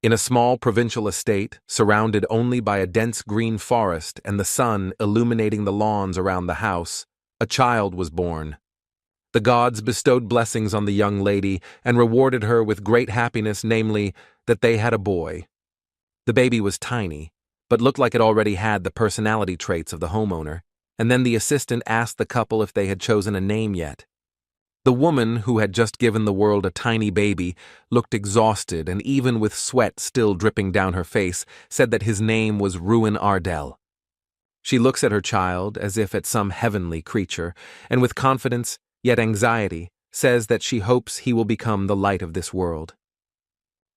In a small provincial estate, surrounded only by a dense green forest and the sun illuminating the lawns around the house, a child was born. The gods bestowed blessings on the young lady and rewarded her with great happiness, namely, that they had a boy. The baby was tiny, but looked like it already had the personality traits of the homeowner, and then the assistant asked the couple if they had chosen a name yet. The woman, who had just given the world a tiny baby, looked exhausted and even with sweat still dripping down her face, said that his name was Ruin Ardell. She looks at her child as if at some heavenly creature, and with confidence, yet anxiety, says that she hopes he will become the light of this world.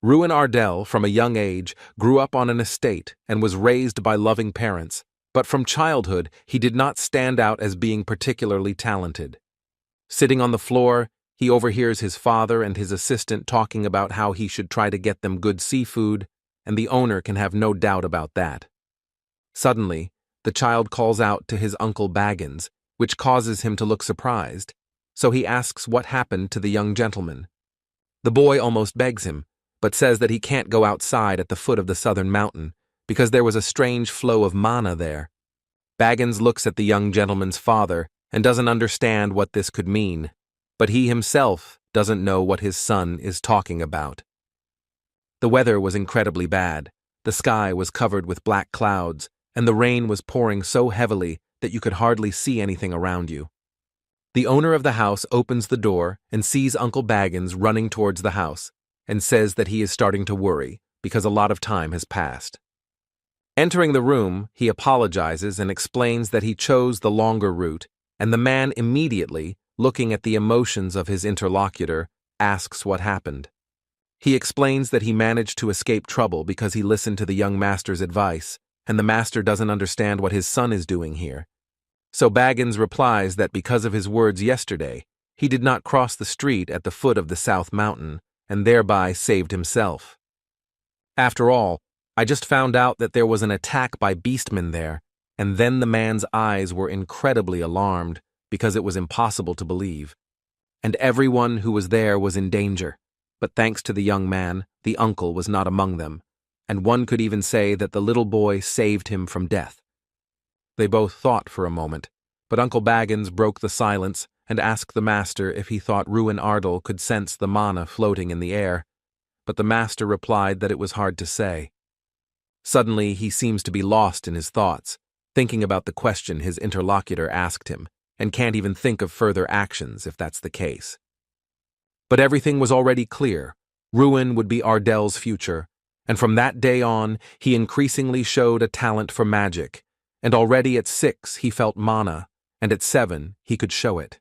Ruin Ardell, from a young age, grew up on an estate and was raised by loving parents, but from childhood he did not stand out as being particularly talented. Sitting on the floor, he overhears his father and his assistant talking about how he should try to get them good seafood, and the owner can have no doubt about that. Suddenly, the child calls out to his Uncle Baggins, which causes him to look surprised, so he asks what happened to the young gentleman. The boy almost begs him, but says that he can't go outside at the foot of the southern mountain, because there was a strange flow of mana there. Baggins looks at the young gentleman's father and doesn't understand what this could mean, but he himself doesn't know what his son is talking about. The weather was incredibly bad. The sky was covered with black clouds, and the rain was pouring so heavily that you could hardly see anything around you. The owner of the house opens the door and sees Uncle Baggins running towards the house, and says that he is starting to worry because a lot of time has passed. Entering the room, he apologizes and explains that he chose the longer route, and the man immediately, looking at the emotions of his interlocutor, asks what happened. He explains that he managed to escape trouble because he listened to the young master's advice, and the master doesn't understand what his son is doing here. So Baggins replies that because of his words yesterday, he did not cross the street at the foot of the South Mountain, and thereby saved himself. After all, I just found out that there was an attack by beastmen there, and then the man's eyes were incredibly alarmed because it was impossible to believe. And everyone who was there was in danger, but thanks to the young man, the uncle was not among them, and one could even say that the little boy saved him from death. They both thought for a moment, but Uncle Baggins broke the silence and asked the master if he thought Ruin Ardell could sense the mana floating in the air, but the master replied that it was hard to say. Suddenly he seems to be lost in his thoughts, thinking about the question his interlocutor asked him, and can't even think of further actions if that's the case. But everything was already clear. Ruin would be Ardell's future, and from that day on, he increasingly showed a talent for magic, and already at 6 he felt mana, and at 7 he could show it.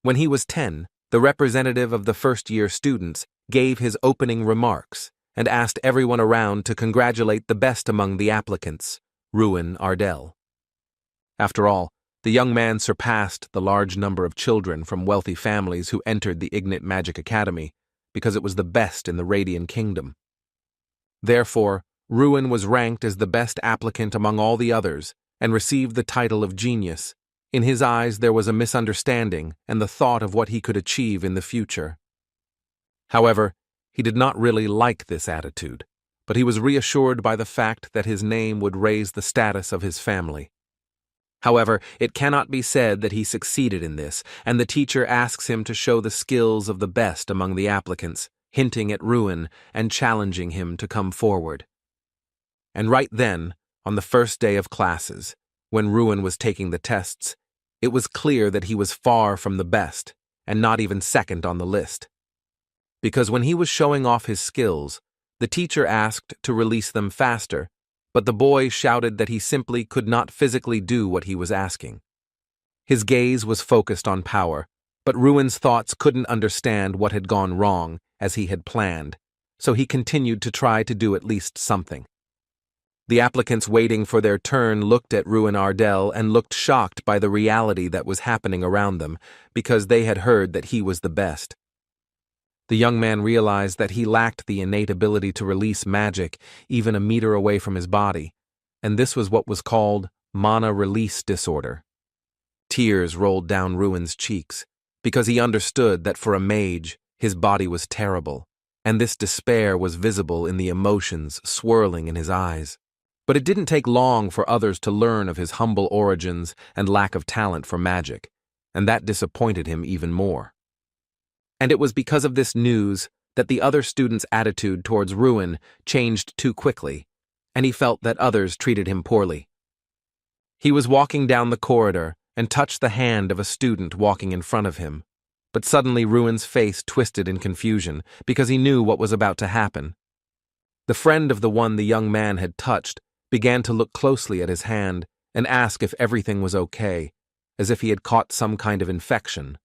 When he was 10, the representative of the first-year students gave his opening remarks and asked everyone around to congratulate the best among the applicants, Ruin Ardell. After all, the young man surpassed the large number of children from wealthy families who entered the Ignite Magic Academy because it was the best in the Radiant Kingdom. Therefore, Ruin was ranked as the best applicant among all the others and received the title of genius. In his eyes there was a misunderstanding and the thought of what he could achieve in the future. However, he did not really like this attitude, but he was reassured by the fact that his name would raise the status of his family. However, it cannot be said that he succeeded in this, and the teacher asks him to show the skills of the best among the applicants, hinting at Ruin and challenging him to come forward. And right then, on the first day of classes, when Ruin was taking the tests, it was clear that he was far from the best, and not even second on the list. Because when he was showing off his skills, the teacher asked to release them faster, but the boy shouted that he simply could not physically do what he was asking. His gaze was focused on power, but Ruin's thoughts couldn't understand what had gone wrong as he had planned, so he continued to try to do at least something. The applicants waiting for their turn looked at Ruin Ardell and looked shocked by the reality that was happening around them, because they had heard that he was the best. The young man realized that he lacked the innate ability to release magic even a meter away from his body, and this was what was called mana release disorder. Tears rolled down Ruin's cheeks, because he understood that for a mage, his body was terrible, and this despair was visible in the emotions swirling in his eyes. But it didn't take long for others to learn of his humble origins and lack of talent for magic, and that disappointed him even more. And it was because of this news that the other students' attitude towards Ruin changed too quickly, and he felt that others treated him poorly. He was walking down the corridor and touched the hand of a student walking in front of him, but suddenly Ruin's face twisted in confusion because he knew what was about to happen. The friend of the one the young man had touched began to look closely at his hand and ask if everything was okay, as if he had caught some kind of infection.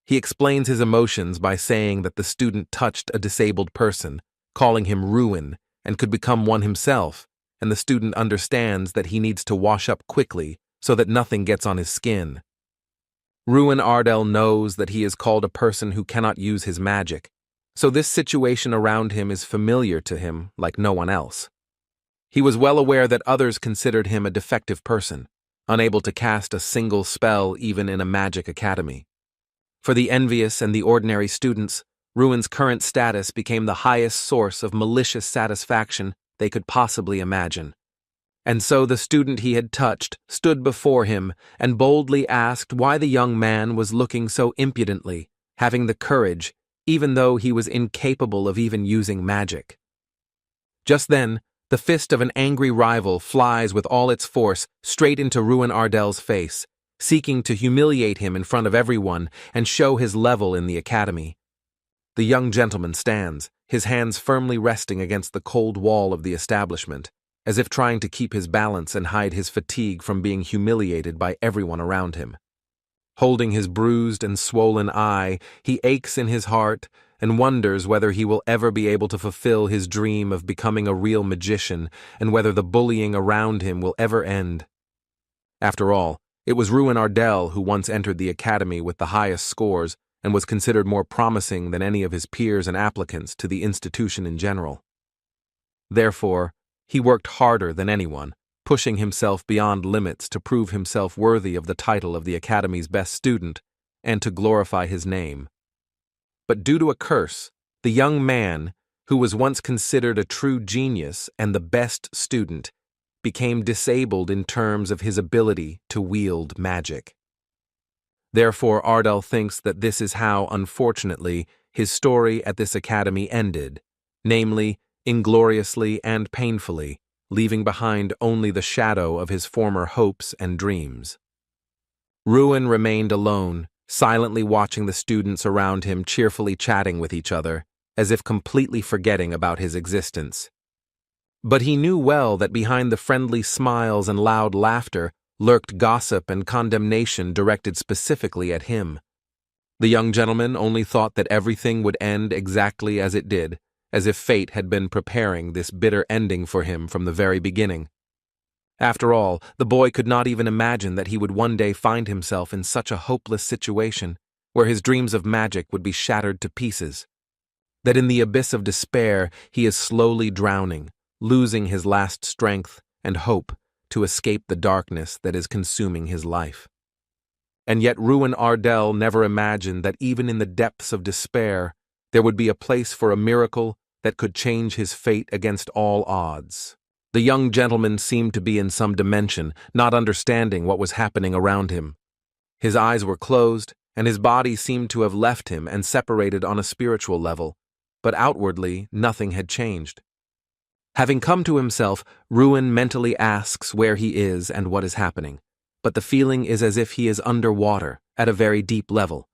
He explains his emotions by saying that the student touched a disabled person, calling him Ruin, and could become one himself, and the student understands that he needs to wash up quickly so that nothing gets on his skin. Ruin Ardell knows that he is called a person who cannot use his magic, so this situation around him is familiar to him like no one else. He was well aware that others considered him a defective person, unable to cast a single spell even in a magic academy. For the envious and the ordinary students, Ruin's current status became the highest source of malicious satisfaction they could possibly imagine. And so the student he had touched stood before him and boldly asked why the young man was looking so impudently, having the courage, even though he was incapable of even using magic. Just then, the fist of an angry rival flies with all its force straight into Ruin Ardell's face, seeking to humiliate him in front of everyone and show his level in the academy. The young gentleman stands, his hands firmly resting against the cold wall of the establishment, as if trying to keep his balance and hide his fatigue from being humiliated by everyone around him. Holding his bruised and swollen eye, he aches in his heart and wonders whether he will ever be able to fulfill his dream of becoming a real magician and whether the bullying around him will ever end. After all, it was Ruin Ardell who once entered the academy with the highest scores and was considered more promising than any of his peers and applicants to the institution in general. Therefore, he worked harder than anyone, pushing himself beyond limits to prove himself worthy of the title of the academy's best student and to glorify his name. But due to a curse, the young man, who was once considered a true genius and the best student, became disabled in terms of his ability to wield magic. Therefore, Ardell thinks that this is how, unfortunately, his story at this academy ended, namely, ingloriously and painfully, leaving behind only the shadow of his former hopes and dreams. Ruin remained alone, silently watching the students around him cheerfully chatting with each other, as if completely forgetting about his existence. But he knew well that behind the friendly smiles and loud laughter lurked gossip and condemnation directed specifically at him. The young gentleman only thought that everything would end exactly as it did, as if fate had been preparing this bitter ending for him from the very beginning. After all, the boy could not even imagine that he would one day find himself in such a hopeless situation, where his dreams of magic would be shattered to pieces. That in the abyss of despair he is slowly drowning, losing his last strength and hope to escape the darkness that is consuming his life. And yet Ruin Ardell never imagined that even in the depths of despair, there would be a place for a miracle that could change his fate against all odds. The young gentleman seemed to be in some dimension, not understanding what was happening around him. His eyes were closed, and his body seemed to have left him and separated on a spiritual level, but outwardly nothing had changed. Having come to himself, Ruin mentally asks where he is and what is happening, but the feeling is as if he is underwater, at a very deep level.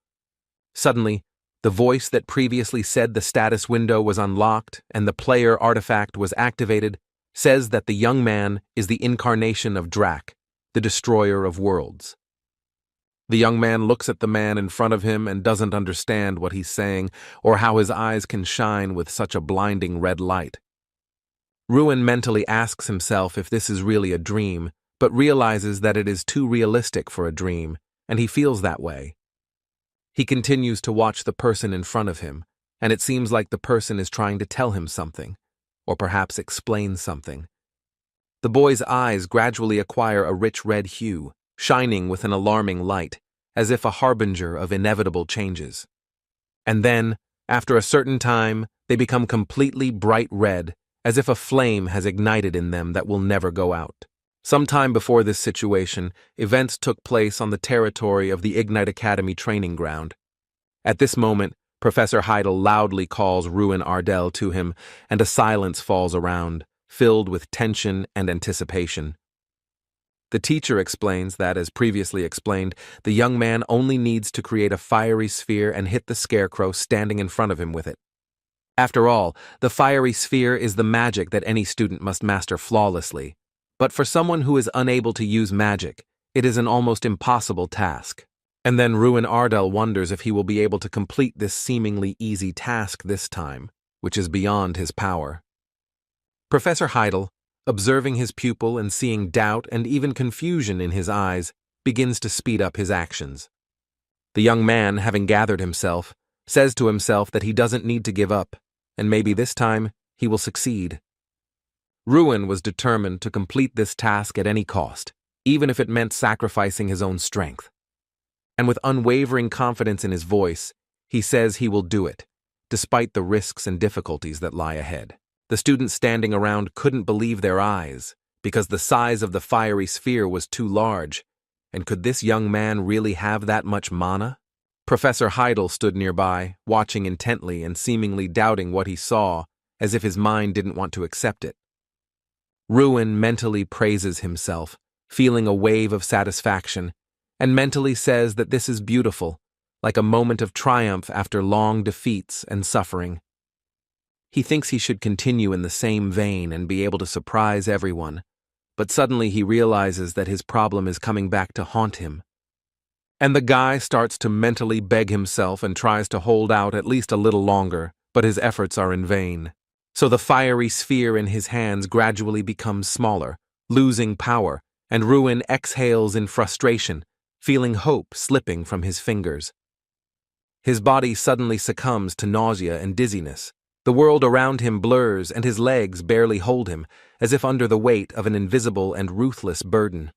Suddenly, the voice that previously said the status window was unlocked and the player artifact was activated says that the young man is the incarnation of Drak, the destroyer of worlds. The young man looks at the man in front of him and doesn't understand what he's saying or how his eyes can shine with such a blinding red light. Ruin mentally asks himself if this is really a dream, but realizes that it is too realistic for a dream, and he feels that way. He continues to watch the person in front of him, and it seems like the person is trying to tell him something, or perhaps explain something. The boy's eyes gradually acquire a rich red hue, shining with an alarming light, as if a harbinger of inevitable changes. And then, After a certain time, they become completely bright red, as if a flame has ignited in them that will never go out. Sometime before this situation, events took place on the territory of the Ignite Academy training ground. At this moment, Professor Heidel loudly calls Ruin Ardell to him, and a silence falls around, filled with tension and anticipation. The teacher explains that, as previously explained, the young man only needs to create a fiery sphere and hit the scarecrow standing in front of him with it. After all, the fiery sphere is the magic that any student must master flawlessly. But for someone who is unable to use magic, it is an almost impossible task. And then Ruin Ardell wonders if he will be able to complete this seemingly easy task this time, which is beyond his power. Professor Heidel, observing his pupil and seeing doubt and even confusion in his eyes, begins to speed up his actions. The young man, having gathered himself, says to himself that he doesn't need to give up, and maybe this time he will succeed. Ruin was determined to complete this task at any cost, even if it meant sacrificing his own strength. And with unwavering confidence in his voice, he says he will do it, despite the risks and difficulties that lie ahead. The students standing around couldn't believe their eyes, because the size of the fiery sphere was too large, and could this young man really have that much mana? Professor Heidel stood nearby, watching intently and seemingly doubting what he saw, as if his mind didn't want to accept it. Ruin mentally praises himself, feeling a wave of satisfaction, and mentally says that this is beautiful, like a moment of triumph after long defeats and suffering. He thinks he should continue in the same vein and be able to surprise everyone, but suddenly he realizes that his problem is coming back to haunt him. And the guy starts to mentally beg himself and tries to hold out at least a little longer, but his efforts are in vain. So the fiery sphere in his hands gradually becomes smaller, losing power, and Ruin exhales in frustration, feeling hope slipping from his fingers. His body suddenly succumbs to nausea and dizziness. The world around him blurs and his legs barely hold him, as if under the weight of an invisible and ruthless burden.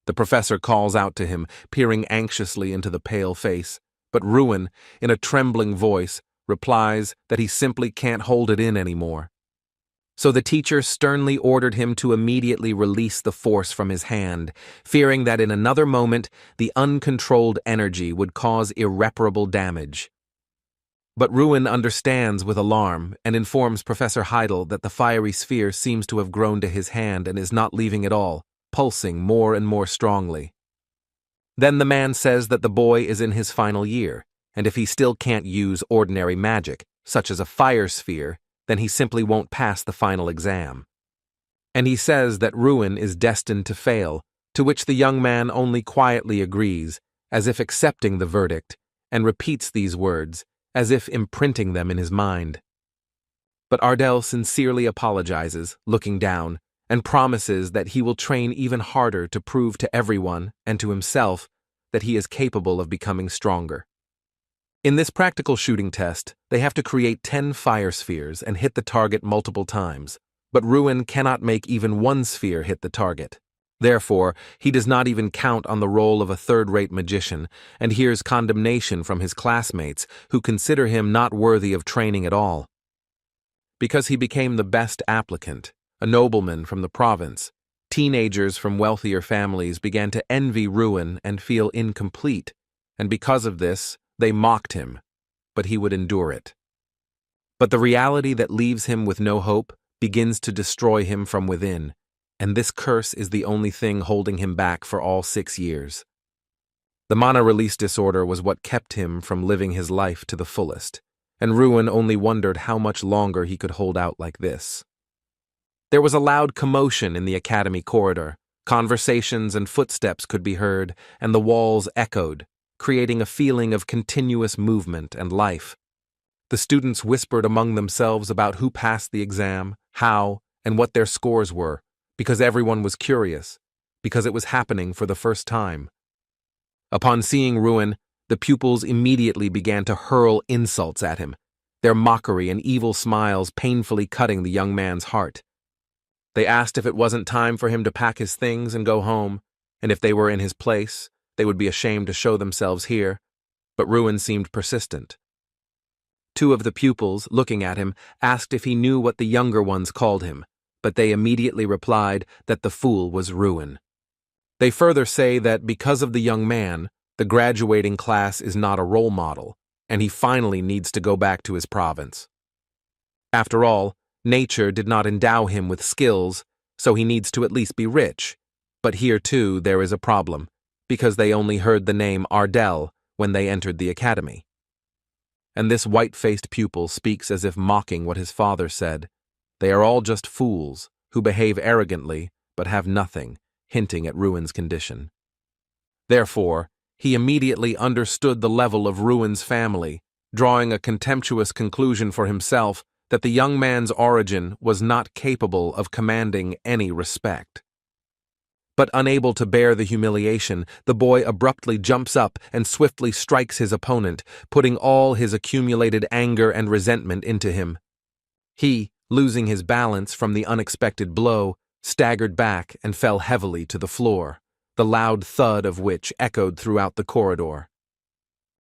The professor calls out to him, peering anxiously into the pale face, but Ruin, in a trembling voice, replies that he simply can't hold it in anymore. So the teacher sternly ordered him to immediately release the force from his hand, fearing that in another moment the uncontrolled energy would cause irreparable damage. But Ruin understands with alarm and informs Professor Heidel that the fiery sphere seems to have grown to his hand and is not leaving at all, pulsing more and more strongly. Then the man says that the boy is in his final year, and if he still can't use ordinary magic, such as a fire sphere, then he simply won't pass the final exam. And he says that Ruin is destined to fail, to which the young man only quietly agrees, as if accepting the verdict, and repeats these words, as if imprinting them in his mind. But Ardell sincerely apologizes, looking down, and promises that he will train even harder to prove to everyone and to himself that he is capable of becoming stronger. In this practical shooting test, they have to create 10 fire spheres and hit the target multiple times, but Ruin cannot make even one sphere hit the target. Therefore, he does not even count on the role of a third-rate magician and hears condemnation from his classmates who consider him not worthy of training at all. Because he became the best applicant, a nobleman from the province, teenagers from wealthier families began to envy Ruin and feel incomplete, and because of this, they mocked him, but he would endure it. But the reality that leaves him with no hope begins to destroy him from within, and this curse is the only thing holding him back for all 6 years. The mana release disorder was what kept him from living his life to the fullest, and Ruin only wondered how much longer he could hold out like this. There was a loud commotion in the academy corridor. Conversations and footsteps could be heard, and the walls echoed, creating a feeling of continuous movement and life. The students whispered among themselves about who passed the exam, how, and what their scores were, because everyone was curious, because it was happening for the first time. Upon seeing Ruin, the pupils immediately began to hurl insults at him, their mockery and evil smiles painfully cutting the young man's heart. They asked if it wasn't time for him to pack his things and go home, and if they were in his place, they would be ashamed to show themselves here, but Ruin seemed persistent. Two of the pupils, looking at him, asked if he knew what the younger ones called him, but they immediately replied that the fool was Ruin. They further say that because of the young man, the graduating class is not a role model, and he finally needs to go back to his province. After all, nature did not endow him with skills, so he needs to at least be rich. But here, too, there is a problem, because they only heard the name Ardell when they entered the academy. And this white-faced pupil speaks as if mocking what his father said. They are all just fools, who behave arrogantly, but have nothing, hinting at Ruin's condition. Therefore, he immediately understood the level of Ruin's family, drawing a contemptuous conclusion for himself that the young man's origin was not capable of commanding any respect. But unable to bear the humiliation, the boy abruptly jumps up and swiftly strikes his opponent, putting all his accumulated anger and resentment into him. He, losing his balance from the unexpected blow, staggered back and fell heavily to the floor, the loud thud of which echoed throughout the corridor.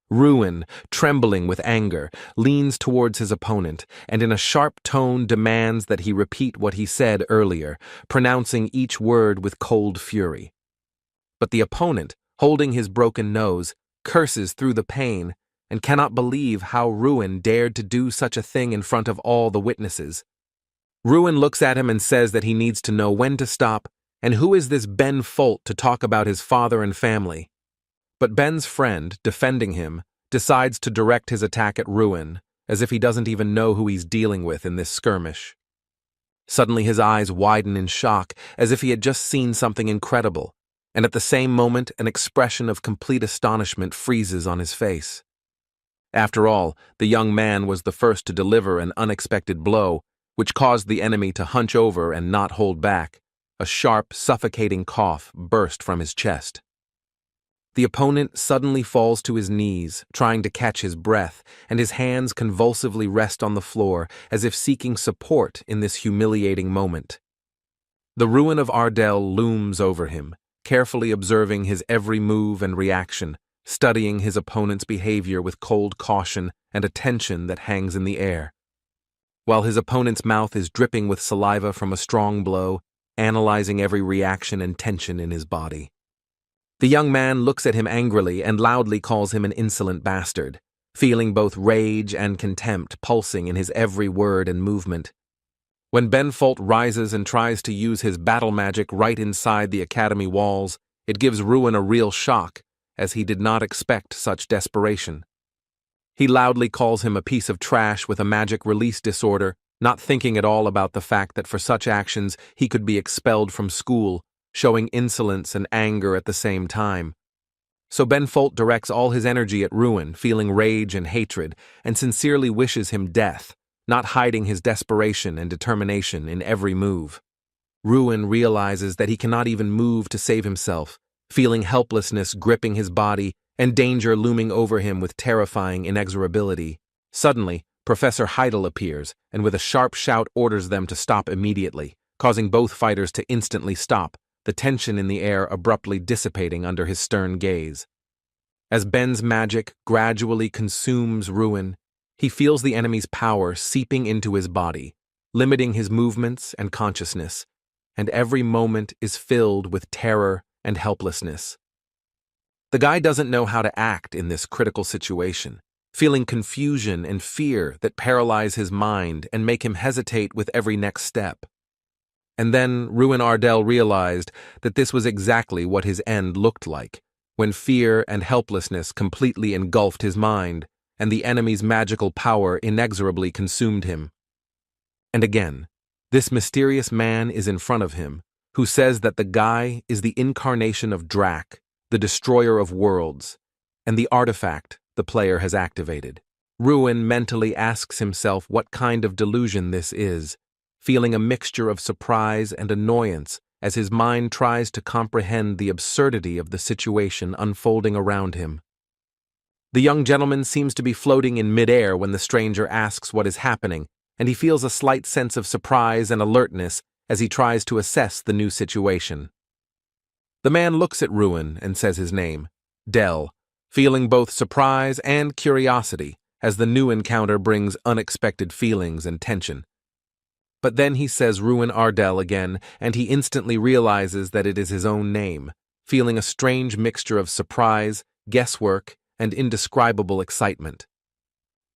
Ruin, trembling with anger, leans towards his opponent and in a sharp tone demands that he repeat what he said earlier, pronouncing each word with cold fury. But the opponent, holding his broken nose, curses through the pain and cannot believe how Ruin dared to do such a thing in front of all the witnesses. Ruin looks at him and says that he needs to know when to stop and who is this Ben Folt to talk about his father and family. But Ben's friend, defending him, decides to direct his attack at Ruin, as if he doesn't even know who he's dealing with in this skirmish. Suddenly his eyes widen in shock, as if he had just seen something incredible, and at the same moment an expression of complete astonishment freezes on his face. After all, the young man was the first to deliver an unexpected blow, which caused the enemy to hunch over and not hold back. A sharp, suffocating cough burst from his chest. The opponent suddenly falls to his knees, trying to catch his breath, and his hands convulsively rest on the floor as if seeking support in this humiliating moment. The Ruin of Ardell looms over him, carefully observing his every move and reaction, studying his opponent's behavior with cold caution and a tension that hangs in the air. While his opponent's mouth is dripping with saliva from a strong blow, analyzing every reaction and tension in his body. The young man looks at him angrily and loudly calls him an insolent bastard, feeling both rage and contempt pulsing in his every word and movement. When Ben Folt rises and tries to use his battle magic right inside the academy walls, it gives Ruin a real shock, as he did not expect such desperation. He loudly calls him a piece of trash with a magic release disorder, not thinking at all about the fact that for such actions he could be expelled from school, showing insolence and anger at the same time. So Ben Folt directs all his energy at Ruin, feeling rage and hatred, and sincerely wishes him death, not hiding his desperation and determination in every move. Ruin realizes that he cannot even move to save himself, feeling helplessness gripping his body and danger looming over him with terrifying inexorability. Suddenly, Professor Heidel appears and with a sharp shout orders them to stop immediately, causing both fighters to instantly stop, the tension in the air abruptly dissipating under his stern gaze. As Ben's magic gradually consumes Ruin, he feels the enemy's power seeping into his body, limiting his movements and consciousness, and every moment is filled with terror and helplessness. The guy doesn't know how to act in this critical situation, feeling confusion and fear that paralyze his mind and make him hesitate with every next step. And then Ruin Ardell realized that this was exactly what his end looked like, when fear and helplessness completely engulfed his mind, and the enemy's magical power inexorably consumed him. And again, this mysterious man is in front of him, who says that the guy is the incarnation of Drak, the destroyer of worlds, and the artifact the player has activated. Ruin mentally asks himself what kind of delusion this is, feeling a mixture of surprise and annoyance as his mind tries to comprehend the absurdity of the situation unfolding around him. The young gentleman seems to be floating in midair when the stranger asks what is happening, and he feels a slight sense of surprise and alertness as he tries to assess the new situation. The man looks at Ruin and says his name, Dell, feeling both surprise and curiosity as the new encounter brings unexpected feelings and tension. But then he says Ruin Ardell again, and he instantly realizes that it is his own name, feeling a strange mixture of surprise, guesswork, and indescribable excitement.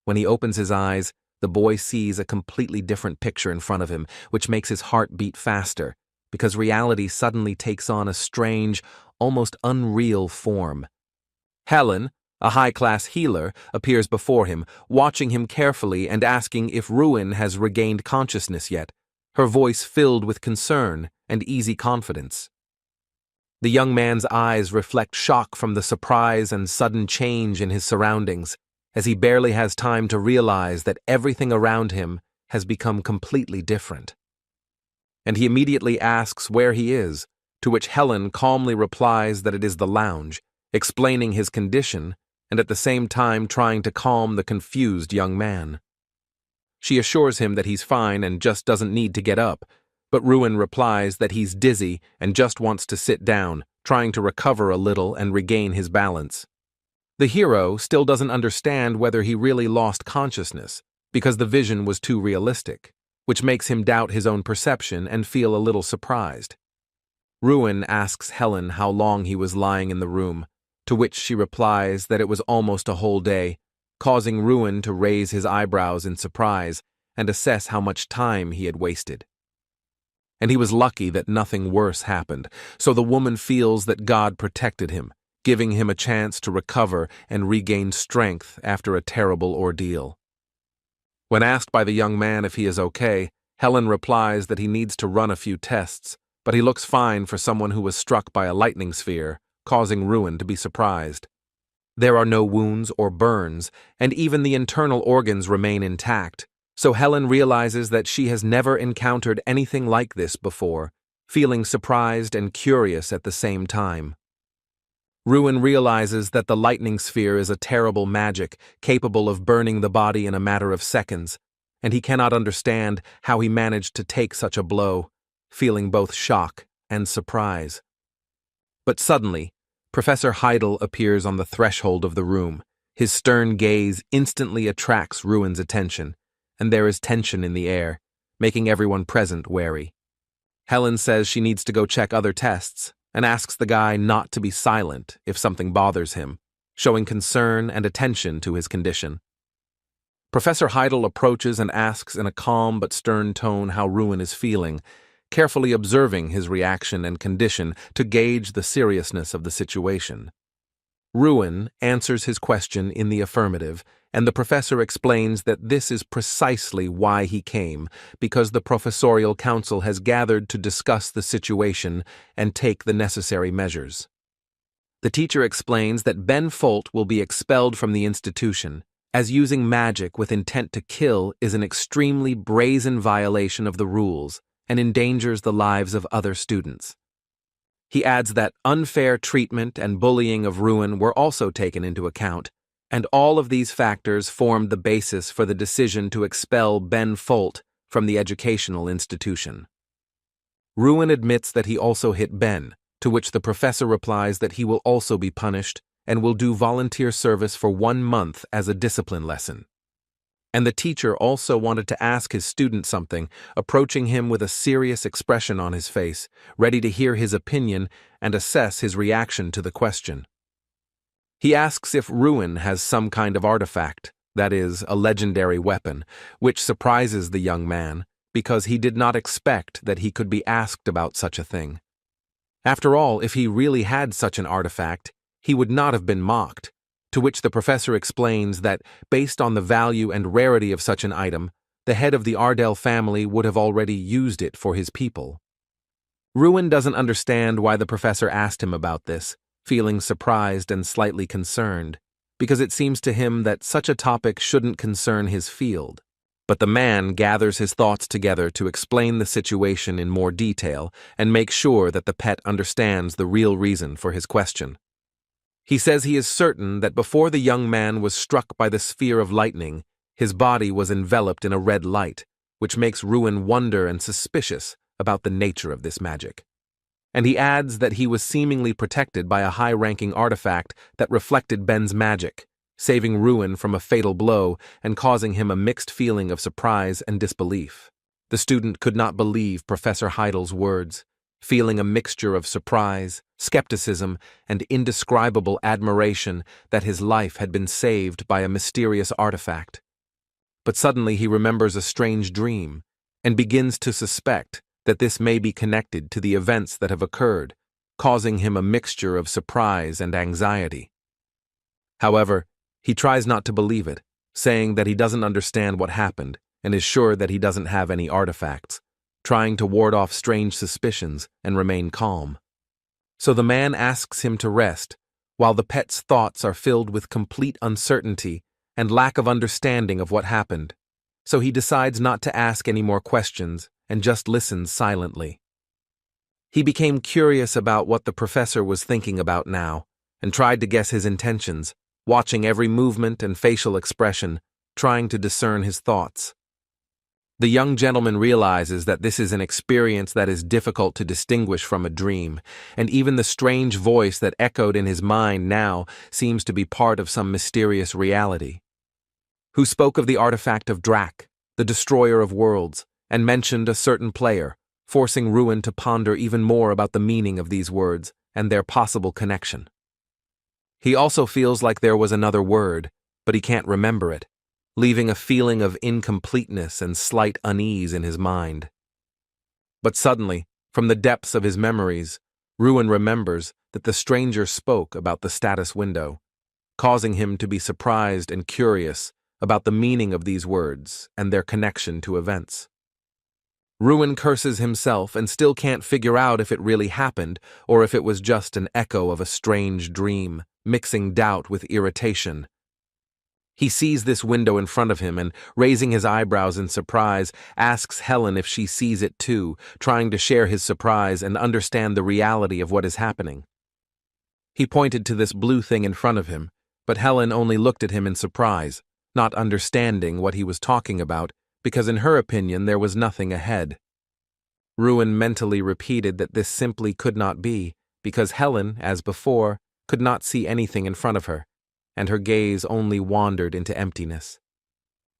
When he opens his eyes, the boy sees a completely different picture in front of him, which makes his heart beat faster, because reality suddenly takes on a strange, almost unreal form. Helen, a high-class healer, appears before him, watching him carefully and asking if Ruin has regained consciousness yet, her voice filled with concern and easy confidence. The young man's eyes reflect shock from the surprise and sudden change in his surroundings, as he barely has time to realize that everything around him has become completely different. And he immediately asks where he is, to which Helen calmly replies that it is the lounge, explaining his condition and at the same time trying to calm the confused young man. She assures him that he's fine and just doesn't need to get up, but Ruin replies that he's dizzy and just wants to sit down, trying to recover a little and regain his balance. The hero still doesn't understand whether he really lost consciousness, because the vision was too realistic, which makes him doubt his own perception and feel a little surprised. Ruin asks Helen how long he was lying in the room, to which she replies that it was almost a whole day, causing Ruin to raise his eyebrows in surprise and assess how much time he had wasted. And he was lucky that nothing worse happened, so the woman feels that God protected him, giving him a chance to recover and regain strength after a terrible ordeal. When asked by the young man if he is okay, Helen replies that he needs to run a few tests, but he looks fine for someone who was struck by a lightning sphere, causing Ruin to be surprised. There are no wounds or burns, and even the internal organs remain intact, so Helen realizes that she has never encountered anything like this before, feeling surprised and curious at the same time. Ruin realizes that the lightning sphere is a terrible magic capable of burning the body in a matter of seconds, and he cannot understand how he managed to take such a blow, feeling both shock and surprise. But suddenly, Professor Heidel appears on the threshold of the room. His stern gaze instantly attracts Ruin's attention, and there is tension in the air, making everyone present wary. Helen says she needs to go check other tests, and asks the guy not to be silent if something bothers him, showing concern and attention to his condition. Professor Heidel approaches and asks in a calm but stern tone how Ruin is feeling, carefully observing his reaction and condition to gauge the seriousness of the situation. Ruin answers his question in the affirmative, and the professor explains that this is precisely why he came, because the professorial council has gathered to discuss the situation and take the necessary measures. The teacher explains that Ben Folt will be expelled from the institution, as using magic with intent to kill is an extremely brazen violation of the rules and endangers the lives of other students. He adds that unfair treatment and bullying of Ruin were also taken into account, and all of these factors formed the basis for the decision to expel Ben Folt from the educational institution. Ruin admits that he also hit Ben, to which the professor replies that he will also be punished and will do volunteer service for 1 month as a discipline lesson. And the teacher also wanted to ask his student something, approaching him with a serious expression on his face, ready to hear his opinion and assess his reaction to the question. He asks if Ruin has some kind of artifact, that is, a legendary weapon, which surprises the young man, because he did not expect that he could be asked about such a thing. After all, if he really had such an artifact, he would not have been mocked, to which the professor explains that, based on the value and rarity of such an item, the head of the Ardell family would have already used it for his people. Ruin doesn't understand why the professor asked him about this, feeling surprised and slightly concerned, because it seems to him that such a topic shouldn't concern his field. But the man gathers his thoughts together to explain the situation in more detail and make sure that the pet understands the real reason for his question. He says he is certain that before the young man was struck by the sphere of lightning, his body was enveloped in a red light, which makes Ruin wonder and suspicious about the nature of this magic. And he adds that he was seemingly protected by a high-ranking artifact that reflected Ben's magic, saving Ruin from a fatal blow and causing him a mixed feeling of surprise and disbelief. The student could not believe Professor Heidel's words, feeling a mixture of surprise, skepticism, and indescribable admiration that his life had been saved by a mysterious artifact. But suddenly he remembers a strange dream and begins to suspect that this may be connected to the events that have occurred, causing him a mixture of surprise and anxiety. However, he tries not to believe it, saying that he doesn't understand what happened and is sure that he doesn't have any artifacts, trying to ward off strange suspicions and remain calm. So the man asks him to rest, while the pet's thoughts are filled with complete uncertainty and lack of understanding of what happened. So he decides not to ask any more questions and just listens silently. He became curious about what the professor was thinking about now and tried to guess his intentions, watching every movement and facial expression, trying to discern his thoughts. The young gentleman realizes that this is an experience that is difficult to distinguish from a dream, and even the strange voice that echoed in his mind now seems to be part of some mysterious reality. Who spoke of the artifact of Drak, the destroyer of worlds, and mentioned a certain player, forcing Ruin to ponder even more about the meaning of these words and their possible connection. He also feels like there was another word, but he can't remember it, leaving a feeling of incompleteness and slight unease in his mind. But suddenly, from the depths of his memories, Ruin remembers that the stranger spoke about the status window, causing him to be surprised and curious about the meaning of these words and their connection to events. Ruin curses himself and still can't figure out if it really happened or if it was just an echo of a strange dream, mixing doubt with irritation. He sees this window in front of him and, raising his eyebrows in surprise, asks Helen if she sees it too, trying to share his surprise and understand the reality of what is happening. He pointed to this blue thing in front of him, but Helen only looked at him in surprise, not understanding what he was talking about, because in her opinion there was nothing ahead. Ruin mentally repeated that this simply could not be, because Helen, as before, could not see anything in front of her, and her gaze only wandered into emptiness.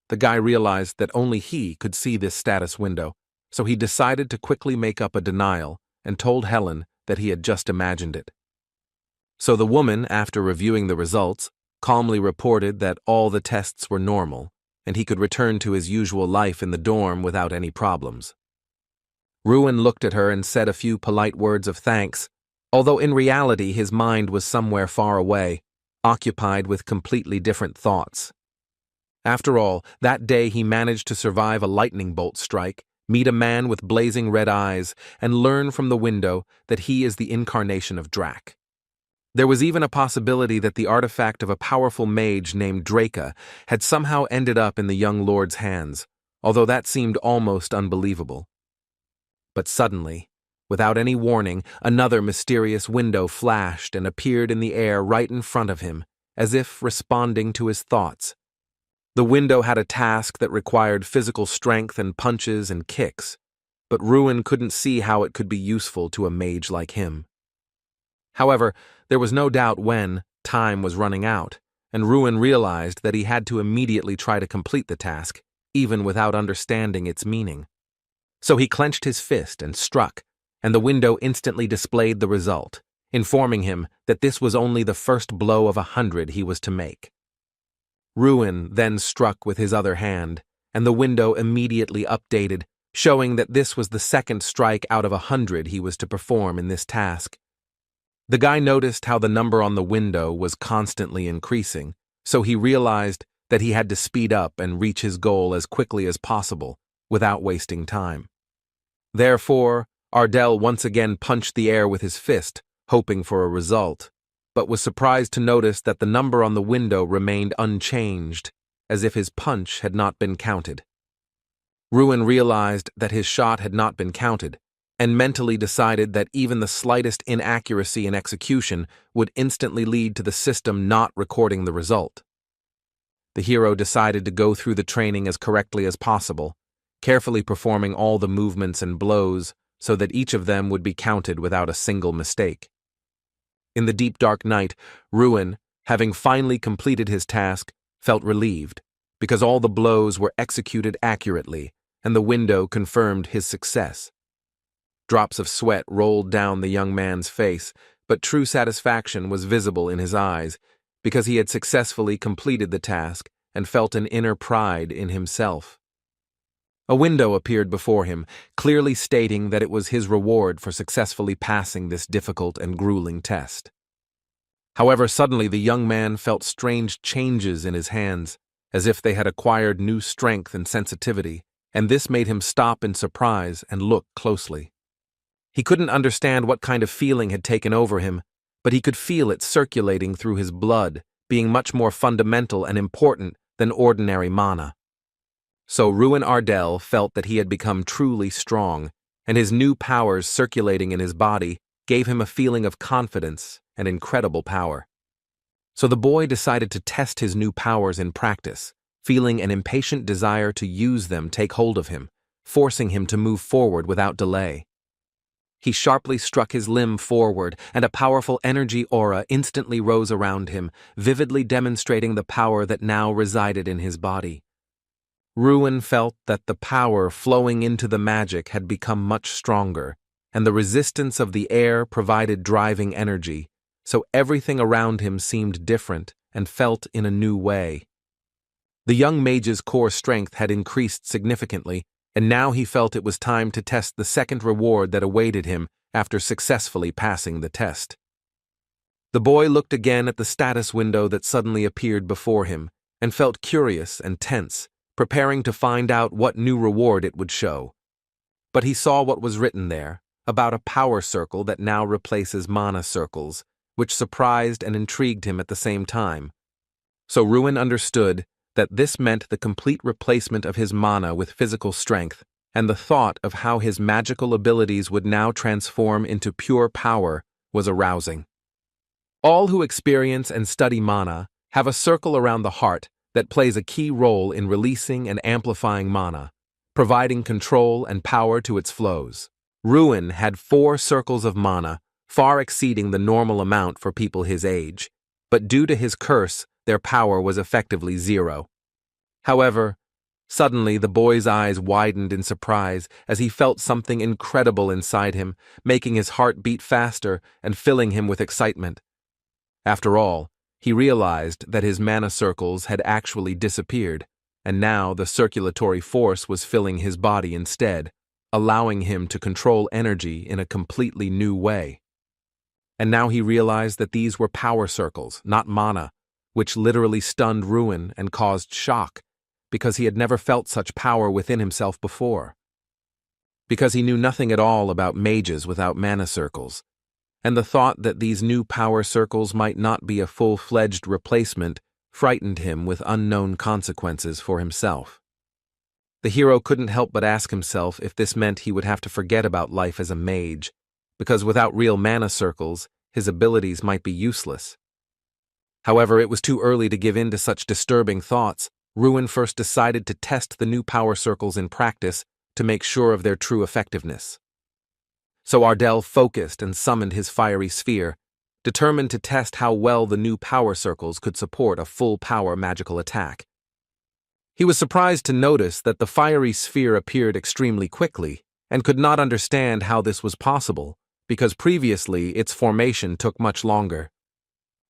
The guy realized that only he could see this status window, so he decided to quickly make up a denial and told Helen that he had just imagined it. So the woman, after reviewing the results, calmly reported that all the tests were normal, and he could return to his usual life in the dorm without any problems. Ruin looked at her and said a few polite words of thanks, although in reality his mind was somewhere far away, occupied with completely different thoughts. After all, that day he managed to survive a lightning bolt strike, meet a man with blazing red eyes, and learn from the window that he is the incarnation of Drak. There was even a possibility that the artifact of a powerful mage named Draka had somehow ended up in the young lord's hands, although that seemed almost unbelievable. But suddenly, without any warning, another mysterious window flashed and appeared in the air right in front of him, as if responding to his thoughts. The window had a task that required physical strength and punches and kicks, but Ruin couldn't see how it could be useful to a mage like him. However, there was no doubt when time was running out, and Ruin realized that he had to immediately try to complete the task, even without understanding its meaning. So he clenched his fist and struck, and the window instantly displayed the result, informing him that this was only the first blow of 100 he was to make. Ruin then struck with his other hand, and the window immediately updated, showing that this was the second strike out of 100 he was to perform in this task. The guy noticed how the number on the window was constantly increasing, so he realized that he had to speed up and reach his goal as quickly as possible, without wasting time. Therefore, Ardell once again punched the air with his fist, hoping for a result, but was surprised to notice that the number on the window remained unchanged, as if his punch had not been counted. Ruin realized that his shot had not been counted, and mentally decided that even the slightest inaccuracy in execution would instantly lead to the system not recording the result. The hero decided to go through the training as correctly as possible, carefully performing all the movements and blows so that each of them would be counted without a single mistake. In the deep dark night, Ruin, having finally completed his task, felt relieved, because all the blows were executed accurately, and the window confirmed his success. Drops of sweat rolled down the young man's face, but true satisfaction was visible in his eyes, because he had successfully completed the task and felt an inner pride in himself. A window appeared before him, clearly stating that it was his reward for successfully passing this difficult and grueling test. However, suddenly the young man felt strange changes in his hands, as if they had acquired new strength and sensitivity, and this made him stop in surprise and look closely. He couldn't understand what kind of feeling had taken over him, but he could feel it circulating through his blood, being much more fundamental and important than ordinary mana. So Ruin Ardell felt that he had become truly strong, and his new powers circulating in his body gave him a feeling of confidence and incredible power. So the boy decided to test his new powers in practice, feeling an impatient desire to use them take hold of him, forcing him to move forward without delay. He sharply struck his limb forward, and a powerful energy aura instantly rose around him, vividly demonstrating the power that now resided in his body. Ruin felt that the power flowing into the magic had become much stronger, and the resistance of the air provided driving energy, so everything around him seemed different and felt in a new way. The young mage's core strength had increased significantly, and now he felt it was time to test the second reward that awaited him after successfully passing the test. The boy looked again at the status window that suddenly appeared before him, and felt curious and tense, preparing to find out what new reward it would show. But he saw what was written there, about a power circle that now replaces mana circles, which surprised and intrigued him at the same time. So Ruin understood that this meant the complete replacement of his mana with physical strength, and the thought of how his magical abilities would now transform into pure power was arousing. All who experience and study mana have a circle around the heart that plays a key role in releasing and amplifying mana, providing control and power to its flows. Ruin had 4 circles of mana, far exceeding the normal amount for people his age, but due to his curse, their power was effectively 0. However, suddenly the boy's eyes widened in surprise as he felt something incredible inside him, making his heart beat faster and filling him with excitement. After all, he realized that his mana circles had actually disappeared, and now the circulatory force was filling his body instead, allowing him to control energy in a completely new way. And now he realized that these were power circles, not mana, which literally stunned Ruin and caused shock, because he had never felt such power within himself before. Because he knew nothing at all about mages without mana circles, and the thought that these new power circles might not be a full-fledged replacement frightened him with unknown consequences for himself. The hero couldn't help but ask himself if this meant he would have to forget about life as a mage, because without real mana circles, his abilities might be useless. However, it was too early to give in to such disturbing thoughts. Ruin first decided to test the new power circles in practice to make sure of their true effectiveness. So Ardell focused and summoned his fiery sphere, determined to test how well the new power circles could support a full-power magical attack. He was surprised to notice that the fiery sphere appeared extremely quickly, and could not understand how this was possible, because previously its formation took much longer.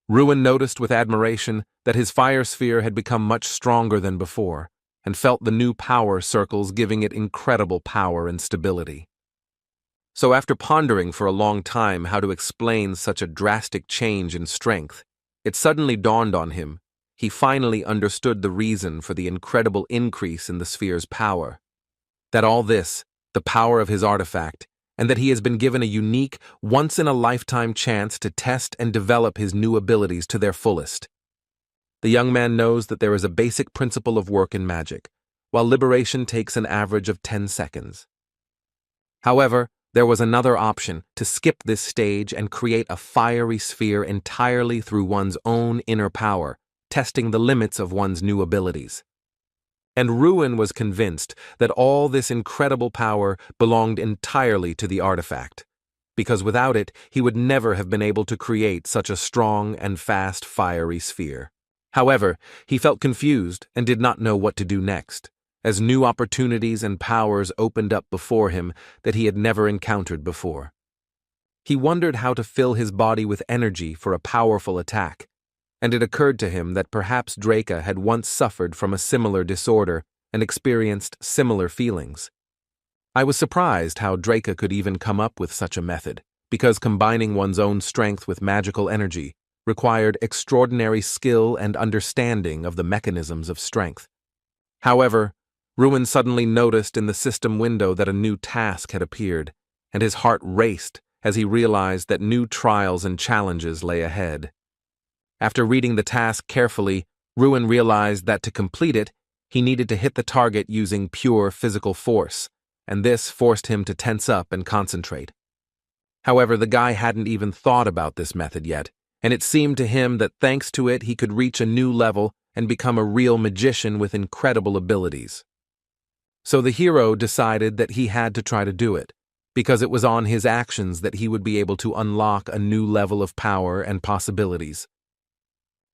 Ruin noticed with admiration that his fire sphere had become much stronger than before, and felt the new power circles giving it incredible power and stability. So after pondering for a long time how to explain such a drastic change in strength, it suddenly dawned on him. He finally understood the reason for the incredible increase in the sphere's power. That all this, the power of his artifact, and that he has been given a unique, once-in-a-lifetime chance to test and develop his new abilities to their fullest. The young man knows that there is a basic principle of work in magic, while liberation takes an average of 10 seconds. However, there was another option: to skip this stage and create a fiery sphere entirely through one's own inner power, testing the limits of one's new abilities. And Ruin was convinced that all this incredible power belonged entirely to the artifact. because without it, he would never have been able to create such a strong and fast fiery sphere. However, he felt confused and did not know what to do next, as new opportunities and powers opened up before him that he had never encountered before. He wondered how to fill his body with energy for a powerful attack, and it occurred to him that perhaps Draca had once suffered from a similar disorder and experienced similar feelings. I was surprised how Draca could even come up with such a method, because combining one's own strength with magical energy required extraordinary skill and understanding of the mechanisms of strength. However, Ruin suddenly noticed in the system window that a new task had appeared, and his heart raced as he realized that new trials and challenges lay ahead. After reading the task carefully, Ruin realized that to complete it, he needed to hit the target using pure physical force, and this forced him to tense up and concentrate. However, the guy hadn't even thought about this method yet, and it seemed to him that thanks to it he could reach a new level and become a real magician with incredible abilities. So the hero decided that he had to try to do it, because it was on his actions that he would be able to unlock a new level of power and possibilities.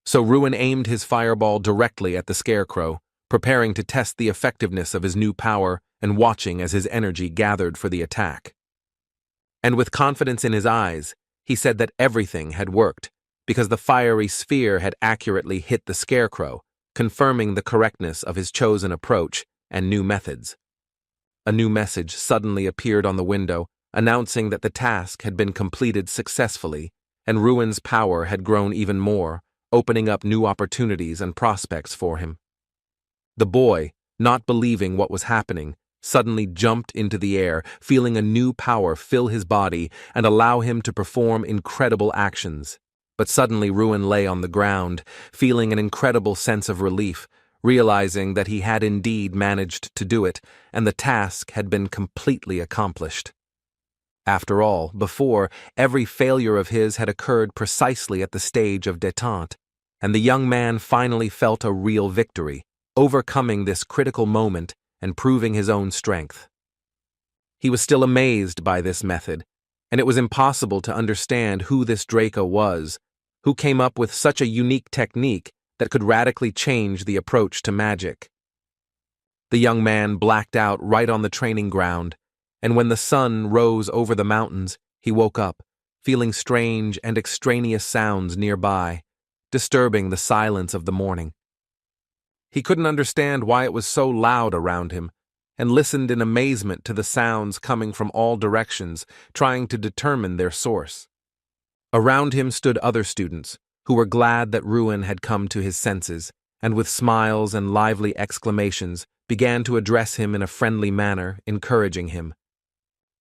So Ruin aimed his fireball directly at the scarecrow, preparing to test the effectiveness of his new power and watching as his energy gathered for the attack. And with confidence in his eyes, he said that everything had worked, because the fiery sphere had accurately hit the scarecrow, confirming the correctness of his chosen approach and new methods. A new message suddenly appeared on the window, announcing that the task had been completed successfully, and Ruin's power had grown even more, opening up new opportunities and prospects for him. The boy, not believing what was happening, suddenly jumped into the air, feeling a new power fill his body and allow him to perform incredible actions. But suddenly Ruin lay on the ground, feeling an incredible sense of relief, realizing that he had indeed managed to do it, and the task had been completely accomplished. After all, before, every failure of his had occurred precisely at the stage of détente, and the young man finally felt a real victory, overcoming this critical moment and proving his own strength. He was still amazed by this method, and it was impossible to understand who this Draca was, who came up with such a unique technique that could radically change the approach to magic. The young man blacked out right on the training ground, and when the sun rose over the mountains, he woke up, feeling strange and extraneous sounds nearby, disturbing the silence of the morning. He couldn't understand why it was so loud around him, and listened in amazement to the sounds coming from all directions, trying to determine their source. Around him stood other students, who were glad that Ruin had come to his senses, and with smiles and lively exclamations began to address him in a friendly manner, encouraging him.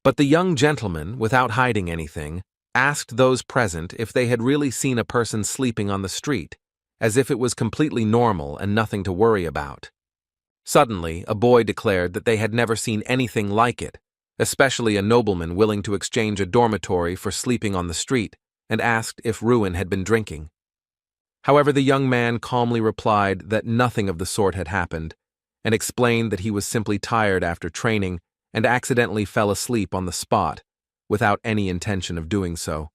But the young gentleman, without hiding anything, asked those present if they had really seen a person sleeping on the street, as if it was completely normal and nothing to worry about. Suddenly, a boy declared that they had never seen anything like it, especially a nobleman willing to exchange a dormitory for sleeping on the street, and asked if Ruin had been drinking. However, the young man calmly replied that nothing of the sort had happened, and explained that he was simply tired after training and accidentally fell asleep on the spot, without any intention of doing so.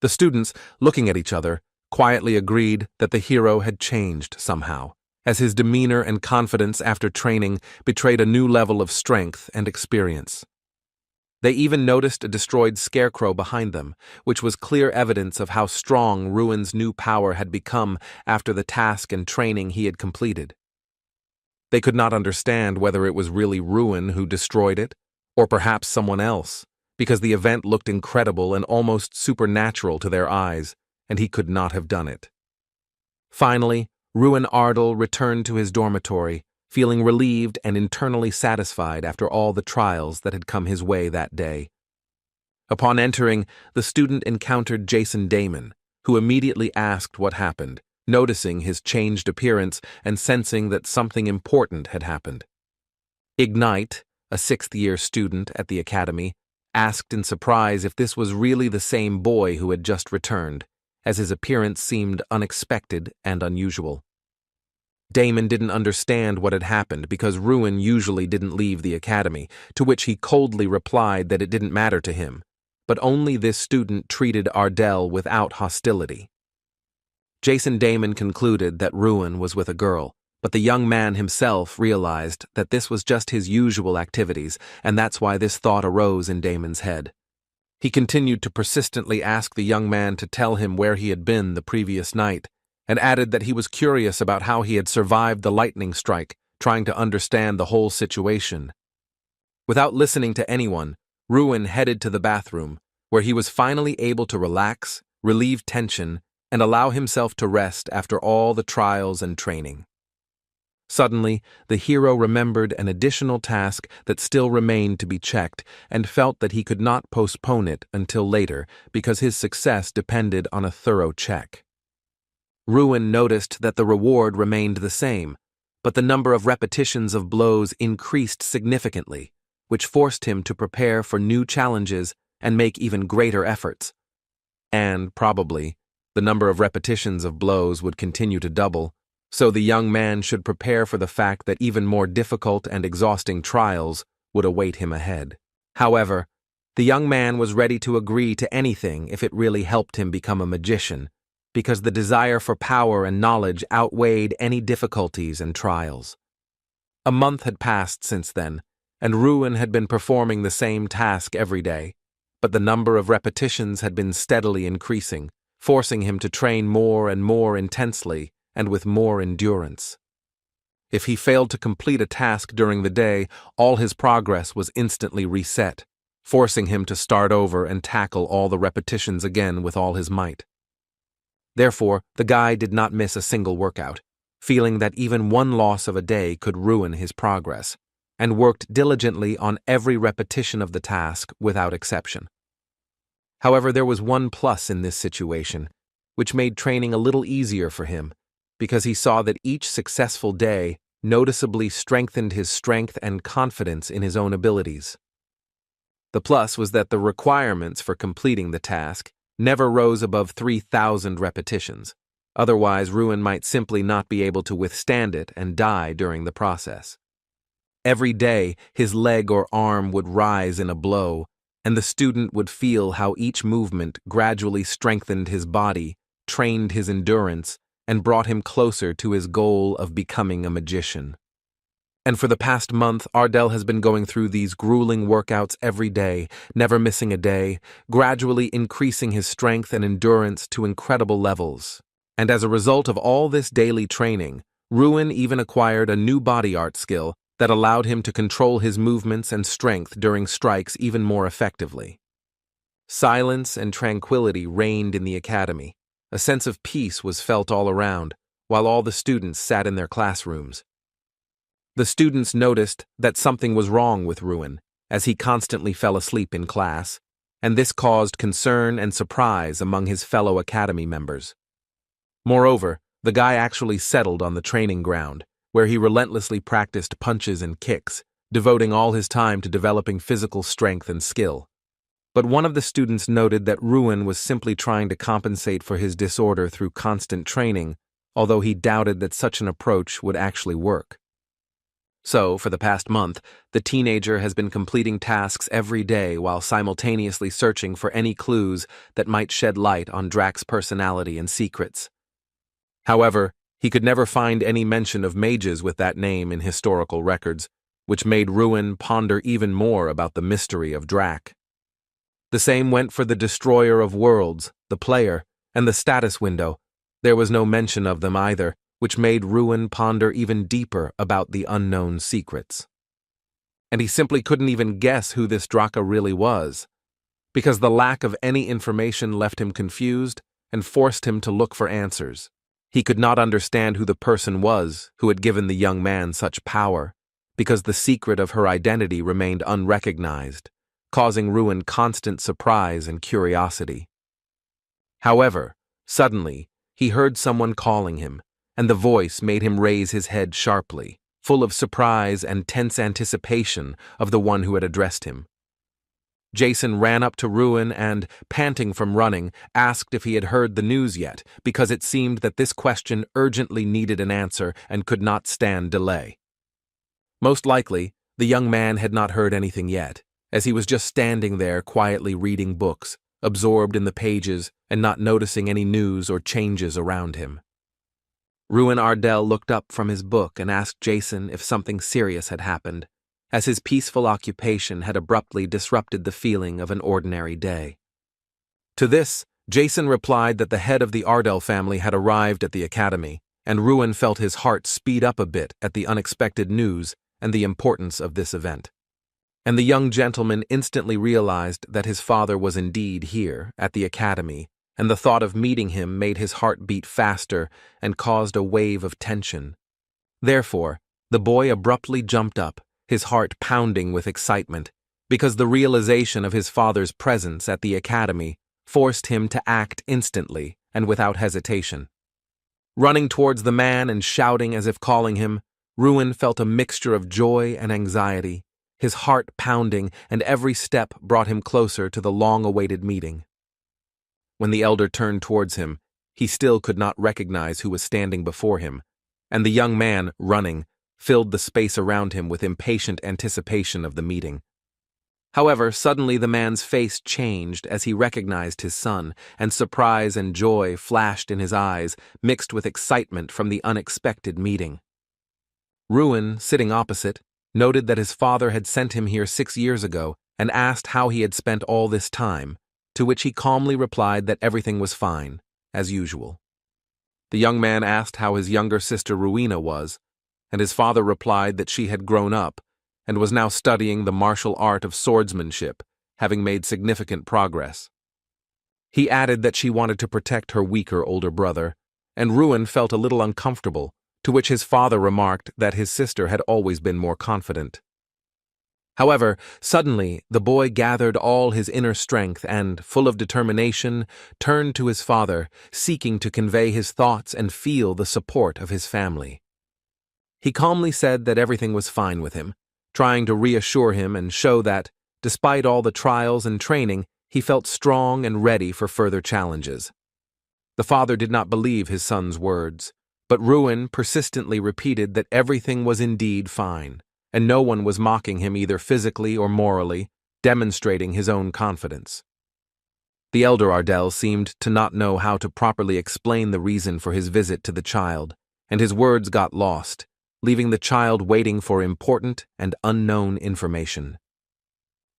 The students, looking at each other, quietly agreed that the hero had changed somehow, as his demeanor and confidence after training betrayed a new level of strength and experience. They even noticed a destroyed scarecrow behind them, which was clear evidence of how strong Ruin's new power had become after the task and training he had completed. They could not understand whether it was really Ruin who destroyed it, or perhaps someone else, because the event looked incredible and almost supernatural to their eyes, and he could not have done it. Finally, Ruin Ardal returned to his dormitory, feeling relieved and internally satisfied after all the trials that had come his way that day. Upon entering, the student encountered Jason Damon, who immediately asked what happened, noticing his changed appearance and sensing that something important had happened. Ignite, a sixth-year student at the academy, asked in surprise if this was really the same boy who had just returned, as his appearance seemed unexpected and unusual. Damon didn't understand what had happened because Ruin usually didn't leave the academy, to which he coldly replied that it didn't matter to him, but only this student treated Ardell without hostility. Jason Damon concluded that Ruin was with a girl, but the young man himself realized that this was just his usual activities, and that's why this thought arose in Damon's head. He continued to persistently ask the young man to tell him where he had been the previous night, and added that he was curious about how he had survived the lightning strike, trying to understand the whole situation. Without listening to anyone, Ruin headed to the bathroom, where he was finally able to relax, relieve tension, and allow himself to rest after all the trials and training. Suddenly, the hero remembered an additional task that still remained to be checked and felt that he could not postpone it until later because his success depended on a thorough check. Ruin noticed that the reward remained the same, but the number of repetitions of blows increased significantly, which forced him to prepare for new challenges and make even greater efforts. And, probably, the number of repetitions of blows would continue to double, so the young man should prepare for the fact that even more difficult and exhausting trials would await him ahead. However, the young man was ready to agree to anything if it really helped him become a magician, because the desire for power and knowledge outweighed any difficulties and trials. A month had passed since then, and Ruin had been performing the same task every day, but the number of repetitions had been steadily increasing, forcing him to train more and more intensely and with more endurance. If he failed to complete a task during the day, all his progress was instantly reset, forcing him to start over and tackle all the repetitions again with all his might. Therefore, the guy did not miss a single workout, feeling that even one loss of a day could ruin his progress, and worked diligently on every repetition of the task without exception. However, there was one plus in this situation, which made training a little easier for him, because he saw that each successful day noticeably strengthened his strength and confidence in his own abilities. The plus was that the requirements for completing the task never rose above 3,000 repetitions. Otherwise, Ruin might simply not be able to withstand it and die during the process. Every day, his leg or arm would rise in a blow, and the student would feel how each movement gradually strengthened his body, trained his endurance, and brought him closer to his goal of becoming a magician. And for the past month, Ardell has been going through these grueling workouts every day, never missing a day, gradually increasing his strength and endurance to incredible levels. And as a result of all this daily training, Ruin even acquired a new body art skill that allowed him to control his movements and strength during strikes even more effectively. Silence and tranquility reigned in the academy. A sense of peace was felt all around, while all the students sat in their classrooms. The students noticed that something was wrong with Ruin, as he constantly fell asleep in class, and this caused concern and surprise among his fellow academy members. Moreover, the guy actually settled on the training ground, where he relentlessly practiced punches and kicks, devoting all his time to developing physical strength and skill. But one of the students noted that Ruin was simply trying to compensate for his disorder through constant training, although he doubted that such an approach would actually work. So, for the past month, the teenager has been completing tasks every day while simultaneously searching for any clues that might shed light on Drax's personality and secrets. However, he could never find any mention of mages with that name in historical records, which made Ruin ponder even more about the mystery of Drax. The same went for the Destroyer of Worlds, the player, and the status window. There was no mention of them either, which made Ruin ponder even deeper about the unknown secrets. And he simply couldn't even guess who this Draka really was, because the lack of any information left him confused and forced him to look for answers. He could not understand who the person was who had given the young man such power, because the secret of her identity remained unrecognized, causing Ruin constant surprise and curiosity. However, suddenly, he heard someone calling him, and the voice made him raise his head sharply, full of surprise and tense anticipation of the one who had addressed him. Jason ran up to Ruin and, panting from running, asked if he had heard the news yet, because it seemed that this question urgently needed an answer and could not stand delay. Most likely, the young man had not heard anything yet, as he was just standing there quietly reading books, absorbed in the pages and not noticing any news or changes around him. Ruin Ardell looked up from his book and asked Jason if something serious had happened, as his peaceful occupation had abruptly disrupted the feeling of an ordinary day. To this, Jason replied that the head of the Ardell family had arrived at the academy, and Ruin felt his heart speed up a bit at the unexpected news and the importance of this event. And the young gentleman instantly realized that his father was indeed here, at the academy, and the thought of meeting him made his heart beat faster and caused a wave of tension. Therefore, the boy abruptly jumped up, his heart pounding with excitement, because the realization of his father's presence at the academy forced him to act instantly and without hesitation. Running towards the man and shouting as if calling him, Ruin felt a mixture of joy and anxiety, his heart pounding, and every step brought him closer to the long-awaited meeting. When the elder turned towards him, he still could not recognize who was standing before him, and the young man, running, filled the space around him with impatient anticipation of the meeting. However, suddenly the man's face changed as he recognized his son, and surprise and joy flashed in his eyes, mixed with excitement from the unexpected meeting. Ruin, sitting opposite, noted that his father had sent him here 6 years ago and asked how he had spent all this time, to which he calmly replied that everything was fine, as usual. The young man asked how his younger sister Ruina was, and his father replied that she had grown up and was now studying the martial art of swordsmanship, having made significant progress. He added that she wanted to protect her weaker older brother, and Ruin felt a little uncomfortable, to which his father remarked that his sister had always been more confident. However, suddenly the boy gathered all his inner strength and, full of determination, turned to his father, seeking to convey his thoughts and feel the support of his family. He calmly said that everything was fine with him, trying to reassure him and show that, despite all the trials and training, he felt strong and ready for further challenges. The father did not believe his son's words, but Ruin persistently repeated that everything was indeed fine, and no one was mocking him either physically or morally, demonstrating his own confidence. The elder Ardell seemed to not know how to properly explain the reason for his visit to the child, and his words got lost, leaving the child waiting for important and unknown information.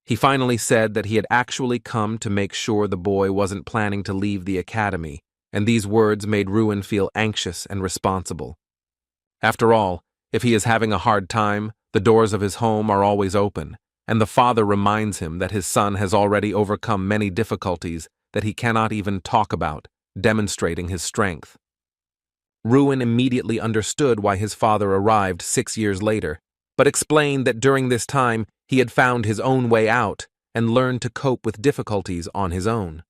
He finally said that he had actually come to make sure the boy wasn't planning to leave the academy, and these words made Ruin feel anxious and responsible. After all, if he is having a hard time, the doors of his home are always open, and the father reminds him that his son has already overcome many difficulties that he cannot even talk about, demonstrating his strength. Ruin immediately understood why his father arrived 6 years later, but explained that during this time he had found his own way out and learned to cope with difficulties on his own.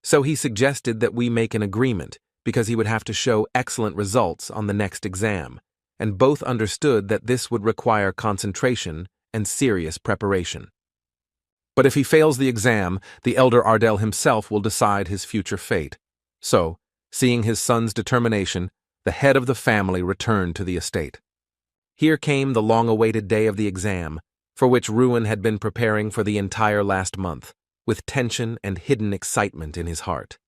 So he suggested that we make an agreement, because he would have to show excellent results on the next exam, and both understood that this would require concentration and serious preparation. But if he fails the exam, the elder Ardell himself will decide his future fate. So, seeing his son's determination, the head of the family returned to the estate. Here came the long-awaited day of the exam, for which Ruin had been preparing for the entire last month, with tension and hidden excitement in his heart.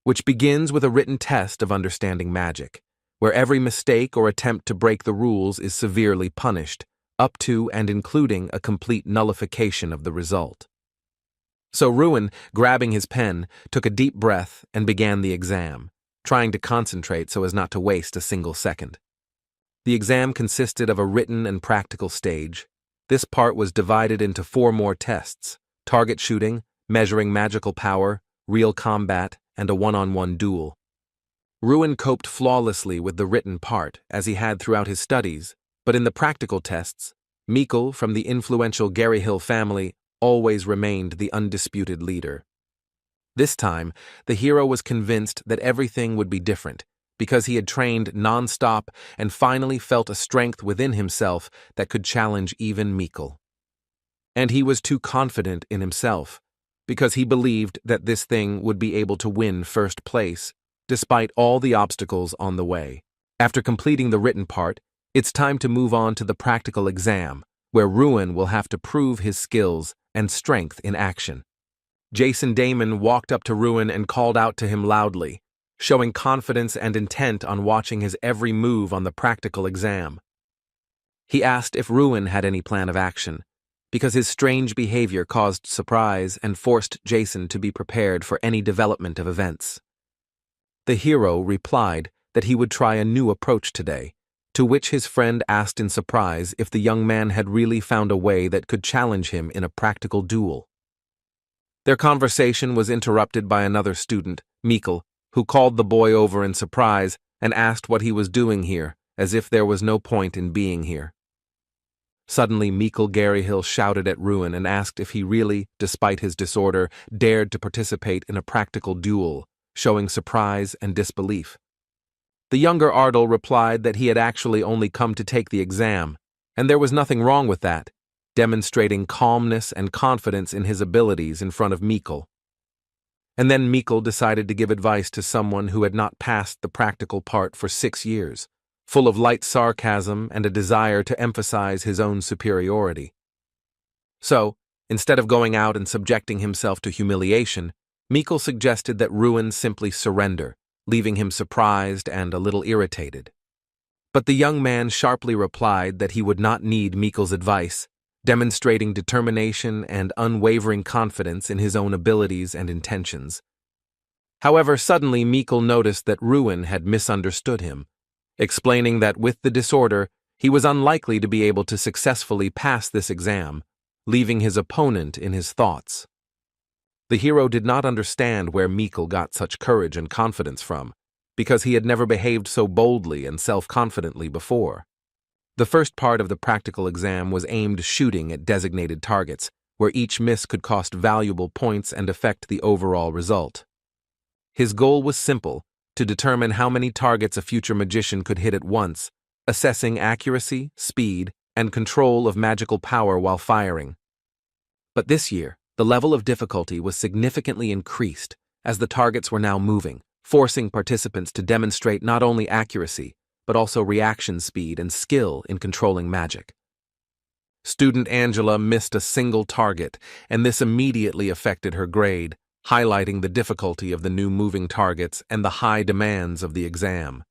Which begins with a written test of understanding magic, where every mistake or attempt to break the rules is severely punished, up to and including a complete nullification of the result. So Ruin, grabbing his pen, took a deep breath and began the exam, trying to concentrate so as not to waste a single second. The exam consisted of a written and practical stage. This part was divided into 4 more tests: target shooting, measuring magical power, real combat, and a one-on-one duel. Ruin coped flawlessly with the written part, as he had throughout his studies, but in the practical tests, Mikkel from the influential Garyhill family always remained the undisputed leader. This time, the hero was convinced that everything would be different, because he had trained non-stop and finally felt a strength within himself that could challenge even Mikkel. And he was too confident in himself, because he believed that this thing would be able to win first place, despite all the obstacles on the way. After completing the written part, it's time to move on to the practical exam, where Ruin will have to prove his skills and strength in action. Jason Damon walked up to Ruin and called out to him loudly, showing confidence and intent on watching his every move on the practical exam. He asked if Ruin had any plan of action, because his strange behavior caused surprise and forced Jason to be prepared for any development of events. The hero replied that he would try a new approach today, to which his friend asked in surprise if the young man had really found a way that could challenge him in a practical duel. Their conversation was interrupted by another student, Mikkel, who called the boy over in surprise and asked what he was doing here, as if there was no point in being here. Suddenly, Mikkel Garyhill shouted at Ruin and asked if he really, despite his disorder, dared to participate in a practical duel, showing surprise and disbelief. The younger Ardal replied that he had actually only come to take the exam, and there was nothing wrong with that, demonstrating calmness and confidence in his abilities in front of Mikkel. And then Mikkel decided to give advice to someone who had not passed the practical part for 6 years, full of light sarcasm and a desire to emphasize his own superiority. So, instead of going out and subjecting himself to humiliation, Mikkel suggested that Ruin simply surrender, leaving him surprised and a little irritated. But the young man sharply replied that he would not need Mikkel's advice, demonstrating determination and unwavering confidence in his own abilities and intentions. However, suddenly Mikkel noticed that Ruin had misunderstood him, explaining that with the disorder, he was unlikely to be able to successfully pass this exam, leaving his opponent in his thoughts. The hero did not understand where Mikkel got such courage and confidence from, because he had never behaved so boldly and self-confidently before. The first part of the practical exam was aimed shooting at designated targets, where each miss could cost valuable points and affect the overall result. His goal was simple: to determine how many targets a future magician could hit at once, assessing accuracy, speed, and control of magical power while firing. But this year, the level of difficulty was significantly increased, as the targets were now moving, forcing participants to demonstrate not only accuracy, but also reaction speed and skill in controlling magic. Student Angela missed a single target, and this immediately affected her grade, highlighting the difficulty of the new moving targets and the high demands of the exam.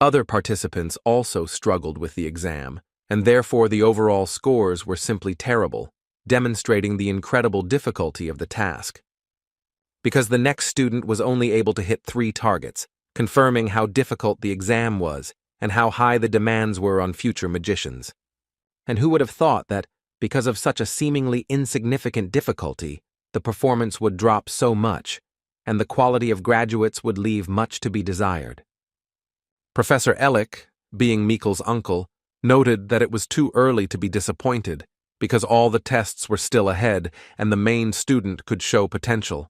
Other participants also struggled with the exam, and therefore the overall scores were simply terrible, demonstrating the incredible difficulty of the task. Because the next student was only able to hit 3 targets, confirming how difficult the exam was and how high the demands were on future magicians. And who would have thought that, because of such a seemingly insignificant difficulty, the performance would drop so much, and the quality of graduates would leave much to be desired. Professor Ellick, being Mikkel's uncle, noted that it was too early to be disappointed, because all the tests were still ahead and the main student could show potential.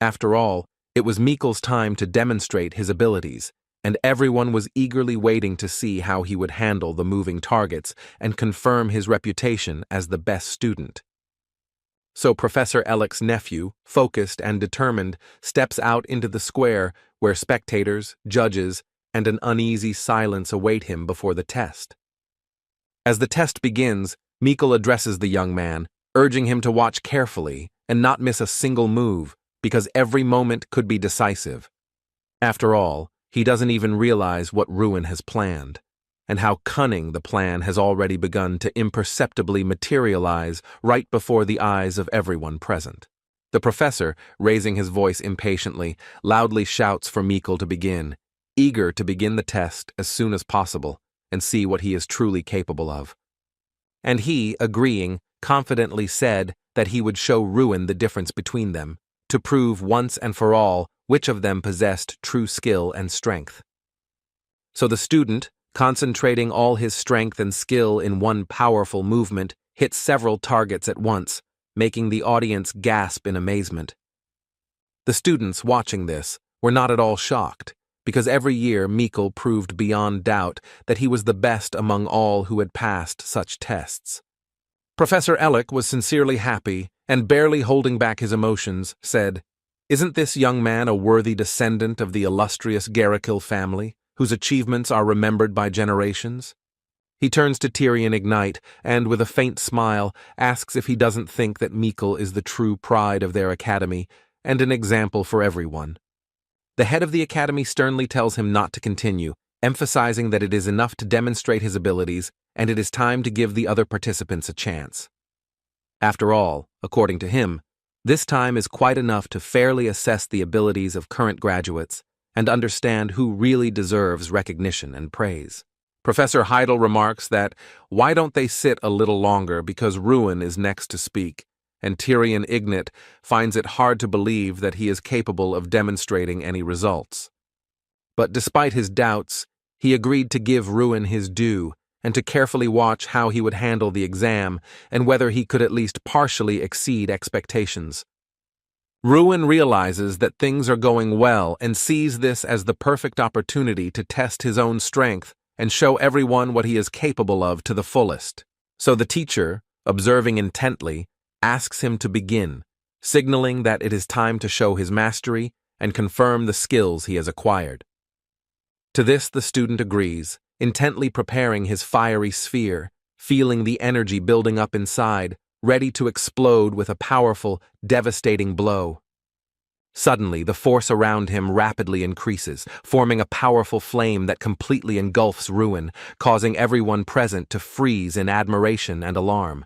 After all, it was Mikkel's time to demonstrate his abilities, and everyone was eagerly waiting to see how he would handle the moving targets and confirm his reputation as the best student. So Professor Ellick's nephew, focused and determined, steps out into the square where spectators, judges, and an uneasy silence await him before the test. As the test begins, Mikkel addresses the young man, urging him to watch carefully and not miss a single move, because every moment could be decisive. After all, he doesn't even realize what Ruin has planned, and how cunning the plan has already begun to imperceptibly materialize right before the eyes of everyone present. The professor, raising his voice impatiently, loudly shouts for Mikkel to begin, eager to begin the test as soon as possible and see what he is truly capable of. And he, agreeing, confidently said that he would show Ruin the difference between them, to prove once and for all which of them possessed true skill and strength. So the student, concentrating all his strength and skill in one powerful movement, hit several targets at once, making the audience gasp in amazement. The students watching this were not at all shocked, because every year Mikkel proved beyond doubt that he was the best among all who had passed such tests. Professor Ellick was sincerely happy, and barely holding back his emotions, said, "Isn't this young man a worthy descendant of the illustrious Garrikill family, whose achievements are remembered by generations?" He turns to Tyrion Ignite and, with a faint smile, asks if he doesn't think that Mikkel is the true pride of their academy and an example for everyone. The head of the academy sternly tells him not to continue, emphasizing that it is enough to demonstrate his abilities and it is time to give the other participants a chance. After all, according to him, this time is quite enough to fairly assess the abilities of current graduates and understand who really deserves recognition and praise. Professor Heidel remarks that, why don't they sit a little longer because Ruin is next to speak, and Tyrion Ignite finds it hard to believe that he is capable of demonstrating any results. But despite his doubts, he agreed to give Ruin his due and to carefully watch how he would handle the exam and whether he could at least partially exceed expectations. Ruin realizes that things are going well and sees this as the perfect opportunity to test his own strength and show everyone what he is capable of to the fullest. So the teacher, observing intently, asks him to begin, signaling that it is time to show his mastery and confirm the skills he has acquired. To this the student agrees, intently preparing his fiery sphere, feeling the energy building up inside, ready to explode with a powerful, devastating blow. Suddenly, the force around him rapidly increases, forming a powerful flame that completely engulfs Ruin, causing everyone present to freeze in admiration and alarm.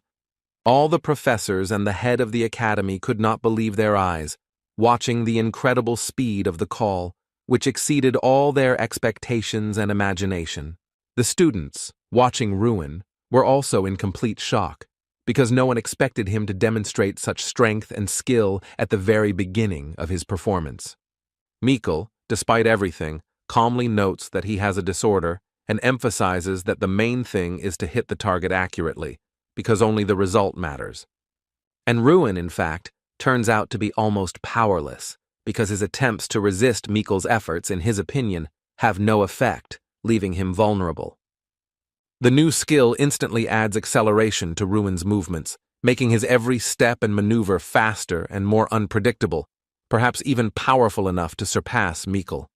All the professors and the head of the academy could not believe their eyes, watching the incredible speed of the call, which exceeded all their expectations and imagination. The students, watching Ruin, were also in complete shock, because no one expected him to demonstrate such strength and skill at the very beginning of his performance. Mikkel, despite everything, calmly notes that he has a disorder and emphasizes that the main thing is to hit the target accurately, because only the result matters. And Ruin, in fact, turns out to be almost powerless, because his attempts to resist Mikkel's efforts, in his opinion, have no effect, leaving him vulnerable. The new skill instantly adds acceleration to Ruin's movements, making his every step and maneuver faster and more unpredictable, perhaps even powerful enough to surpass Mikkel.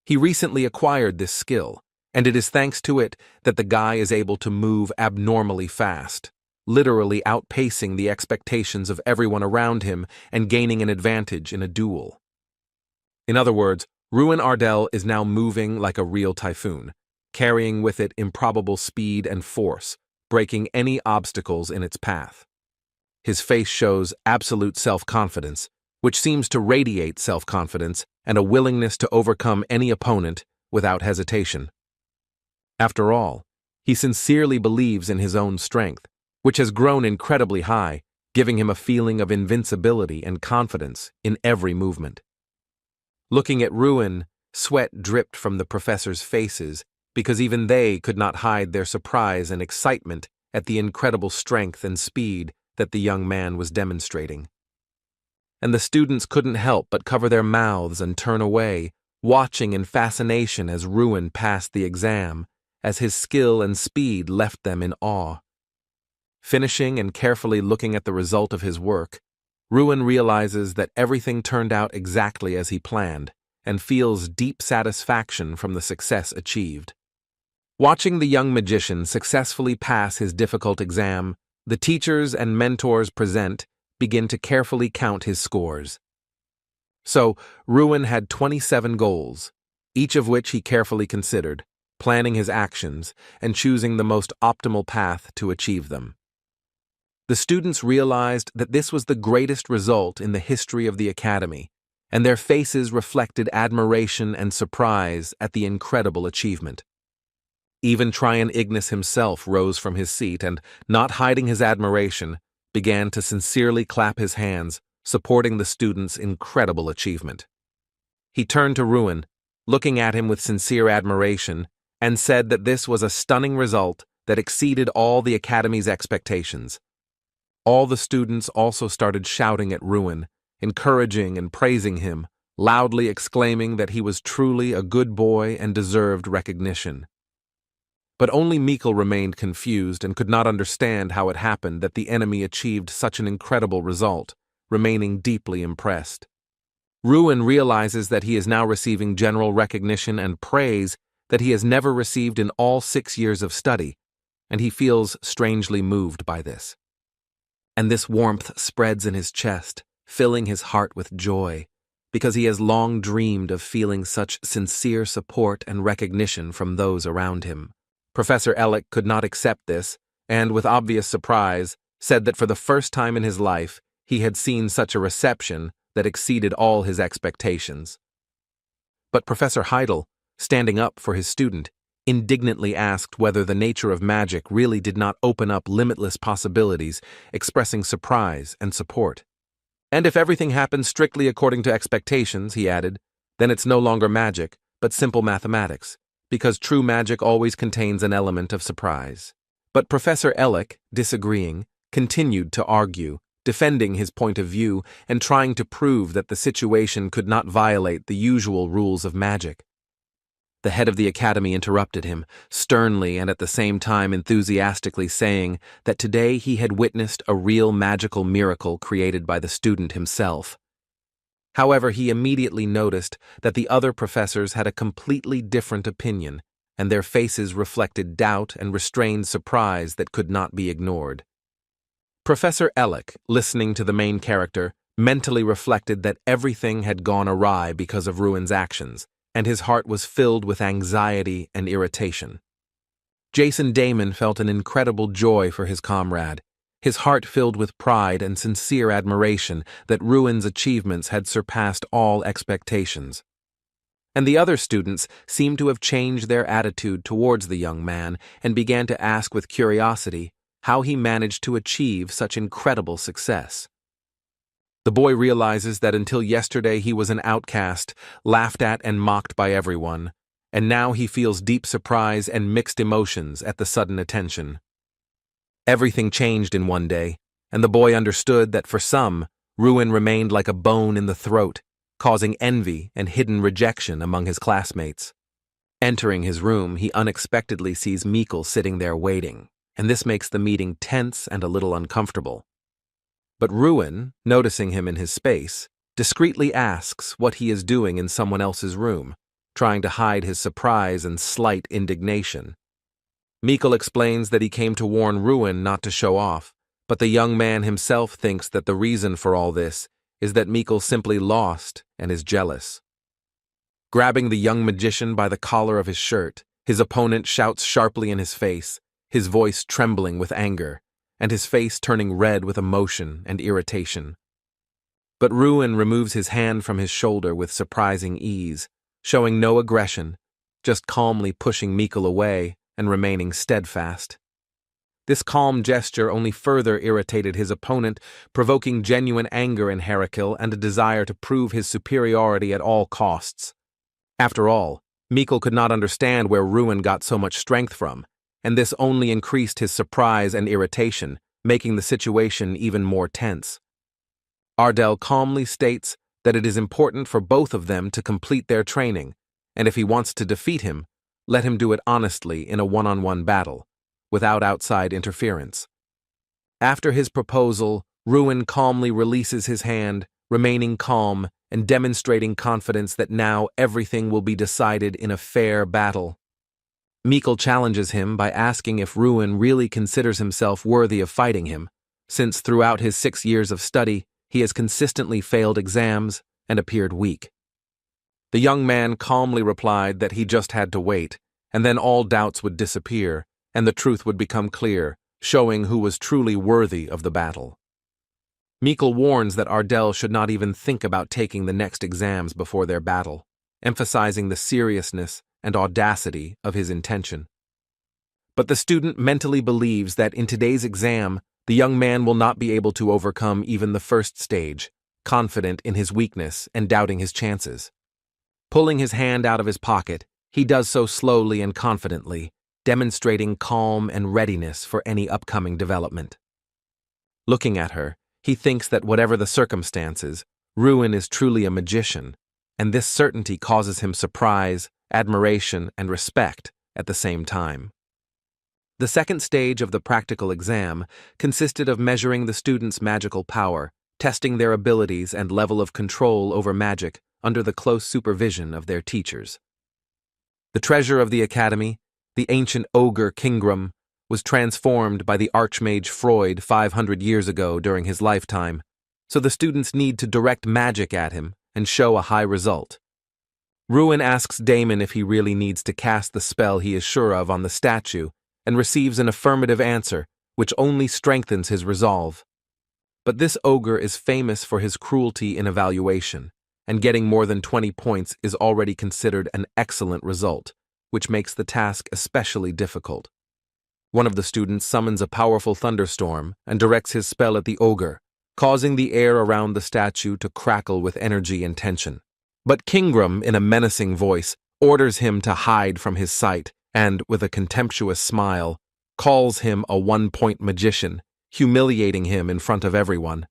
He recently acquired this skill, and it is thanks to it that the guy is able to move abnormally fast, literally outpacing the expectations of everyone around him and gaining an advantage in a duel. In other words, Ruin Ardell is now moving like a real typhoon, carrying with it improbable speed and force, breaking any obstacles in its path. His face shows absolute self-confidence, which seems to radiate self-confidence and a willingness to overcome any opponent without hesitation. After all, he sincerely believes in his own strength, which has grown incredibly high, giving him a feeling of invincibility and confidence in every movement. Looking at Ruin, sweat dripped from the professors' faces because even they could not hide their surprise and excitement at the incredible strength and speed that the young man was demonstrating. And the students couldn't help but cover their mouths and turn away, watching in fascination as Ruin passed the exam, as his skill and speed left them in awe. Finishing and carefully looking at the result of his work, Ruin realizes that everything turned out exactly as he planned and feels deep satisfaction from the success achieved. Watching the young magician successfully pass his difficult exam, the teachers and mentors present begin to carefully count his scores. So, Ruin had 27 goals, each of which he carefully considered, planning his actions and choosing the most optimal path to achieve them. The students realized that this was the greatest result in the history of the academy, and their faces reflected admiration and surprise at the incredible achievement. Even Tryon Ignis himself rose from his seat and, not hiding his admiration, began to sincerely clap his hands, supporting the students' incredible achievement. He turned to Ruin, looking at him with sincere admiration, and said that this was a stunning result that exceeded all the academy's expectations. All the students also started shouting at Ruin, encouraging and praising him, loudly exclaiming that he was truly a good boy and deserved recognition. But only Mikkel remained confused and could not understand how it happened that the enemy achieved such an incredible result, remaining deeply impressed. Ruin realizes that he is now receiving general recognition and praise that he has never received in all 6 years of study, and he feels strangely moved by this. And this warmth spreads in his chest, filling his heart with joy, because he has long dreamed of feeling such sincere support and recognition from those around him. Professor Ellick could not accept this, and with obvious surprise, said that for the first time in his life, he had seen such a reception that exceeded all his expectations. But Professor Heidel, standing up for his student, indignantly asked whether the nature of magic really did not open up limitless possibilities, expressing surprise and support. And if everything happens strictly according to expectations, he added, then it's no longer magic, but simple mathematics, because true magic always contains an element of surprise. But Professor Ellick, disagreeing, continued to argue, defending his point of view and trying to prove that the situation could not violate the usual rules of magic. The head of the academy interrupted him, sternly and at the same time enthusiastically saying that today he had witnessed a real magical miracle created by the student himself. However, he immediately noticed that the other professors had a completely different opinion, and their faces reflected doubt and restrained surprise that could not be ignored. Professor Ellick, listening to the main character, mentally reflected that everything had gone awry because of Ruin's actions, and his heart was filled with anxiety and irritation. Jason Damon felt an incredible joy for his comrade, his heart filled with pride and sincere admiration that Ruin's achievements had surpassed all expectations. And the other students seemed to have changed their attitude towards the young man and began to ask with curiosity how he managed to achieve such incredible success. The boy realizes that until yesterday he was an outcast, laughed at and mocked by everyone, and now he feels deep surprise and mixed emotions at the sudden attention. Everything changed in one day, and the boy understood that for some, Ruin remained like a bone in the throat, causing envy and hidden rejection among his classmates. Entering his room, he unexpectedly sees Mikkel sitting there waiting, and this makes the meeting tense and a little uncomfortable. But Ruin, noticing him in his space, discreetly asks what he is doing in someone else's room, trying to hide his surprise and slight indignation. Mikkel explains that he came to warn Ruin not to show off, but the young man himself thinks that the reason for all this is that Mikkel simply lost and is jealous. Grabbing the young magician by the collar of his shirt, his opponent shouts sharply in his face, his voice trembling with anger, and his face turning red with emotion and irritation. But Ruin removes his hand from his shoulder with surprising ease, showing no aggression, just calmly pushing Mikkel away and remaining steadfast. This calm gesture only further irritated his opponent, provoking genuine anger in Heracles and a desire to prove his superiority at all costs. After all, Mikkel could not understand where Ruin got so much strength from, and this only increased his surprise and irritation, making the situation even more tense. Ardell calmly states that it is important for both of them to complete their training, and if he wants to defeat him, let him do it honestly in a one-on-one battle, without outside interference. After his proposal, Ruin calmly releases his hand, remaining calm and demonstrating confidence that now everything will be decided in a fair battle. Mikkel challenges him by asking if Ruin really considers himself worthy of fighting him, since throughout his 6 years of study, he has consistently failed exams and appeared weak. The young man calmly replied that he just had to wait, and then all doubts would disappear, and the truth would become clear, showing who was truly worthy of the battle. Mikkel warns that Ardell should not even think about taking the next exams before their battle, emphasizing the seriousness and audacity of his intention. But the student mentally believes that in today's exam, the young man will not be able to overcome even the first stage, confident in his weakness and doubting his chances. Pulling his hand out of his pocket, he does so slowly and confidently, demonstrating calm and readiness for any upcoming development. Looking at her, he thinks that whatever the circumstances, Ruin is truly a magician, and this certainty causes him surprise, admiration, and respect at the same time. The second stage of the practical exam consisted of measuring the students' magical power, testing their abilities and level of control over magic under the close supervision of their teachers. The treasure of the academy, the ancient ogre Kingram, was transformed by the Archmage Freud 500 years ago during his lifetime, so the students need to direct magic at him and show a high result. Ruin asks Damon if he really needs to cast the spell he is sure of on the statue and receives an affirmative answer, which only strengthens his resolve. But this ogre is famous for his cruelty in evaluation, and getting more than 20 points is already considered an excellent result, which makes the task especially difficult. One of the students summons a powerful thunderstorm and directs his spell at the ogre, causing the air around the statue to crackle with energy and tension. But Kingram, in a menacing voice, orders him to hide from his sight and, with a contemptuous smile, calls him a one-point magician, humiliating him in front of everyone.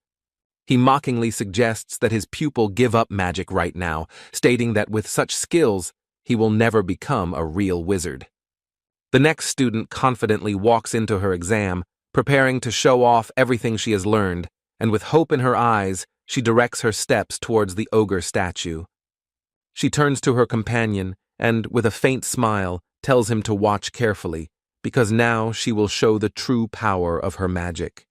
He mockingly suggests that his pupil give up magic right now, stating that with such skills, he will never become a real wizard. The next student confidently walks into her exam, preparing to show off everything she has learned, and with hope in her eyes, she directs her steps towards the ogre statue. She turns to her companion and, with a faint smile, tells him to watch carefully, because now she will show the true power of her magic.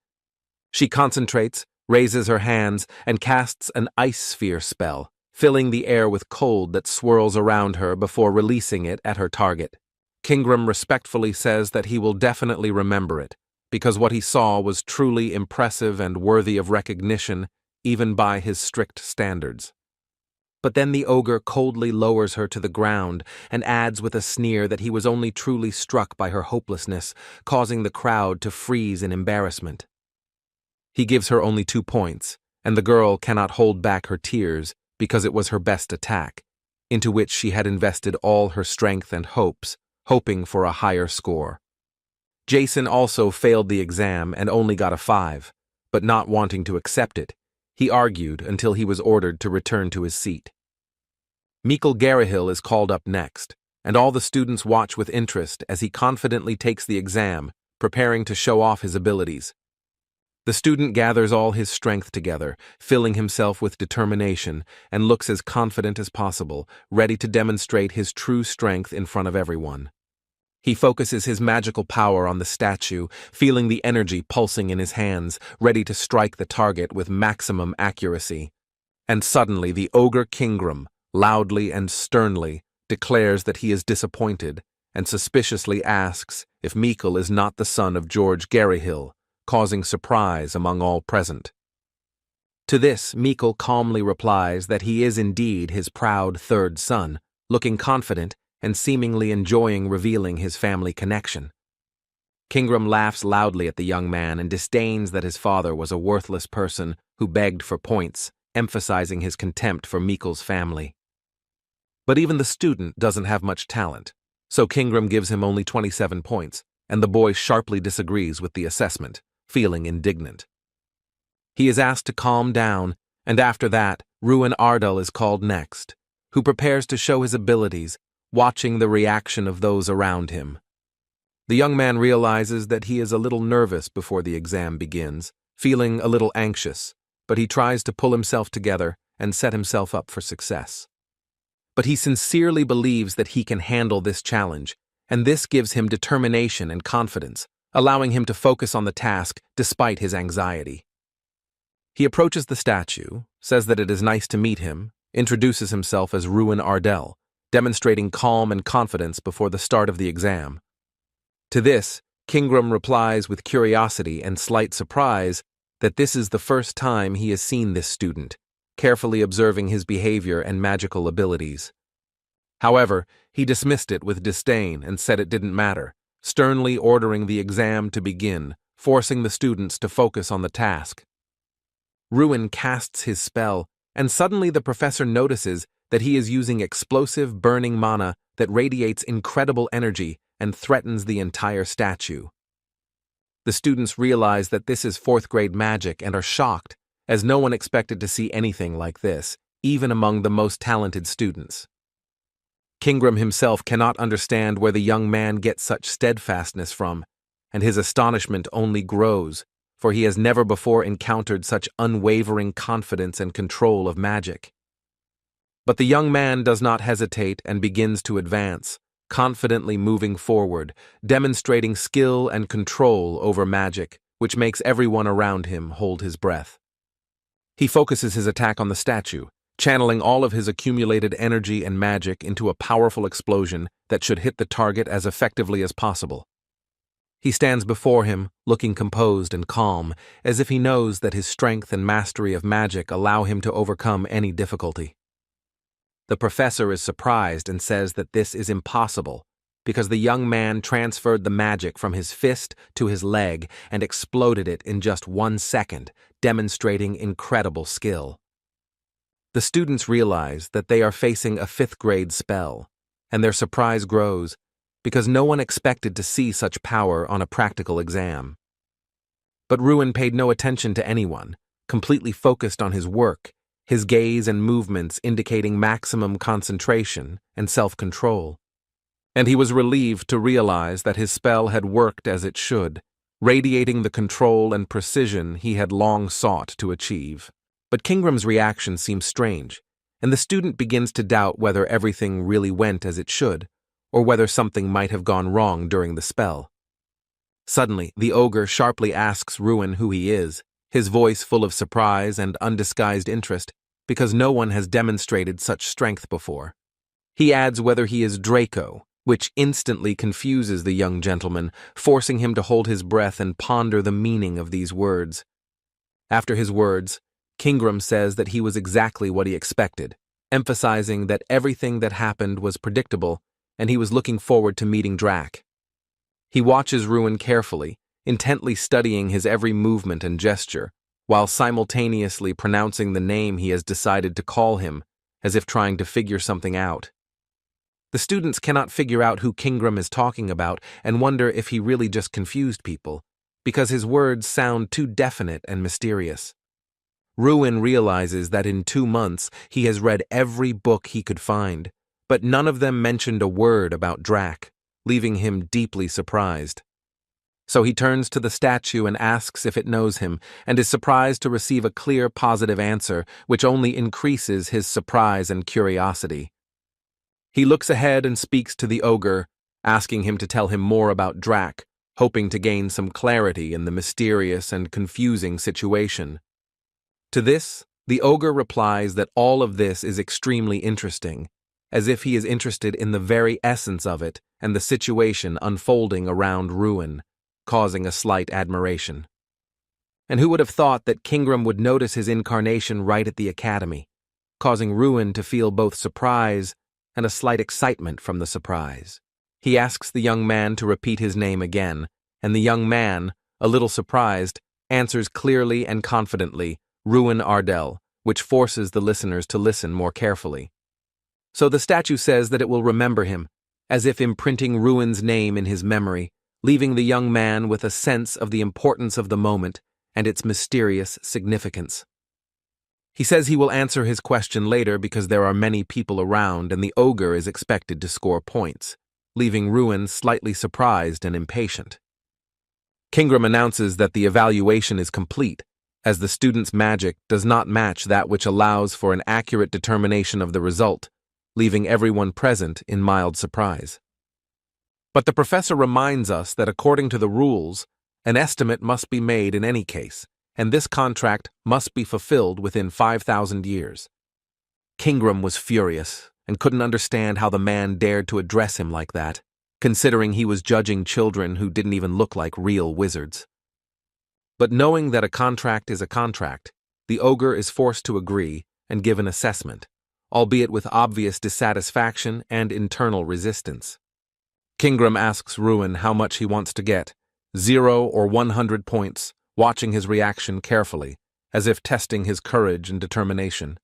She concentrates, raises her hands, and casts an ice sphere spell, filling the air with cold that swirls around her before releasing it at her target. Kingram respectfully says that he will definitely remember it, because what he saw was truly impressive and worthy of recognition, even by his strict standards. But then the ogre coldly lowers her to the ground and adds with a sneer that he was only truly struck by her hopelessness, causing the crowd to freeze in embarrassment. He gives her only 2 points, and the girl cannot hold back her tears because it was her best attack, into which she had invested all her strength and hopes, hoping for a higher score. Jason also failed the exam and only got a 5, but not wanting to accept it, he argued until he was ordered to return to his seat. Mikkel Garahill is called up next, and all the students watch with interest as he confidently takes the exam, preparing to show off his abilities. The student gathers all his strength together, filling himself with determination, and looks as confident as possible, ready to demonstrate his true strength in front of everyone. He focuses his magical power on the statue, feeling the energy pulsing in his hands, ready to strike the target with maximum accuracy. And suddenly the ogre Kingram, loudly and sternly, declares that he is disappointed, and suspiciously asks if Mikkel is not the son of George Garahill, causing surprise among all present. To this, Mikkel calmly replies that he is indeed his proud third son, looking confident and seemingly enjoying revealing his family connection. Kingram laughs loudly at the young man and disdains that his father was a worthless person who begged for points, emphasizing his contempt for Mikkel's family. But even the student doesn't have much talent, so Kingram gives him only 27 points, and the boy sharply disagrees with the assessment, feeling indignant. He is asked to calm down, and after that, Ruin Ardal is called next, who prepares to show his abilities, watching the reaction of those around him. The young man realizes that he is a little nervous before the exam begins, feeling a little anxious, but he tries to pull himself together and set himself up for success. But he sincerely believes that he can handle this challenge, and this gives him determination and confidence, allowing him to focus on the task despite his anxiety. He approaches the statue, says that it is nice to meet him, introduces himself as Ruin Ardal, demonstrating calm and confidence before the start of the exam. To this, Kingram replies with curiosity and slight surprise that this is the first time he has seen this student, carefully observing his behavior and magical abilities. However, he dismissed it with disdain and said it didn't matter, sternly ordering the exam to begin, forcing the students to focus on the task. Ruin casts his spell, and suddenly the professor notices that he is using explosive burning mana that radiates incredible energy and threatens the entire statue. The students realize that this is 4th grade magic and are shocked, as no one expected to see anything like this, even among the most talented students. Kingram himself cannot understand where the young man gets such steadfastness from, and his astonishment only grows, for he has never before encountered such unwavering confidence and control of magic. But the young man does not hesitate and begins to advance, confidently moving forward, demonstrating skill and control over magic, which makes everyone around him hold his breath. He focuses his attack on the statue, channeling all of his accumulated energy and magic into a powerful explosion that should hit the target as effectively as possible. He stands before him, looking composed and calm, as if he knows that his strength and mastery of magic allow him to overcome any difficulty. The professor is surprised and says that this is impossible, because the young man transferred the magic from his fist to his leg and exploded it in just 1 second, demonstrating incredible skill. The students realize that they are facing a 5th-grade spell, and their surprise grows because no one expected to see such power on a practical exam. But Ruin paid no attention to anyone, completely focused on his work, his gaze and movements indicating maximum concentration and self-control. And he was relieved to realize that his spell had worked as it should, radiating the control and precision he had long sought to achieve. But Kingram's reaction seems strange, and the student begins to doubt whether everything really went as it should, or whether something might have gone wrong during the spell. Suddenly, the ogre sharply asks Ruin who he is, his voice full of surprise and undisguised interest, because no one has demonstrated such strength before. He adds whether he is Draco, which instantly confuses the young gentleman, forcing him to hold his breath and ponder the meaning of these words. After his words, Kingram says that he was exactly what he expected, emphasizing that everything that happened was predictable and he was looking forward to meeting Drac. He watches Ruin carefully, intently studying his every movement and gesture, while simultaneously pronouncing the name he has decided to call him, as if trying to figure something out. The students cannot figure out who Kingram is talking about and wonder if he really just confused people, because his words sound too definite and mysterious. Ruin realizes that in 2 months he has read every book he could find, but none of them mentioned a word about Drac, leaving him deeply surprised. So he turns to the statue and asks if it knows him, and is surprised to receive a clear, positive answer, which only increases his surprise and curiosity. He looks ahead and speaks to the ogre, asking him to tell him more about Drac, hoping to gain some clarity in the mysterious and confusing situation. To this, the ogre replies that all of this is extremely interesting, as if he is interested in the very essence of it and the situation unfolding around Ruin, causing a slight admiration. And who would have thought that Kingram would notice his incarnation right at the academy, causing Ruin to feel both surprise and a slight excitement from the surprise. He asks the young man to repeat his name again, and the young man, a little surprised, answers clearly and confidently, Ruin Ardell, which forces the listeners to listen more carefully. So the statue says that it will remember him, as if imprinting Ruin's name in his memory, leaving the young man with a sense of the importance of the moment and its mysterious significance. He says he will answer his question later because there are many people around and the ogre is expected to score points, leaving Ruin slightly surprised and impatient. Kingram announces that the evaluation is complete, as the student's magic does not match that which allows for an accurate determination of the result, leaving everyone present in mild surprise. But the professor reminds us that according to the rules, an estimate must be made in any case, and this contract must be fulfilled within 5,000 years. Kingram was furious and couldn't understand how the man dared to address him like that, considering he was judging children who didn't even look like real wizards. But knowing that a contract is a contract, the ogre is forced to agree and give an assessment, albeit with obvious dissatisfaction and internal resistance. Kingram asks Ruin how much he wants to get, 0 or 100 points, watching his reaction carefully, as if testing his courage and determination.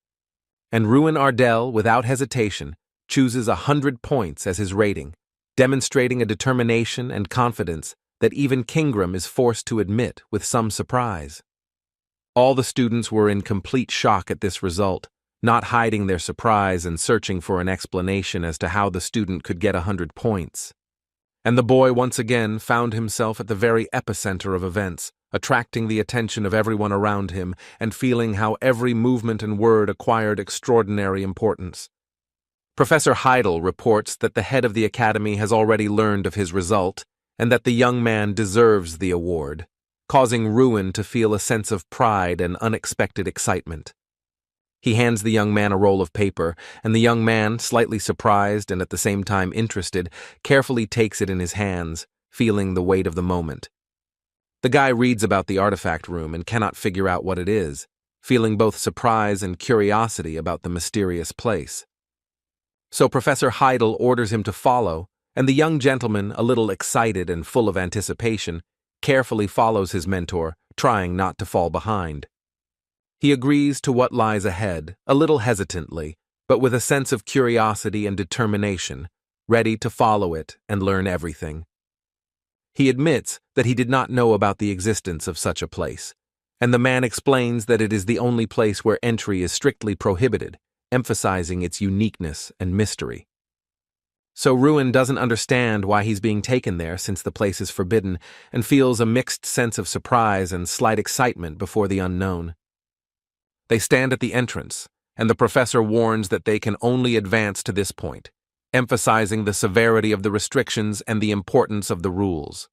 And Ruin Ardell, without hesitation, chooses 100 points as his rating, demonstrating a determination and confidence that even Kingram is forced to admit with some surprise. All the students were in complete shock at this result, not hiding their surprise and searching for an explanation as to how the student could get 100 points. And the boy once again found himself at the very epicenter of events, attracting the attention of everyone around him and feeling how every movement and word acquired extraordinary importance. Professor Heidel reports that the head of the academy has already learned of his result and that the young man deserves the award, causing Ruin to feel a sense of pride and unexpected excitement. He hands the young man a roll of paper, and the young man, slightly surprised and at the same time interested, carefully takes it in his hands, feeling the weight of the moment. The guy reads about the artifact room and cannot figure out what it is, feeling both surprise and curiosity about the mysterious place. So Professor Heidel orders him to follow, and the young gentleman, a little excited and full of anticipation, carefully follows his mentor, trying not to fall behind. He agrees to what lies ahead, a little hesitantly, but with a sense of curiosity and determination, ready to follow it and learn everything. He admits that he did not know about the existence of such a place, and the man explains that it is the only place where entry is strictly prohibited, emphasizing its uniqueness and mystery. So Ruin doesn't understand why he's being taken there since the place is forbidden, and feels a mixed sense of surprise and slight excitement before the unknown. They stand at the entrance, and the professor warns that they can only advance to this point, emphasizing the severity of the restrictions and the importance of the rules.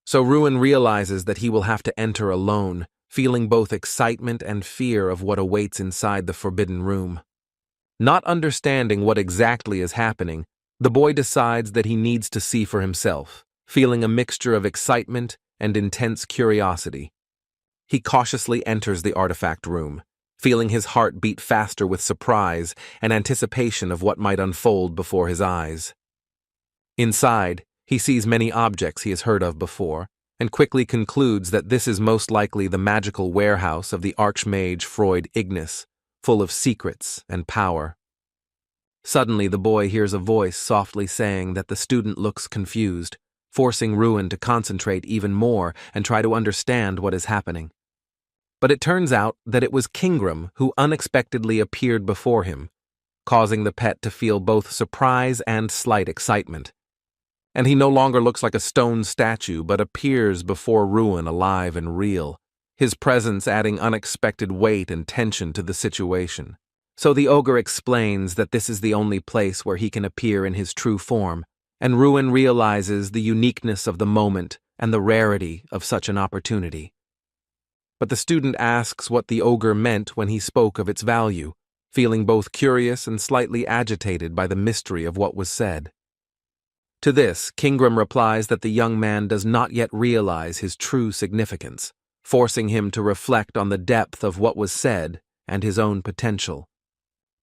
So Ruin realizes that he will have to enter alone, feeling both excitement and fear of what awaits inside the forbidden room. Not understanding what exactly is happening, the boy decides that he needs to see for himself, feeling a mixture of excitement and intense curiosity. He cautiously enters the artifact room, feeling his heart beat faster with surprise and anticipation of what might unfold before his eyes. Inside, he sees many objects he has heard of before, and quickly concludes that this is most likely the magical warehouse of the Archmage Freud Ignis, full of secrets and power. Suddenly the boy hears a voice softly saying that the student looks confused, forcing Ruin to concentrate even more and try to understand what is happening. But it turns out that it was Kingram who unexpectedly appeared before him, causing the pet to feel both surprise and slight excitement. And he no longer looks like a stone statue but appears before Ruin alive and real, his presence adding unexpected weight and tension to the situation. So the ogre explains that this is the only place where he can appear in his true form, and Ruin realizes the uniqueness of the moment and the rarity of such an opportunity. But the student asks what the ogre meant when he spoke of its value, feeling both curious and slightly agitated by the mystery of what was said. To this, Kingram replies that the young man does not yet realize his true significance, forcing him to reflect on the depth of what was said and his own potential.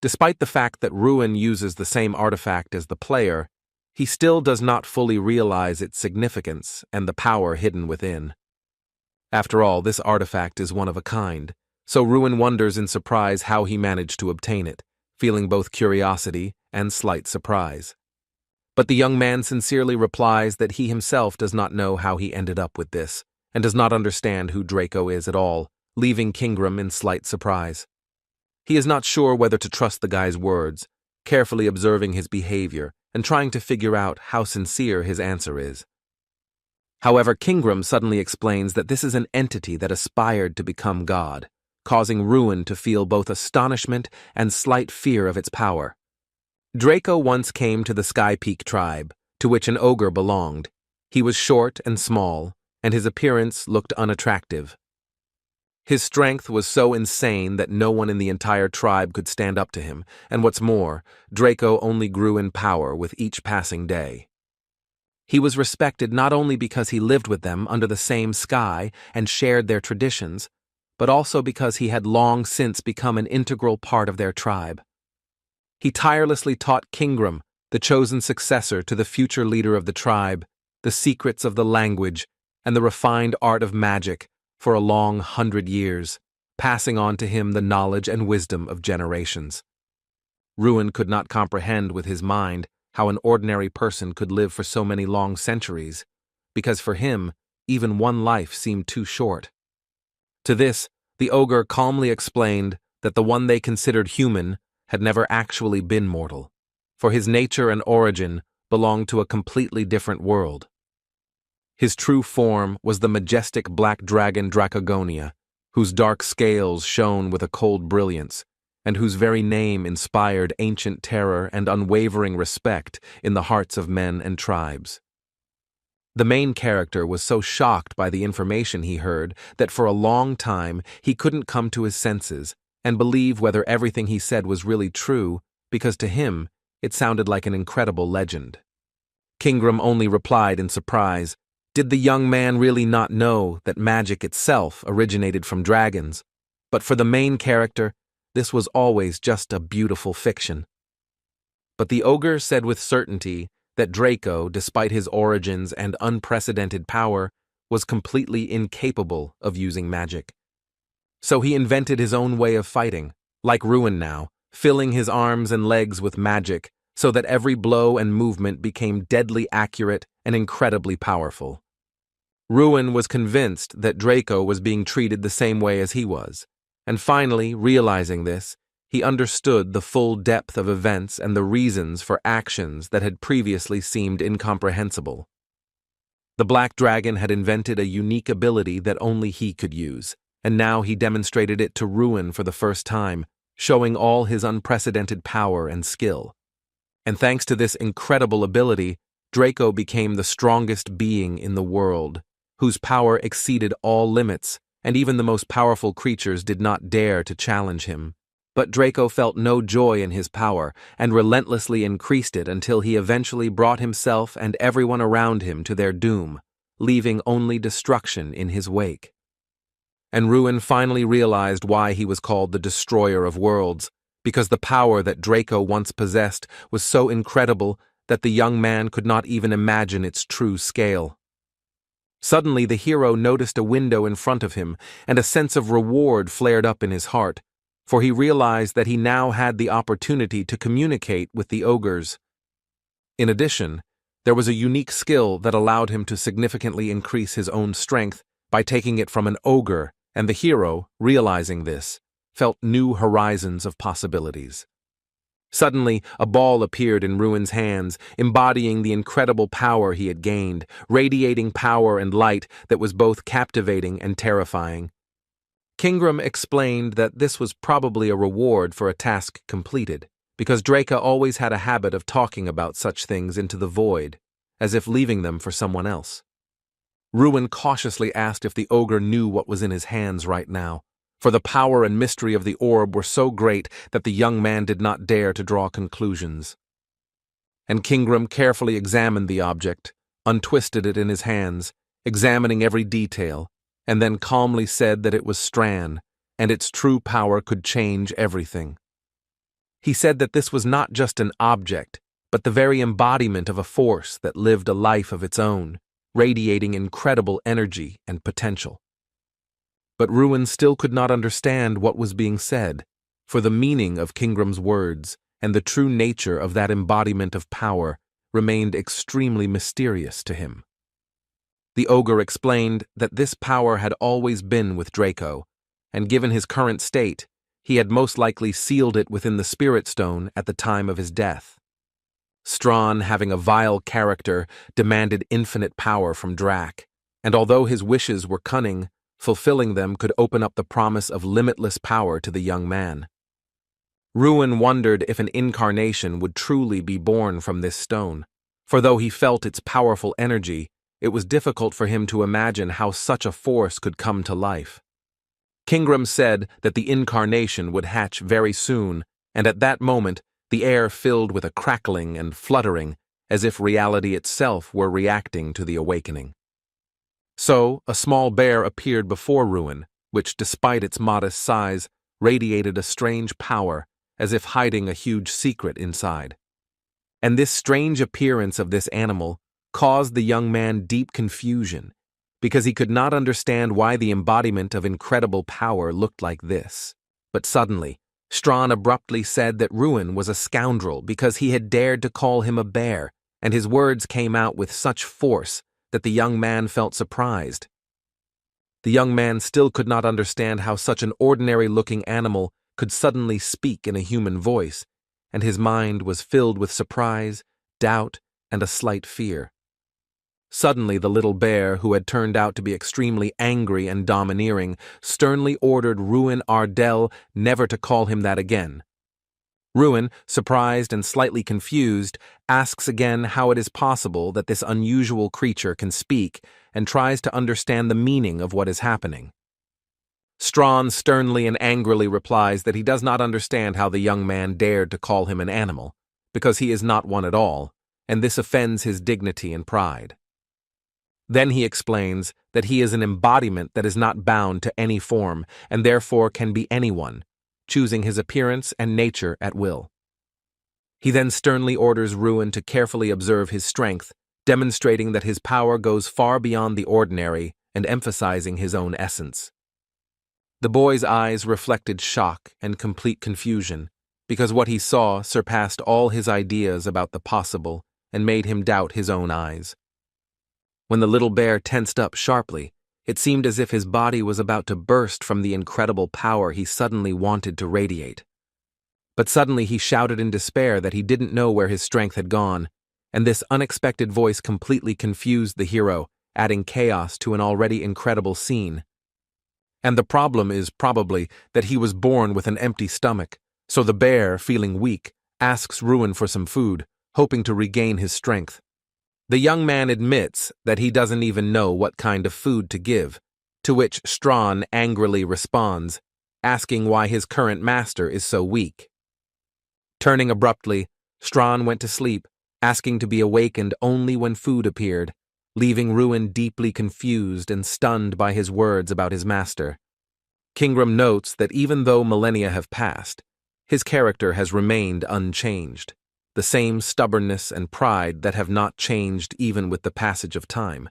Despite the fact that Ruin uses the same artifact as the player, he still does not fully realize its significance and the power hidden within. After all, this artifact is one of a kind, so Ruin wonders in surprise how he managed to obtain it, feeling both curiosity and slight surprise. But the young man sincerely replies that he himself does not know how he ended up with this, and does not understand who Draco is at all, leaving Kingram in slight surprise. He is not sure whether to trust the guy's words, carefully observing his behavior and trying to figure out how sincere his answer is. However, Kingram suddenly explains that this is an entity that aspired to become God, causing Ruin to feel both astonishment and slight fear of its power. Draco once came to the Sky Peak tribe, to which an ogre belonged. He was short and small, and his appearance looked unattractive. His strength was so insane that no one in the entire tribe could stand up to him, and what's more, Draco only grew in power with each passing day. He was respected not only because he lived with them under the same sky and shared their traditions, but also because he had long since become an integral part of their tribe. He tirelessly taught Kingram, the chosen successor to the future leader of the tribe, the secrets of the language and the refined art of magic for a long 100 years, passing on to him the knowledge and wisdom of generations. Ruin could not comprehend with his mind how an ordinary person could live for so many long centuries, because for him, even one life seemed too short. To this, the ogre calmly explained that the one they considered human had never actually been mortal, for his nature and origin belonged to a completely different world. His true form was the majestic black dragon Dracogonia, whose dark scales shone with a cold brilliance, and whose very name inspired ancient terror and unwavering respect in the hearts of men and tribes. The main character was so shocked by the information he heard that for a long time he couldn't come to his senses and believe whether everything he said was really true, because to him it sounded like an incredible legend. Kingram only replied in surprise. Did the young man really not know that magic itself originated from dragons? But for the main character, this was always just a beautiful fiction. But the ogre said with certainty that Draco, despite his origins and unprecedented power, was completely incapable of using magic. So he invented his own way of fighting, like Ruin now, filling his arms and legs with magic so that every blow and movement became deadly accurate and incredibly powerful. Ruin was convinced that Draco was being treated the same way as he was, and finally, realizing this, he understood the full depth of events and the reasons for actions that had previously seemed incomprehensible. The Black Dragon had invented a unique ability that only he could use, and now he demonstrated it to Ruin for the first time, showing all his unprecedented power and skill. And thanks to this incredible ability, Draco became the strongest being in the world, whose power exceeded all limits, and even the most powerful creatures did not dare to challenge him. But Draco felt no joy in his power and relentlessly increased it until he eventually brought himself and everyone around him to their doom, leaving only destruction in his wake. And Ruin finally realized why he was called the Destroyer of Worlds, because the power that Draco once possessed was so incredible that the young man could not even imagine its true scale. Suddenly the hero noticed a window in front of him, and a sense of reward flared up in his heart, for he realized that he now had the opportunity to communicate with the ogres. In addition, there was a unique skill that allowed him to significantly increase his own strength by taking it from an ogre, and the hero, realizing this, felt new horizons of possibilities. Suddenly, a ball appeared in Ruin's hands, embodying the incredible power he had gained, radiating power and light that was both captivating and terrifying. Kingram explained that this was probably a reward for a task completed, because Draco always had a habit of talking about such things into the void, as if leaving them for someone else. Ruin cautiously asked if the ogre knew what was in his hands right now, for the power and mystery of the orb were so great that the young man did not dare to draw conclusions. And Kingram carefully examined the object, untwisted it in his hands, examining every detail, and then calmly said that it was Stran, and its true power could change everything. He said that this was not just an object, but the very embodiment of a force that lived a life of its own, radiating incredible energy and potential. But Ruin still could not understand what was being said, for the meaning of Kingram's words and the true nature of that embodiment of power remained extremely mysterious to him. The ogre explained that this power had always been with Draco, and given his current state, he had most likely sealed it within the Spirit Stone at the time of his death. Strawn, having a vile character, demanded infinite power from Drac, and although his wishes were cunning, fulfilling them could open up the promise of limitless power to the young man. Ruin wondered if an incarnation would truly be born from this stone, for though he felt its powerful energy, it was difficult for him to imagine how such a force could come to life. Kingram said that the incarnation would hatch very soon, and at that moment the air filled with a crackling and fluttering, as if reality itself were reacting to the awakening. So, a small bear appeared before Ruin, which, despite its modest size, radiated a strange power, as if hiding a huge secret inside. And this strange appearance of this animal caused the young man deep confusion, because he could not understand why the embodiment of incredible power looked like this. But suddenly, Strawn abruptly said that Ruin was a scoundrel because he had dared to call him a bear, and his words came out with such force that the young man felt surprised. The young man still could not understand how such an ordinary-looking animal could suddenly speak in a human voice, and his mind was filled with surprise, doubt, and a slight fear. Suddenly, the little bear, who had turned out to be extremely angry and domineering, sternly ordered Ruin Ardell never to call him that again. Ruin, surprised and slightly confused, asks again how it is possible that this unusual creature can speak and tries to understand the meaning of what is happening. Strawn sternly and angrily replies that he does not understand how the young man dared to call him an animal, because he is not one at all, and this offends his dignity and pride. Then he explains that he is an embodiment that is not bound to any form and therefore can be anyone, choosing his appearance and nature at will. He then sternly orders Ruin to carefully observe his strength, demonstrating that his power goes far beyond the ordinary and emphasizing his own essence. The boy's eyes reflected shock and complete confusion, because what he saw surpassed all his ideas about the possible and made him doubt his own eyes. When the little bear tensed up sharply, it seemed as if his body was about to burst from the incredible power he suddenly wanted to radiate. But suddenly he shouted in despair that he didn't know where his strength had gone, and this unexpected voice completely confused the hero, adding chaos to an already incredible scene. And the problem is probably that he was born with an empty stomach, so the bear, feeling weak, asks Ruin for some food, hoping to regain his strength. The young man admits that he doesn't even know what kind of food to give, to which Strawn angrily responds, asking why his current master is so weak. Turning abruptly, Strawn went to sleep, asking to be awakened only when food appeared, leaving Ruin deeply confused and stunned by his words about his master. Kingram notes that even though millennia have passed, his character has remained unchanged, the same stubbornness and pride that have not changed even with the passage of time.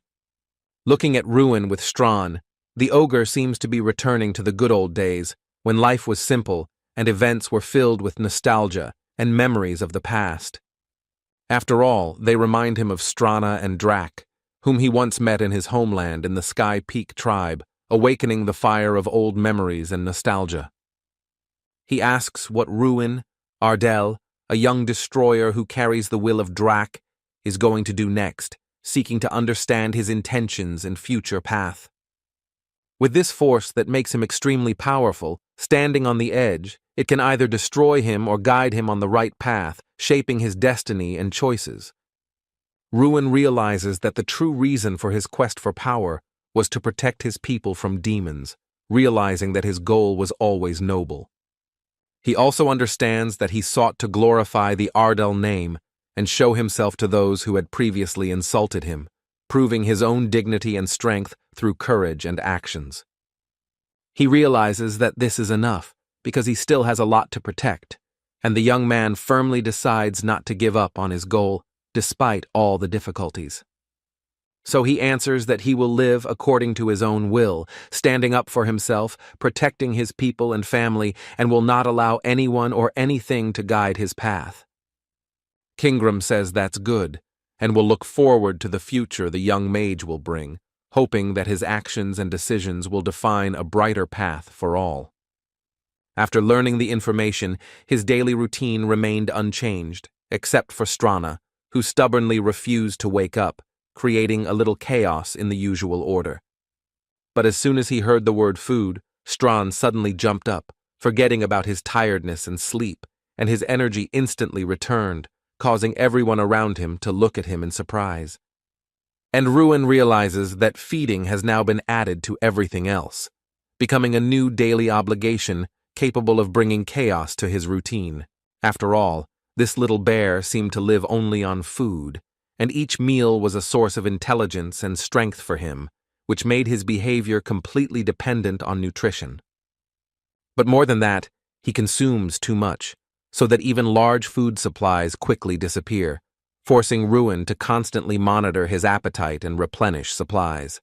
Looking at Ruin with Strawn, the ogre seems to be returning to the good old days, when life was simple and events were filled with nostalgia and memories of the past. After all, they remind him of Strana and Drak, whom he once met in his homeland in the Sky Peak tribe, awakening the fire of old memories and nostalgia. He asks what Ruin Ardell, a young destroyer who carries the will of Drak, is going to do next, seeking to understand his intentions and future path. With this force that makes him extremely powerful, standing on the edge, it can either destroy him or guide him on the right path, shaping his destiny and choices. Ruin realizes that the true reason for his quest for power was to protect his people from demons, realizing that his goal was always noble. He also understands that he sought to glorify the Ardell name and show himself to those who had previously insulted him, proving his own dignity and strength through courage and actions. He realizes that this is enough, because he still has a lot to protect, and the young man firmly decides not to give up on his goal, despite all the difficulties. So he answers that he will live according to his own will, standing up for himself, protecting his people and family, and will not allow anyone or anything to guide his path. Kingram says that's good, and will look forward to the future the young mage will bring, hoping that his actions and decisions will define a brighter path for all. After learning the information, his daily routine remained unchanged, except for Strana, who stubbornly refused to wake up, creating a little chaos in the usual order. But as soon as he heard the word food, Strawn suddenly jumped up, forgetting about his tiredness and sleep, and his energy instantly returned, causing everyone around him to look at him in surprise. And Ruin realizes that feeding has now been added to everything else, becoming a new daily obligation capable of bringing chaos to his routine. After all, this little bear seemed to live only on food, and each meal was a source of intelligence and strength for him, which made his behavior completely dependent on nutrition. But more than that, he consumes too much, so that even large food supplies quickly disappear, forcing Ruin to constantly monitor his appetite and replenish supplies.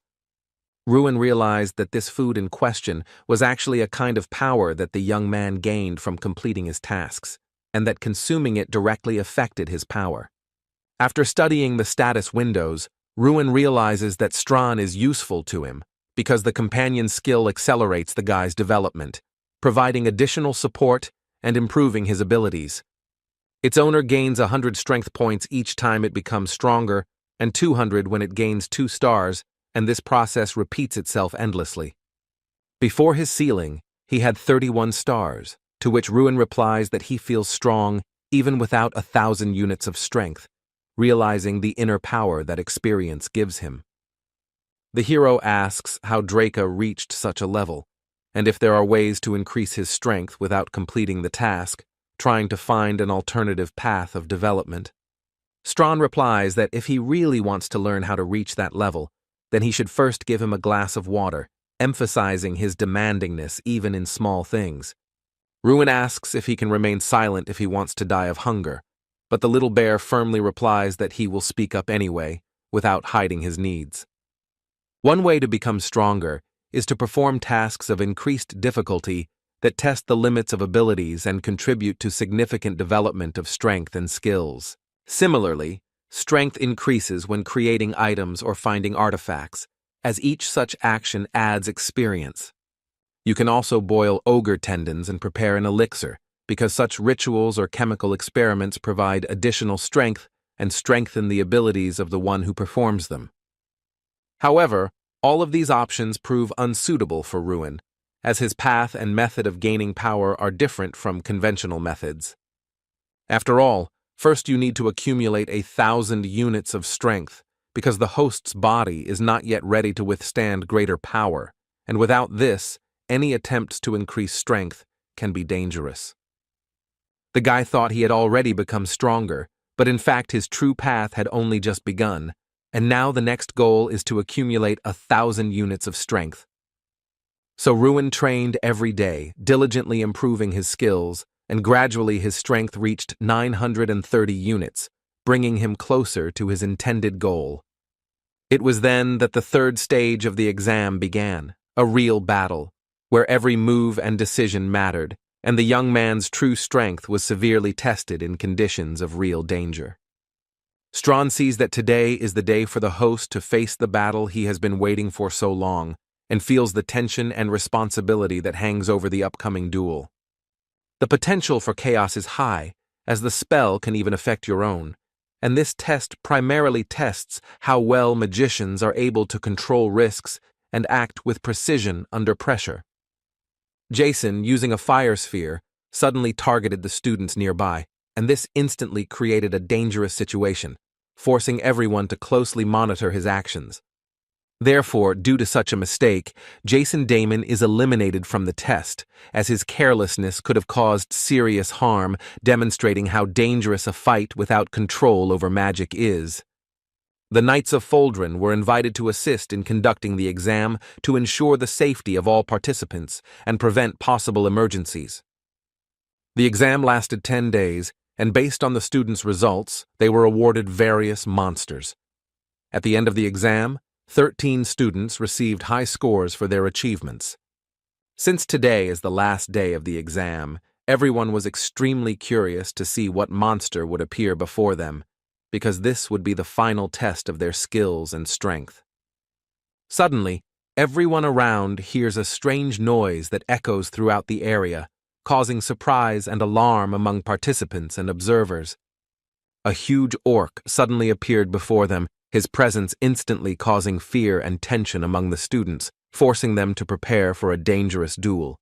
Ruin realized that this food in question was actually a kind of power that the young man gained from completing his tasks, and that consuming it directly affected his power. After studying the status windows, Ruin realizes that Strawn is useful to him because the companion skill accelerates the guy's development, providing additional support and improving his abilities. Its owner gains 100 strength points each time it becomes stronger, and 200 when it gains 2 stars, and this process repeats itself endlessly. Before his ceiling, he had 31 stars, to which Ruin replies that he feels strong even without 1,000 units of strength, realizing the inner power that experience gives him. The hero asks how Draca reached such a level, and if there are ways to increase his strength without completing the task, trying to find an alternative path of development. Strawn replies that if he really wants to learn how to reach that level, then he should first give him a glass of water, emphasizing his demandingness even in small things. Ruin asks if he can remain silent if he wants to die of hunger, but the little bear firmly replies that he will speak up anyway, without hiding his needs. One way to become stronger is to perform tasks of increased difficulty that test the limits of abilities and contribute to significant development of strength and skills. Similarly, strength increases when creating items or finding artifacts, as each such action adds experience. You can also boil ogre tendons and prepare an elixir, because such rituals or chemical experiments provide additional strength and strengthen the abilities of the one who performs them. However, all of these options prove unsuitable for Ruin, as his path and method of gaining power are different from conventional methods. After all, first you need to accumulate 1,000 units of strength, because the host's body is not yet ready to withstand greater power, and without this, any attempts to increase strength can be dangerous. The guy thought he had already become stronger, but in fact his true path had only just begun, and now the next goal is to accumulate 1,000 units of strength. So Ruin trained every day, diligently improving his skills, and gradually his strength reached 930 units, bringing him closer to his intended goal. It was then that the third stage of the exam began, a real battle, where every move and decision mattered, and the young man's true strength was severely tested in conditions of real danger. Strawn sees that today is the day for the host to face the battle he has been waiting for so long, and feels the tension and responsibility that hangs over the upcoming duel. The potential for chaos is high, as the spell can even affect your own, and this test primarily tests how well magicians are able to control risks and act with precision under pressure. Jason, using a fire sphere, suddenly targeted the students nearby, and this instantly created a dangerous situation, forcing everyone to closely monitor his actions. Therefore, due to such a mistake, Jason Damon is eliminated from the test, as his carelessness could have caused serious harm, demonstrating how dangerous a fight without control over magic is. The Knights of Foldren were invited to assist in conducting the exam to ensure the safety of all participants and prevent possible emergencies. The exam lasted 10 days, and based on the students' results, they were awarded various monsters. At the end of the exam, 13 students received high scores for their achievements. Since today is the last day of the exam, everyone was extremely curious to see what monster would appear before them, because this would be the final test of their skills and strength. Suddenly, everyone around hears a strange noise that echoes throughout the area, causing surprise and alarm among participants and observers. A huge orc suddenly appeared before them, his presence instantly causing fear and tension among the students, forcing them to prepare for a dangerous duel.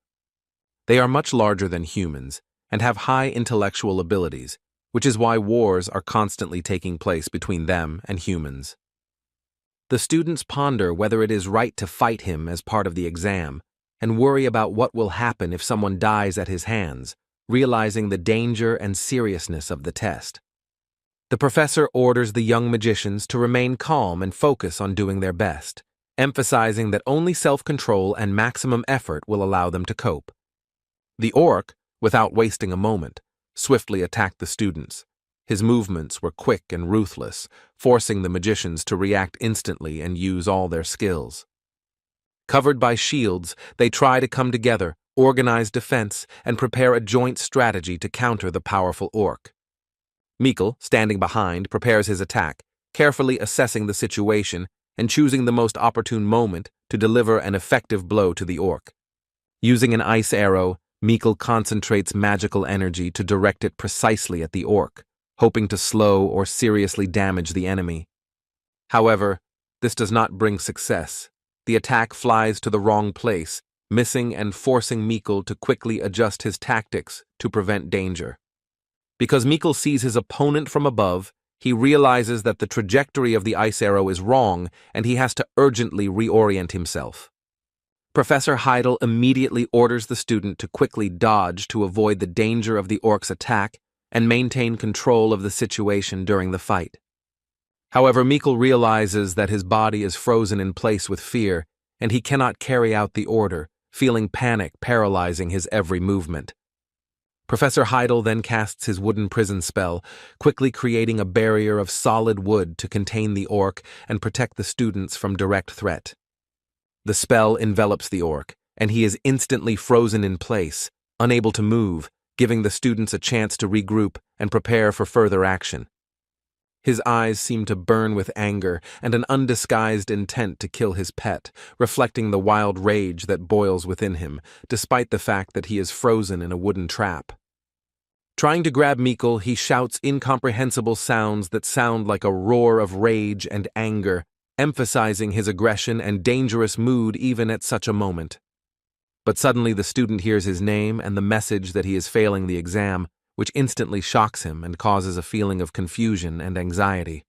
They are much larger than humans and have high intellectual abilities, which is why wars are constantly taking place between them and humans. The students ponder whether it is right to fight him as part of the exam, and worry about what will happen if someone dies at his hands, realizing the danger and seriousness of the test. The professor orders the young magicians to remain calm and focus on doing their best, emphasizing that only self-control and maximum effort will allow them to cope. The orc, without wasting a moment, swiftly attacked the students. His movements were quick and ruthless, forcing the magicians to react instantly and use all their skills. Covered by shields, they try to come together, organize defense, and prepare a joint strategy to counter the powerful orc. Mikkel, standing behind, prepares his attack, carefully assessing the situation and choosing the most opportune moment to deliver an effective blow to the orc. Using an ice arrow, Mikkel concentrates magical energy to direct it precisely at the orc, hoping to slow or seriously damage the enemy. However, this does not bring success. The attack flies to the wrong place, missing and forcing Mikkel to quickly adjust his tactics to prevent danger. Because Mikkel sees his opponent from above, he realizes that the trajectory of the ice arrow is wrong and he has to urgently reorient himself. Professor Heidel immediately orders the student to quickly dodge to avoid the danger of the orc's attack and maintain control of the situation during the fight. However, Mikkel realizes that his body is frozen in place with fear, and he cannot carry out the order, feeling panic paralyzing his every movement. Professor Heidel then casts his wooden prison spell, quickly creating a barrier of solid wood to contain the orc and protect the students from direct threat. The spell envelops the orc, and he is instantly frozen in place, unable to move, giving the students a chance to regroup and prepare for further action. His eyes seem to burn with anger and an undisguised intent to kill his pet, reflecting the wild rage that boils within him, despite the fact that he is frozen in a wooden trap. Trying to grab Mikkel, he shouts incomprehensible sounds that sound like a roar of rage and anger, emphasizing his aggression and dangerous mood even at such a moment. But suddenly the student hears his name and the message that he is failing the exam, which instantly shocks him and causes a feeling of confusion and anxiety.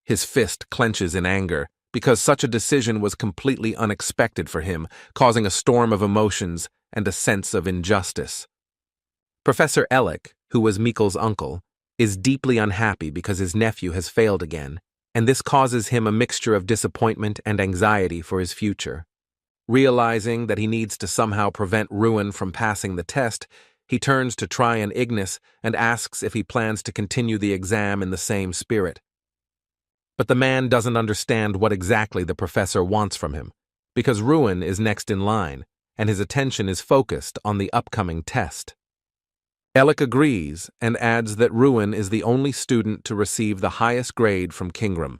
His fist clenches in anger, because such a decision was completely unexpected for him, causing a storm of emotions and a sense of injustice. Professor Ellick, who was Mikkel's uncle, is deeply unhappy because his nephew has failed again, and this causes him a mixture of disappointment and anxiety for his future. Realizing that he needs to somehow prevent Ruin from passing the test, he turns to Tryon Ignis and asks if he plans to continue the exam in the same spirit. But the man doesn't understand what exactly the professor wants from him, because Ruin is next in line, and his attention is focused on the upcoming test. Ellick agrees and adds that Ruin is the only student to receive the highest grade from Kingram,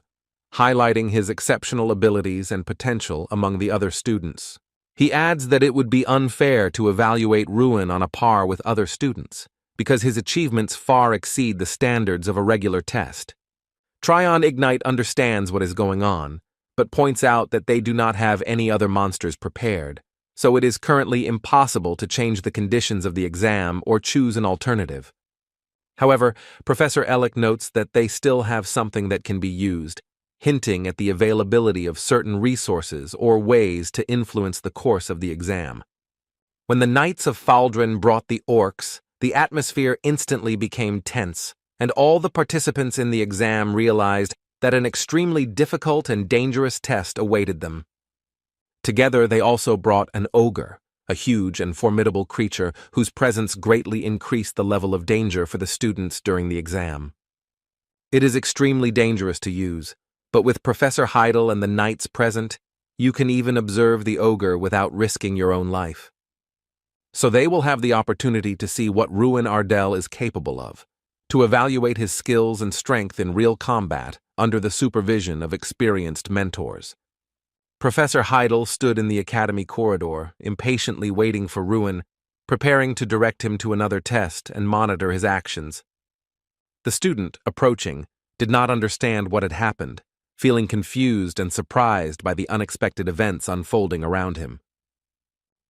highlighting his exceptional abilities and potential among the other students. He adds that it would be unfair to evaluate Ruin on a par with other students, because his achievements far exceed the standards of a regular test. Tryon Ignite understands what is going on, but points out that they do not have any other monsters prepared, so it is currently impossible to change the conditions of the exam or choose an alternative. However, Professor Ellick notes that they still have something that can be used, hinting at the availability of certain resources or ways to influence the course of the exam. When the Knights of Faldrin brought the orcs, the atmosphere instantly became tense, and all the participants in the exam realized that an extremely difficult and dangerous test awaited them. Together they also brought an ogre, a huge and formidable creature whose presence greatly increased the level of danger for the students during the exam. It is extremely dangerous to use, but with Professor Heidel and the knights present, you can even observe the ogre without risking your own life. So they will have the opportunity to see what Ruin Ardell is capable of, to evaluate his skills and strength in real combat under the supervision of experienced mentors. Professor Heidel stood in the academy corridor, impatiently waiting for Ruin, preparing to direct him to another test and monitor his actions. The student, approaching, did not understand what had happened, feeling confused and surprised by the unexpected events unfolding around him.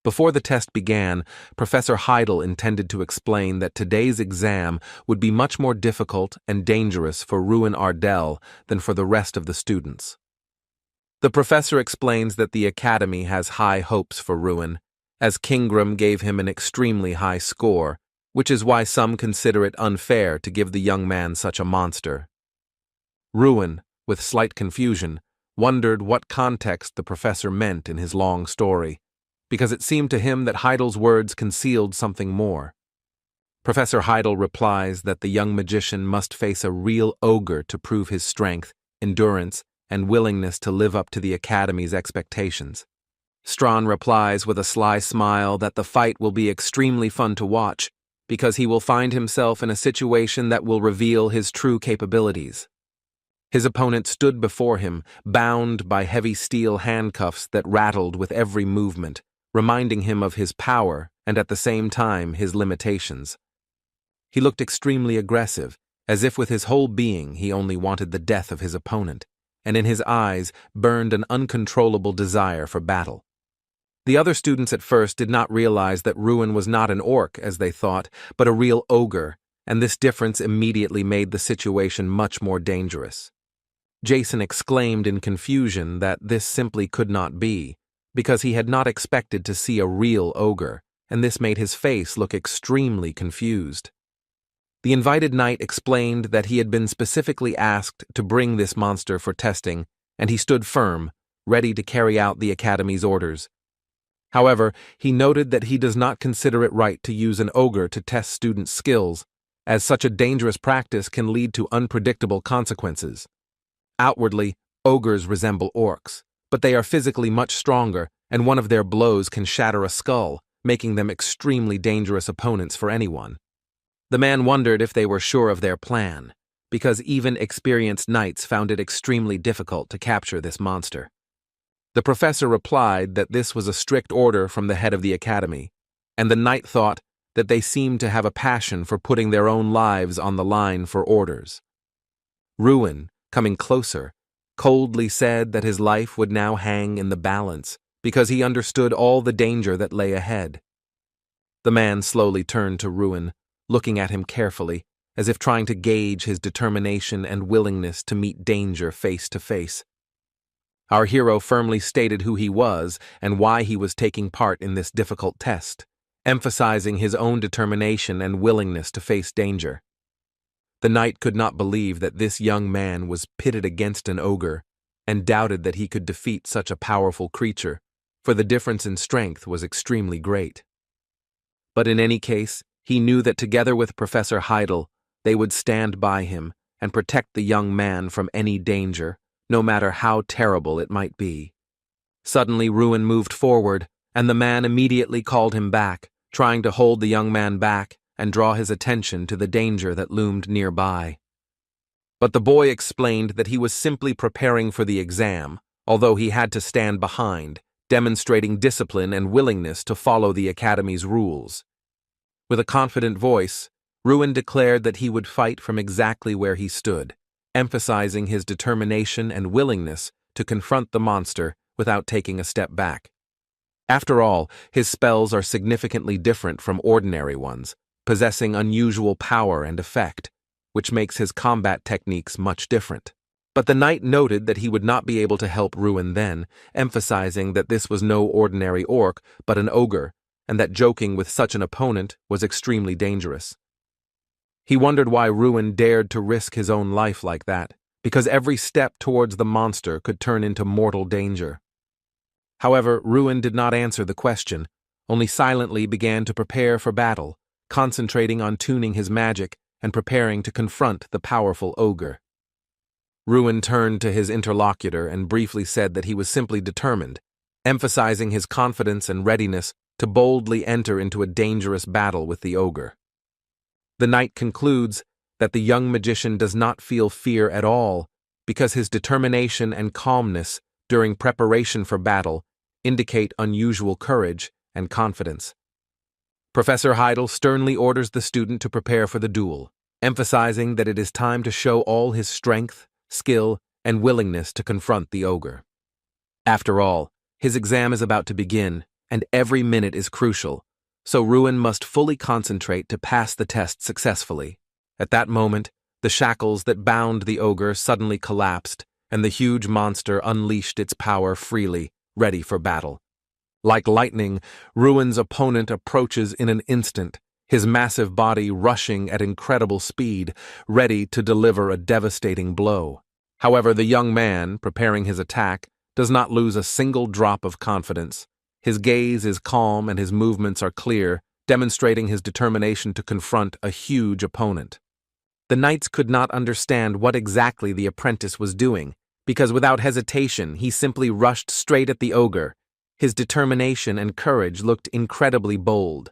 Before the test began, Professor Heidel intended to explain that today's exam would be much more difficult and dangerous for Ruin Ardell than for the rest of the students. The professor explains that the academy has high hopes for Ruin, as Kingram gave him an extremely high score, which is why some consider it unfair to give the young man such a monster. Ruin, with slight confusion, wondered what context the professor meant in his long story, because it seemed to him that Heidel's words concealed something more. Professor Heidel replies that the young magician must face a real ogre to prove his strength, endurance, and willingness to live up to the Academy's expectations. Strawn replies with a sly smile that the fight will be extremely fun to watch, because he will find himself in a situation that will reveal his true capabilities. His opponent stood before him, bound by heavy steel handcuffs that rattled with every movement, reminding him of his power and at the same time his limitations. He looked extremely aggressive, as if with his whole being he only wanted the death of his opponent, and in his eyes burned an uncontrollable desire for battle. The other students at first did not realize that Ruin was not an orc, as they thought, but a real ogre, and this difference immediately made the situation much more dangerous. Jason exclaimed in confusion that this simply could not be, because he had not expected to see a real ogre, and this made his face look extremely confused. The invited knight explained that he had been specifically asked to bring this monster for testing, and he stood firm, ready to carry out the Academy's orders. However, he noted that he does not consider it right to use an ogre to test students' skills, as such a dangerous practice can lead to unpredictable consequences. Outwardly, ogres resemble orcs, but they are physically much stronger, and one of their blows can shatter a skull, making them extremely dangerous opponents for anyone. The man wondered if they were sure of their plan, because even experienced knights found it extremely difficult to capture this monster. The professor replied that this was a strict order from the head of the academy, and the knight thought that they seemed to have a passion for putting their own lives on the line for orders. Ruin, coming closer, coldly said that his life would now hang in the balance because he understood all the danger that lay ahead. The man slowly turned to Ruin, looking at him carefully, as if trying to gauge his determination and willingness to meet danger face to face. Our hero firmly stated who he was and why he was taking part in this difficult test, emphasizing his own determination and willingness to face danger. The knight could not believe that this young man was pitted against an ogre, and doubted that he could defeat such a powerful creature, for the difference in strength was extremely great. But in any case, he knew that together with Professor Heidel, they would stand by him and protect the young man from any danger, no matter how terrible it might be. Suddenly, Ruin moved forward, and the man immediately called him back, trying to hold the young man back and draw his attention to the danger that loomed nearby. But the boy explained that he was simply preparing for the exam, although he had to stand behind, demonstrating discipline and willingness to follow the Academy's rules. With a confident voice, Ruin declared that he would fight from exactly where he stood, emphasizing his determination and willingness to confront the monster without taking a step back. After all, his spells are significantly different from ordinary ones, possessing unusual power and effect, which makes his combat techniques much different. But the knight noted that he would not be able to help Ruin then, emphasizing that this was no ordinary orc, but an ogre, and that joking with such an opponent was extremely dangerous. He wondered why Ruin dared to risk his own life like that, because every step towards the monster could turn into mortal danger. However, Ruin did not answer the question, only silently began to prepare for battle, concentrating on tuning his magic and preparing to confront the powerful ogre. Ruin turned to his interlocutor and briefly said that he was simply determined, emphasizing his confidence and readiness to boldly enter into a dangerous battle with the ogre. The knight concludes that the young magician does not feel fear at all because his determination and calmness during preparation for battle indicate unusual courage and confidence. Professor Heidel sternly orders the student to prepare for the duel, emphasizing that it is time to show all his strength, skill, and willingness to confront the ogre. After all, his exam is about to begin, and every minute is crucial, so Ruin must fully concentrate to pass the test successfully. At that moment, the shackles that bound the ogre suddenly collapsed, and the huge monster unleashed its power freely, ready for battle. Like lightning, Ruin's opponent approaches in an instant, his massive body rushing at incredible speed, ready to deliver a devastating blow. However, the young man, preparing his attack, does not lose a single drop of confidence. His gaze is calm and his movements are clear, demonstrating his determination to confront a huge opponent. The knights could not understand what exactly the apprentice was doing, because without hesitation he simply rushed straight at the ogre. His determination and courage looked incredibly bold.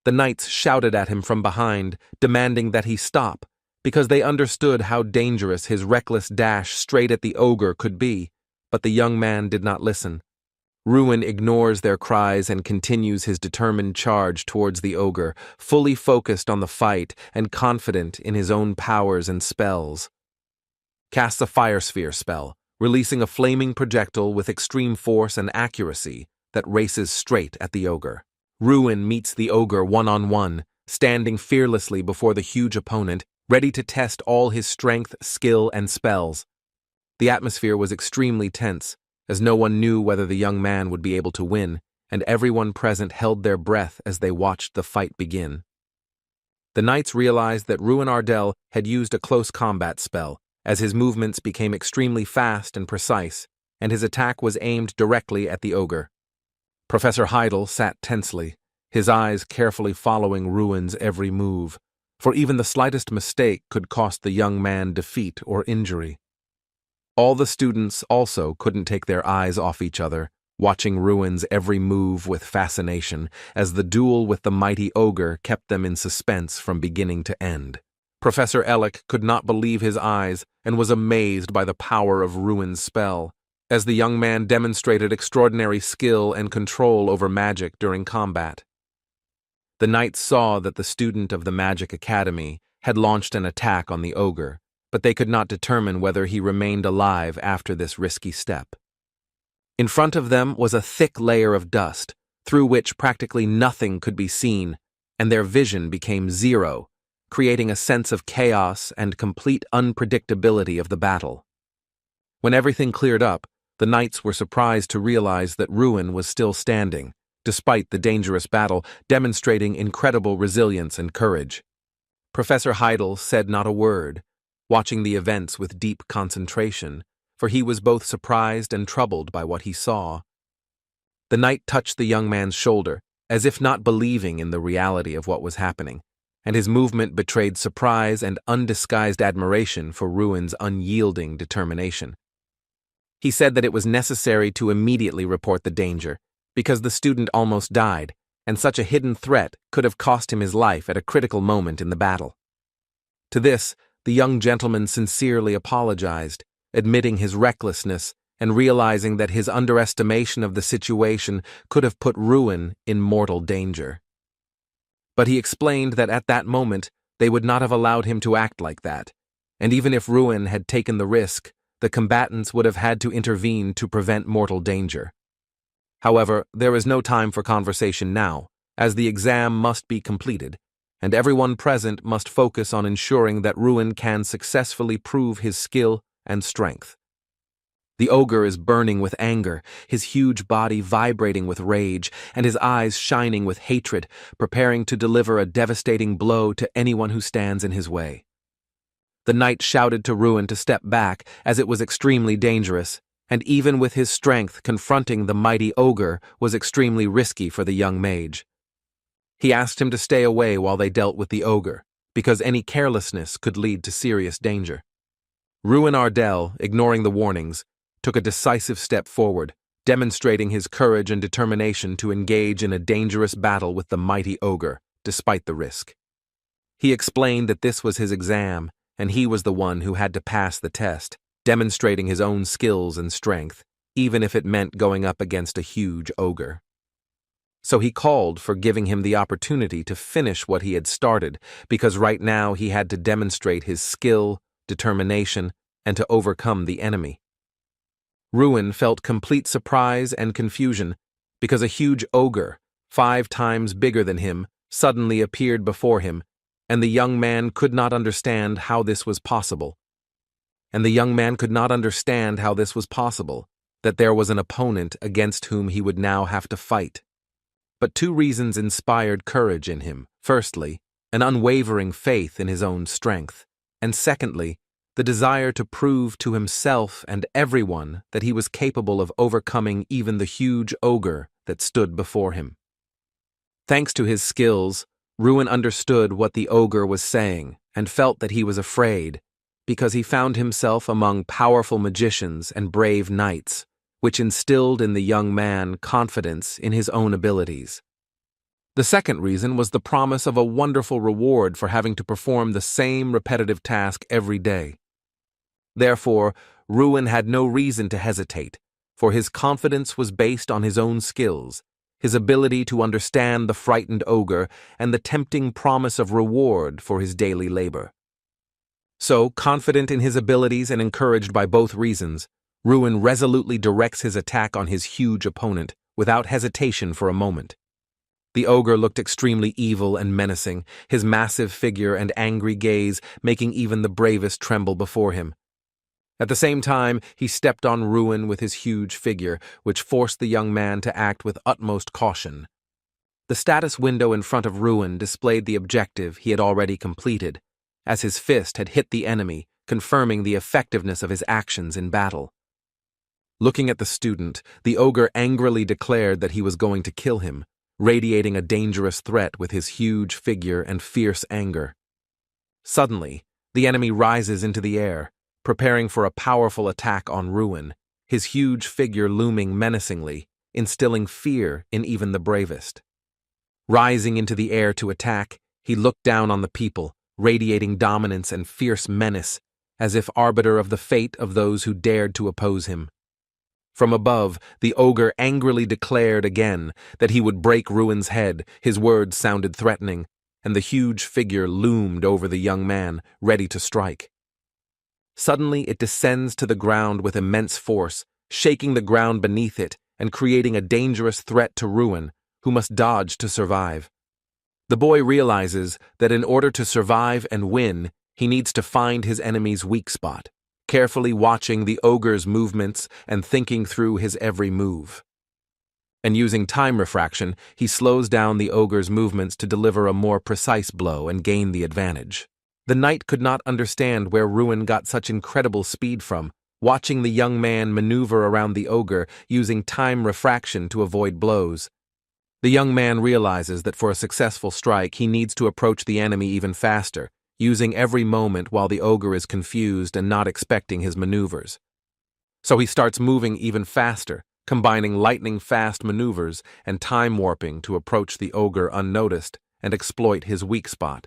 The knights shouted at him from behind, demanding that he stop, because they understood how dangerous his reckless dash straight at the ogre could be, but the young man did not listen. Ruin ignores their cries and continues his determined charge towards the ogre, fully focused on the fight and confident in his own powers and spells. casts a fire sphere spell, releasing a flaming projectile with extreme force and accuracy that races straight at the ogre. Ruin meets the ogre one-on-one, standing fearlessly before the huge opponent, ready to test all his strength, skill, and spells. The atmosphere was extremely tense, as no one knew whether the young man would be able to win, and everyone present held their breath as they watched the fight begin. The knights realized that Ruin Ardell had used a close combat spell, as his movements became extremely fast and precise, and his attack was aimed directly at the ogre. Professor Heidel sat tensely, his eyes carefully following Ruin's every move, for even the slightest mistake could cost the young man defeat or injury. All the students also couldn't take their eyes off each other, watching Ruin's every move with fascination, as the duel with the mighty ogre kept them in suspense from beginning to end. Professor Ellick could not believe his eyes and was amazed by the power of Ruin's spell, as the young man demonstrated extraordinary skill and control over magic during combat. The knights saw that the student of the Magic Academy had launched an attack on the ogre, but they could not determine whether he remained alive after this risky step. In front of them was a thick layer of dust, through which practically nothing could be seen, and their vision became zero, creating a sense of chaos and complete unpredictability of the battle. When everything cleared up, the knights were surprised to realize that Ruin was still standing, despite the dangerous battle, demonstrating incredible resilience and courage. Professor Heidel said not a word, watching the events with deep concentration, for he was both surprised and troubled by what he saw. The knight touched the young man's shoulder, as if not believing in the reality of what was happening, and his movement betrayed surprise and undisguised admiration for Ruin's unyielding determination. He said that it was necessary to immediately report the danger, because the student almost died, and such a hidden threat could have cost him his life at a critical moment in the battle. To this, the young gentleman sincerely apologized, admitting his recklessness and realizing that his underestimation of the situation could have put Ruin in mortal danger. But he explained that at that moment they would not have allowed him to act like that, and even if Ruin had taken the risk, the combatants would have had to intervene to prevent mortal danger. However, there is no time for conversation now, as the exam must be completed, and everyone present must focus on ensuring that Ruin can successfully prove his skill and strength. The ogre is burning with anger, his huge body vibrating with rage, and his eyes shining with hatred, preparing to deliver a devastating blow to anyone who stands in his way. The knight shouted to Ruin to step back, as it was extremely dangerous, and even with his strength, confronting the mighty ogre was extremely risky for the young mage. He asked him to stay away while they dealt with the ogre, because any carelessness could lead to serious danger. Ruin Ardell, ignoring the warnings, took a decisive step forward, demonstrating his courage and determination to engage in a dangerous battle with the mighty ogre, despite the risk. He explained that this was his exam, and he was the one who had to pass the test, demonstrating his own skills and strength, even if it meant going up against a huge ogre. So he called for giving him the opportunity to finish what he had started, because right now he had to demonstrate his skill, determination, and to overcome the enemy. Ruin felt complete surprise and confusion, because a huge ogre, 5 times bigger than him, suddenly appeared before him, and the young man could not understand how this was possible. That there was an opponent against whom he would now have to fight. But 2 reasons inspired courage in him. Firstly, an unwavering faith in his own strength, and secondly, the desire to prove to himself and everyone that he was capable of overcoming even the huge ogre that stood before him. Thanks to his skills, Ruin understood what the ogre was saying and felt that he was afraid, because he found himself among powerful magicians and brave knights, which instilled in the young man confidence in his own abilities. The second reason was the promise of a wonderful reward for having to perform the same repetitive task every day. Therefore, Ruin had no reason to hesitate, for his confidence was based on his own skills, his ability to understand the frightened ogre, and the tempting promise of reward for his daily labor. So, confident in his abilities and encouraged by both reasons, Ruin resolutely directs his attack on his huge opponent, without hesitation for a moment. The ogre looked extremely evil and menacing, his massive figure and angry gaze making even the bravest tremble before him. At the same time, he stepped on Ruin with his huge figure, which forced the young man to act with utmost caution. The status window in front of Ruin displayed the objective he had already completed, as his fist had hit the enemy, confirming the effectiveness of his actions in battle. Looking at the student, the ogre angrily declared that he was going to kill him, radiating a dangerous threat with his huge figure and fierce anger. Suddenly, the enemy rises into the air, preparing for a powerful attack on Ruin, his huge figure looming menacingly, instilling fear in even the bravest. Rising into the air to attack, he looked down on the people, radiating dominance and fierce menace, as if arbiter of the fate of those who dared to oppose him. From above, the ogre angrily declared again that he would break Ruin's head. His words sounded threatening, and the huge figure loomed over the young man, ready to strike. Suddenly it descends to the ground with immense force, shaking the ground beneath it and creating a dangerous threat to Ruin, who must dodge to survive. The boy realizes that in order to survive and win, he needs to find his enemy's weak spot, carefully watching the ogre's movements and thinking through his every move. And using time refraction, he slows down the ogre's movements to deliver a more precise blow and gain the advantage. The knight could not understand where Ruin got such incredible speed from, watching the young man maneuver around the ogre using time refraction to avoid blows. The young man realizes that for a successful strike he needs to approach the enemy even faster, using every moment while the ogre is confused and not expecting his maneuvers. So he starts moving even faster, combining lightning-fast maneuvers and time warping to approach the ogre unnoticed and exploit his weak spot.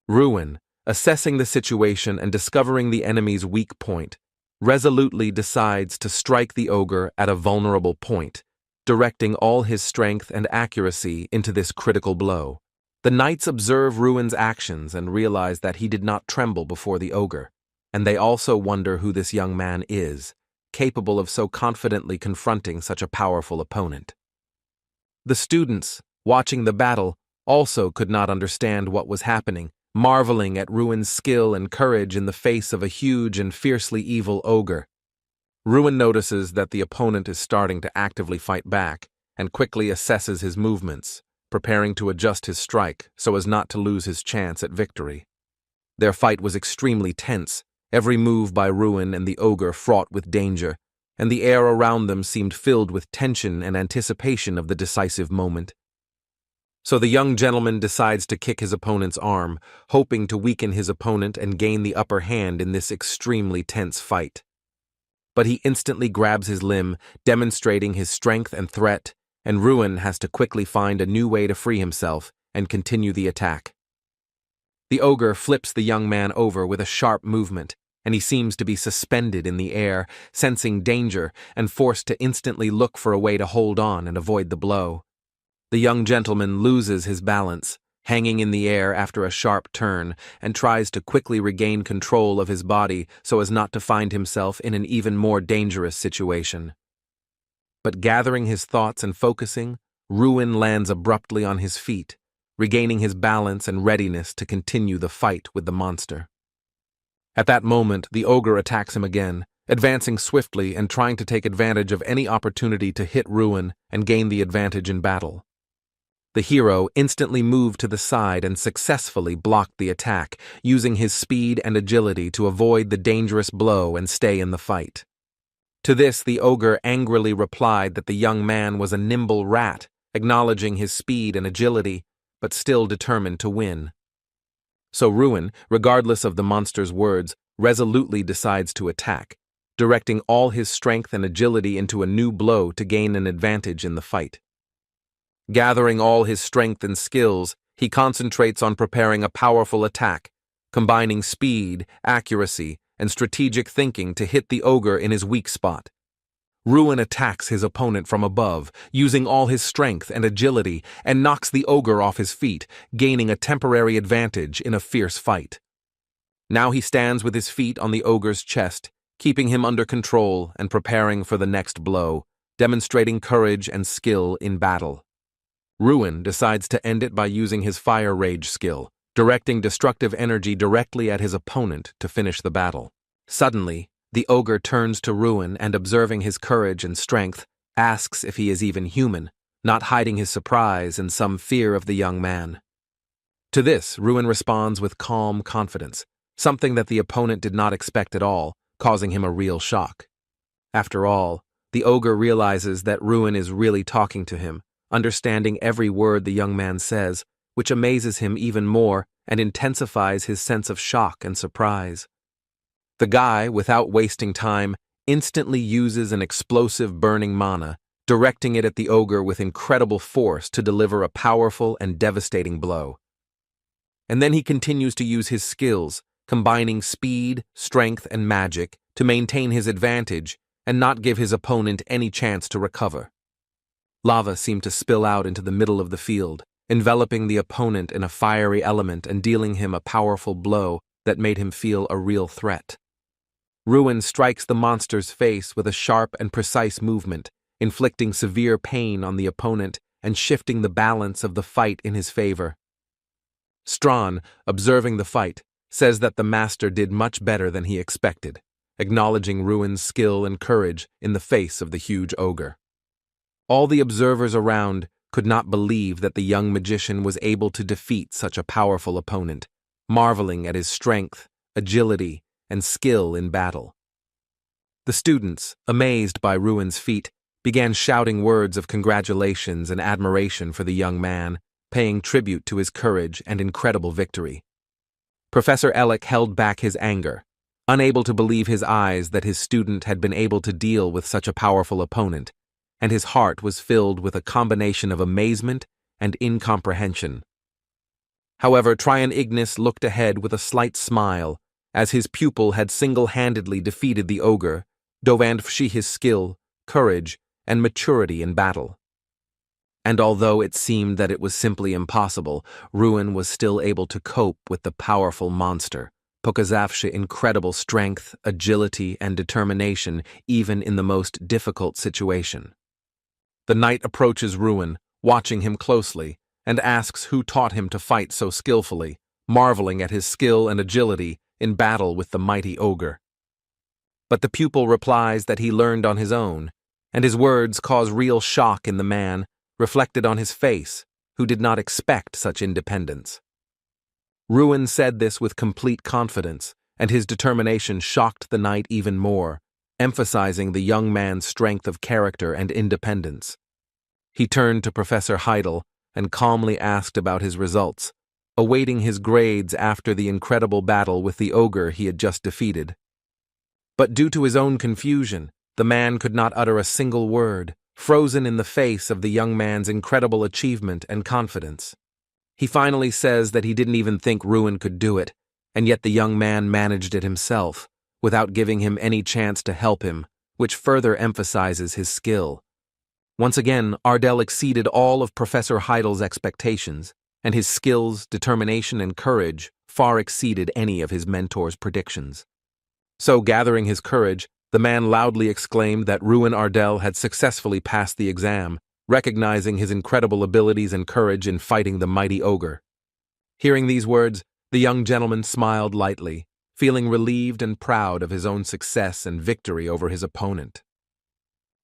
Ruin, assessing the situation and discovering the enemy's weak point, resolutely decides to strike the ogre at a vulnerable point, directing all his strength and accuracy into this critical blow. The knights observe Ruin's actions and realize that he did not tremble before the ogre, and they also wonder who this young man is, capable of so confidently confronting such a powerful opponent. The students, watching the battle, also could not understand what was happening, marveling at Ruin's skill and courage in the face of a huge and fiercely evil ogre. Ruin notices that the opponent is starting to actively fight back and quickly assesses his movements, preparing to adjust his strike so as not to lose his chance at victory. Their fight was extremely tense, every move by Ruin and the ogre fraught with danger, and the air around them seemed filled with tension and anticipation of the decisive moment. So the young gentleman decides to kick his opponent's arm, hoping to weaken his opponent and gain the upper hand in this extremely tense fight. But he instantly grabs his limb, demonstrating his strength and threat, and Ruin has to quickly find a new way to free himself and continue the attack. The ogre flips the young man over with a sharp movement, and he seems to be suspended in the air, sensing danger and forced to instantly look for a way to hold on and avoid the blow. The young gentleman loses his balance, hanging in the air after a sharp turn, and tries to quickly regain control of his body so as not to find himself in an even more dangerous situation. But gathering his thoughts and focusing, Ruin lands abruptly on his feet, regaining his balance and readiness to continue the fight with the monster. At that moment, the ogre attacks him again, advancing swiftly and trying to take advantage of any opportunity to hit Ruin and gain the advantage in battle. The hero instantly moved to the side and successfully blocked the attack, using his speed and agility to avoid the dangerous blow and stay in the fight. To this, the ogre angrily replied that the young man was a nimble rat, acknowledging his speed and agility, but still determined to win. So Ruin, regardless of the monster's words, resolutely decides to attack, directing all his strength and agility into a new blow to gain an advantage in the fight. Gathering all his strength and skills, he concentrates on preparing a powerful attack, combining speed, accuracy, and strategic thinking to hit the ogre in his weak spot. Ruin attacks his opponent from above, using all his strength and agility, and knocks the ogre off his feet, gaining a temporary advantage in a fierce fight. Now he stands with his feet on the ogre's chest, keeping him under control and preparing for the next blow, demonstrating courage and skill in battle. Ruin decides to end it by using his Fire Rage skill, directing destructive energy directly at his opponent to finish the battle. Suddenly, the ogre turns to Ruin and, observing his courage and strength, asks if he is even human, not hiding his surprise and some fear of the young man. To this, Ruin responds with calm confidence, something that the opponent did not expect at all, causing him a real shock. After all, the ogre realizes that Ruin is really talking to him, understanding every word the young man says, which amazes him even more and intensifies his sense of shock and surprise. The guy, without wasting time, instantly uses an explosive burning mana, directing it at the ogre with incredible force to deliver a powerful and devastating blow. And then he continues to use his skills, combining speed, strength, and magic to maintain his advantage and not give his opponent any chance to recover. Lava seemed to spill out into the middle of the field, enveloping the opponent in a fiery element and dealing him a powerful blow that made him feel a real threat. Ruin strikes the monster's face with a sharp and precise movement, inflicting severe pain on the opponent and shifting the balance of the fight in his favor. Strawn, observing the fight, says that the master did much better than he expected, acknowledging Ruin's skill and courage in the face of the huge ogre. All the observers around could not believe that the young magician was able to defeat such a powerful opponent, marveling at his strength, agility, and skill in battle. The students, amazed by Ruin's feat, began shouting words of congratulations and admiration for the young man, paying tribute to his courage and incredible victory. Professor Ellick held back his anger, unable to believe his eyes that his student had been able to deal with such a powerful opponent, and his heart was filled with a combination of amazement and incomprehension. However, Tryon Ignis looked ahead with a slight smile, as his pupil had single-handedly defeated the ogre, dovandfshi his skill, courage, and maturity in battle. And although it seemed that it was simply impossible, Ruin was still able to cope with the powerful monster, pokazavshi incredible strength, agility, and determination even in the most difficult situation. The knight approaches Ruin, watching him closely, and asks who taught him to fight so skillfully, marveling at his skill and agility in battle with the mighty ogre. But the pupil replies that he learned on his own, and his words cause real shock in the man, reflected on his face, who did not expect such independence. Ruin said this with complete confidence, and his determination shocked the knight even more, emphasizing the young man's strength of character and independence. He turned to Professor Heidel and calmly asked about his results, awaiting his grades after the incredible battle with the ogre he had just defeated. But due to his own confusion, the man could not utter a single word, frozen in the face of the young man's incredible achievement and confidence. He finally says that he didn't even think Ruin could do it, and yet the young man managed it himself, without giving him any chance to help him, which further emphasizes his skill. Once again, Ardell exceeded all of Professor Heidel's expectations, and his skills, determination, and courage far exceeded any of his mentor's predictions. So, gathering his courage, the man loudly exclaimed that Ruin Ardell had successfully passed the exam, recognizing his incredible abilities and courage in fighting the mighty ogre. Hearing these words, the young gentleman smiled lightly, feeling relieved and proud of his own success and victory over his opponent.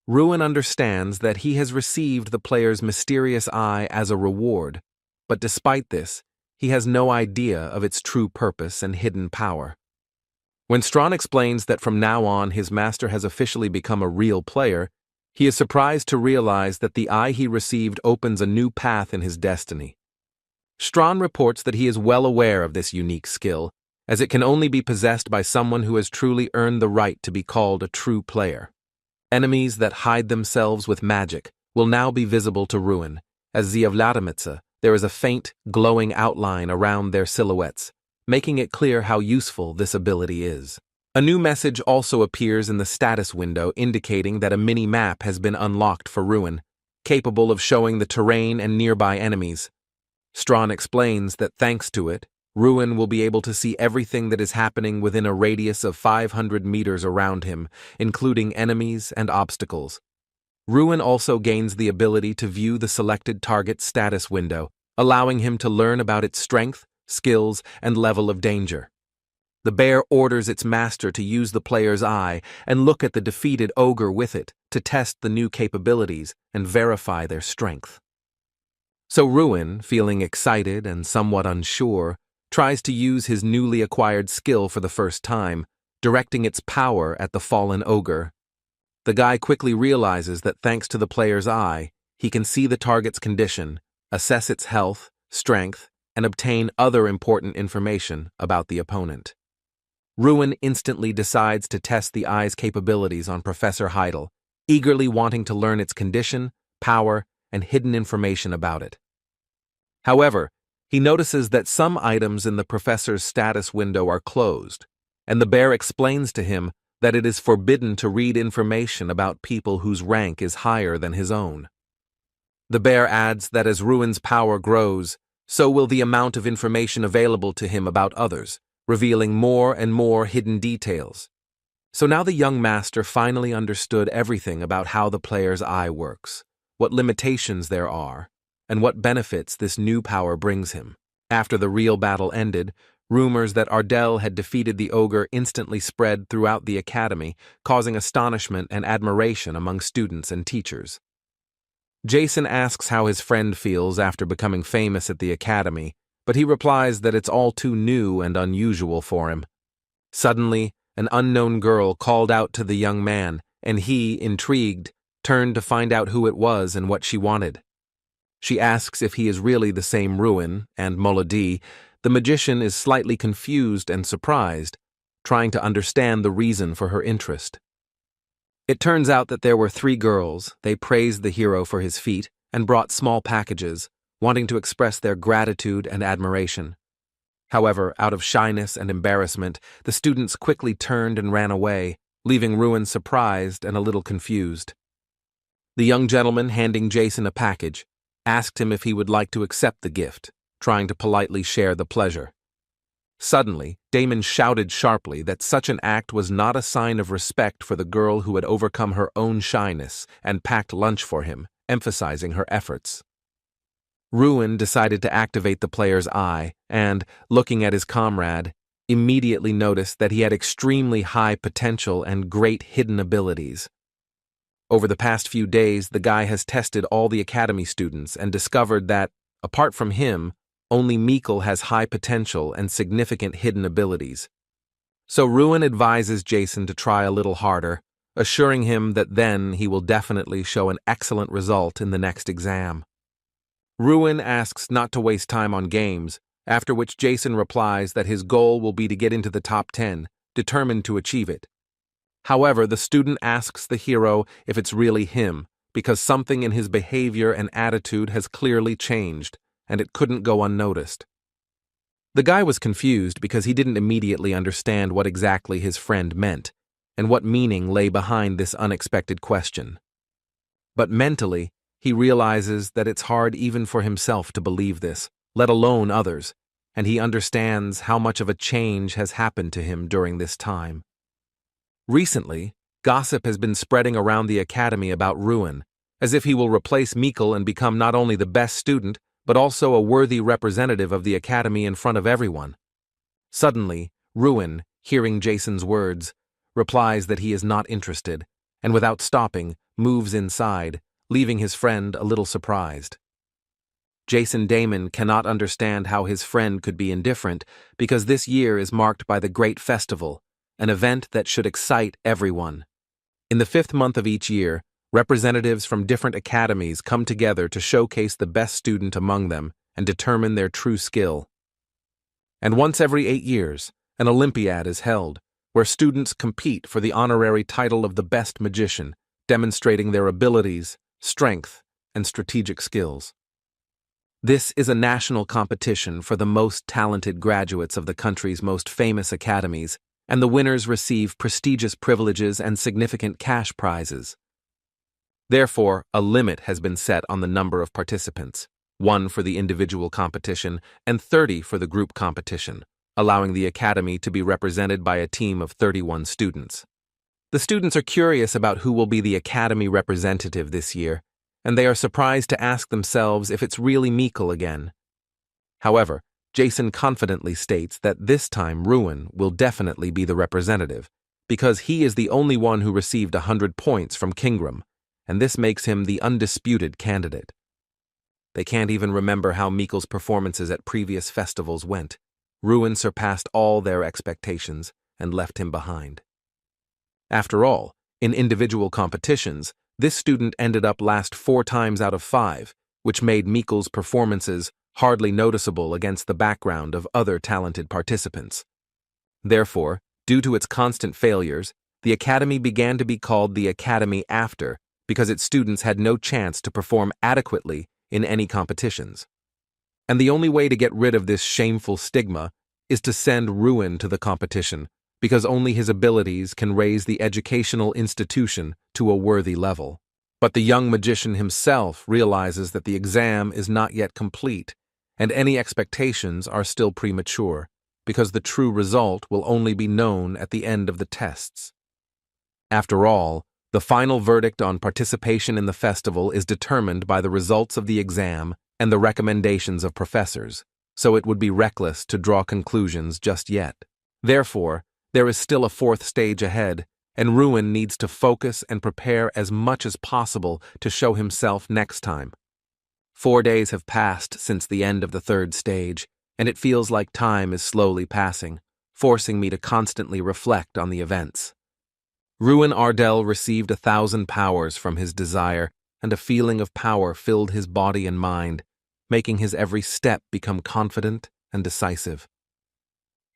Ruin understands that he has received the player's mysterious eye as a reward, but despite this, he has no idea of its true purpose and hidden power. When Strawn explains that from now on his master has officially become a real player, he is surprised to realize that the eye he received opens a new path in his destiny. Strawn reports that he is well aware of this unique skill, as it can only be possessed by someone who has truly earned the right to be called a true player. Enemies that hide themselves with magic will now be visible to Ruin, as Ziavladamitsa, there is a faint, glowing outline around their silhouettes, making it clear how useful this ability is. A new message also appears in the status window indicating that a mini-map has been unlocked for Ruin, capable of showing the terrain and nearby enemies. Strawn explains that thanks to it, Ruin will be able to see everything that is happening within a radius of 500 meters around him, including enemies and obstacles. Ruin also gains the ability to view the selected target's status window, allowing him to learn about its strength, skills, and level of danger. The bear orders its master to use the player's eye and look at the defeated ogre with it to test the new capabilities and verify their strength. So Ruin, feeling excited and somewhat unsure, tries to use his newly acquired skill for the first time, directing its power at the fallen ogre. The guy quickly realizes that thanks to the player's eye, he can see the target's condition, assess its health, strength, and obtain other important information about the opponent. Ruin instantly decides to test the eye's capabilities on Professor Heidel, eagerly wanting to learn its condition, power, and hidden information about it. However, he notices that some items in the professor's status window are closed, and the bear explains to him that it is forbidden to read information about people whose rank is higher than his own. The bear adds that as Ruin's power grows, so will the amount of information available to him about others, revealing more and more hidden details. So now the young master finally understood everything about how the player's eye works, what limitations there are, and what benefits this new power brings him. After the real battle ended, rumors that Ardell had defeated the ogre instantly spread throughout the academy, causing astonishment and admiration among students and teachers. Jason asks how his friend feels after becoming famous at the academy, but he replies that it's all too new and unusual for him. Suddenly, an unknown girl called out to the young man, and he, intrigued, turned to find out who it was and what she wanted. She asks if he is really the same Ruin, and Molody, the magician, is slightly confused and surprised, trying to understand the reason for her interest. It turns out that there were 3 girls. They praised the hero for his feat and brought small packages, wanting to express their gratitude and admiration. However, out of shyness and embarrassment, the students quickly turned and ran away, leaving Ruin surprised and a little confused. The young gentleman, handing Jason a package, asked him if he would like to accept the gift, trying to politely share the pleasure. Suddenly, Damon shouted sharply that such an act was not a sign of respect for the girl who had overcome her own shyness and packed lunch for him, emphasizing her efforts. Ruin decided to activate the player's eye and, looking at his comrade, immediately noticed that he had extremely high potential and great hidden abilities. Over the past few days, the guy has tested all the academy students and discovered that, apart from him, only Mikkel has high potential and significant hidden abilities. So Ruin advises Jason to try a little harder, assuring him that then he will definitely show an excellent result in the next exam. Ruin asks not to waste time on games, after which Jason replies that his goal will be to get into the top 10, determined to achieve it. However, the student asks the hero if it's really him, because something in his behavior and attitude has clearly changed, and it couldn't go unnoticed. The guy was confused because he didn't immediately understand what exactly his friend meant, and what meaning lay behind this unexpected question. But mentally, he realizes that it's hard even for himself to believe this, let alone others, and he understands how much of a change has happened to him during this time. Recently, gossip has been spreading around the academy about Ruin, as if he will replace Mikkel and become not only the best student, but also a worthy representative of the academy in front of everyone. Suddenly, Ruin, hearing Jason's words, replies that he is not interested, and without stopping, moves inside, leaving his friend a little surprised. Jason Damon cannot understand how his friend could be indifferent because this year is marked by the Great Festival, an event that should excite everyone. In the 5th month of each year, representatives from different academies come together to showcase the best student among them and determine their true skill. And once every 8 years, an Olympiad is held, where students compete for the honorary title of the best magician, demonstrating their abilities, strength, and strategic skills. This is a national competition for the most talented graduates of the country's most famous academies, and the winners receive prestigious privileges and significant cash prizes. Therefore, a limit has been set on the number of participants. 1 for the individual competition and 30 for the group competition, allowing the academy to be represented by a team of 31 students. The students are curious about who will be the academy representative this year, and they are surprised to ask themselves if it's really Mikkel again. However, Jason confidently states that this time Ruin will definitely be the representative, because he is the only one who received 100 points from Kingram, and this makes him the undisputed candidate. They can't even remember how Mikkel's performances at previous festivals went. Ruin surpassed all their expectations and left him behind. After all, in individual competitions, this student ended up last 4 times out of 5, which made Mikkel's performances hardly noticeable against the background of other talented participants. Therefore, due to its constant failures, the academy began to be called the Academy After because its students had no chance to perform adequately in any competitions. And the only way to get rid of this shameful stigma is to send Ruin to the competition, because only his abilities can raise the educational institution to a worthy level. But the young magician himself realizes that the exam is not yet complete, and any expectations are still premature, because the true result will only be known at the end of the tests. After all, the final verdict on participation in the festival is determined by the results of the exam and the recommendations of professors, so it would be reckless to draw conclusions just yet. Therefore, there is still a 4th stage ahead, and Ruin needs to focus and prepare as much as possible to show himself next time. 4 days have passed since the end of the 3rd stage, and it feels like time is slowly passing, forcing me to constantly reflect on the events. Ruin Ardell received 1,000 powers from his desire, and a feeling of power filled his body and mind, making his every step become confident and decisive.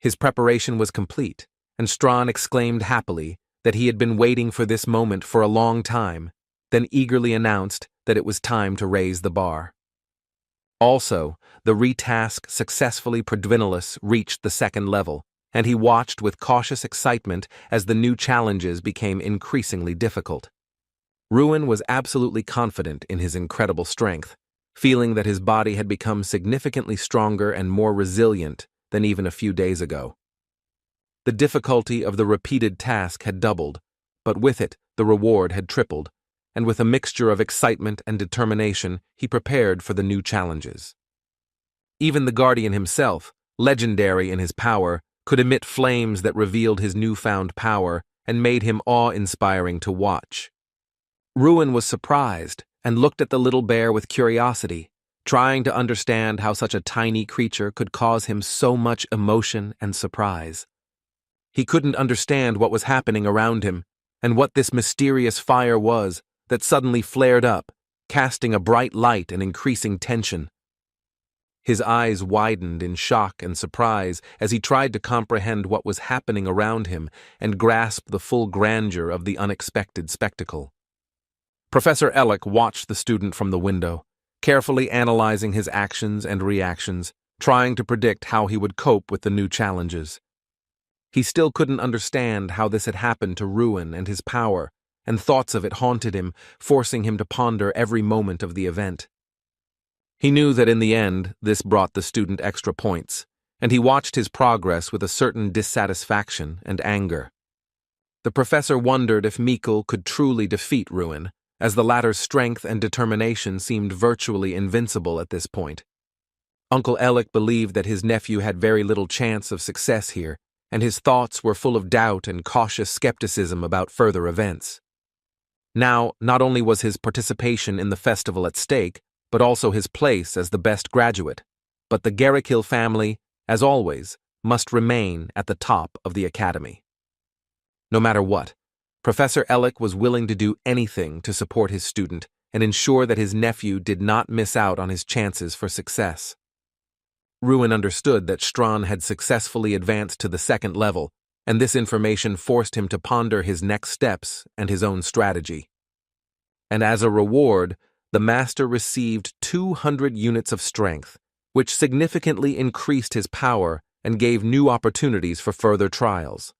His preparation was complete, and Strawn exclaimed happily that he had been waiting for this moment for a long time, then eagerly announced that it was time to raise the bar. Also, the retask successfully Prodvinilus reached the 2nd level, and he watched with cautious excitement as the new challenges became increasingly difficult. Ruin was absolutely confident in his incredible strength, feeling that his body had become significantly stronger and more resilient than even a few days ago. The difficulty of the repeated task had doubled, but with it the reward had tripled, and with a mixture of excitement and determination he prepared for the new challenges. Even the Guardian himself, legendary in his power, could emit flames that revealed his newfound power and made him awe-inspiring to watch. Ruin was surprised and looked at the little bear with curiosity, trying to understand how such a tiny creature could cause him so much emotion and surprise. He couldn't understand what was happening around him, and what this mysterious fire was that suddenly flared up, casting a bright light and increasing tension. His eyes widened in shock and surprise as he tried to comprehend what was happening around him and grasp the full grandeur of the unexpected spectacle. Professor Ellick watched the student from the window, carefully analyzing his actions and reactions, trying to predict how he would cope with the new challenges. He still couldn't understand how this had happened to Ruin and his power, and thoughts of it haunted him, forcing him to ponder every moment of the event. He knew that in the end, this brought the student extra points, and he watched his progress with a certain dissatisfaction and anger. The professor wondered if Mikkel could truly defeat Ruin, as the latter's strength and determination seemed virtually invincible at this point. Uncle Ellick believed that his nephew had very little chance of success here, and his thoughts were full of doubt and cautious skepticism about further events. Now, not only was his participation in the festival at stake, but also his place as the best graduate. But the Garrickhill family, as always, must remain at the top of the academy. No matter what, Professor Ellick was willing to do anything to support his student and ensure that his nephew did not miss out on his chances for success. Ruin understood that Strawn had successfully advanced to the 2nd level, and this information forced him to ponder his next steps and his own strategy. And as a reward, the master received 200 units of strength, which significantly increased his power and gave new opportunities for further trials.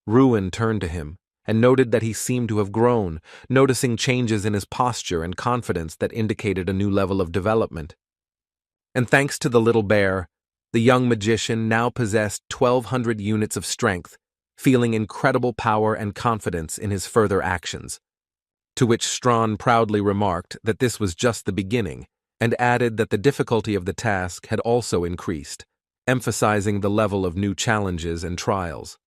Ruin turned to him and noted that he seemed to have grown, noticing changes in his posture and confidence that indicated a new level of development. And thanks to the little bear, the young magician now possessed 1,200 units of strength, feeling incredible power and confidence in his further actions. To which Strawn proudly remarked that this was just the beginning, and added that the difficulty of the task had also increased, emphasizing the level of new challenges and trials.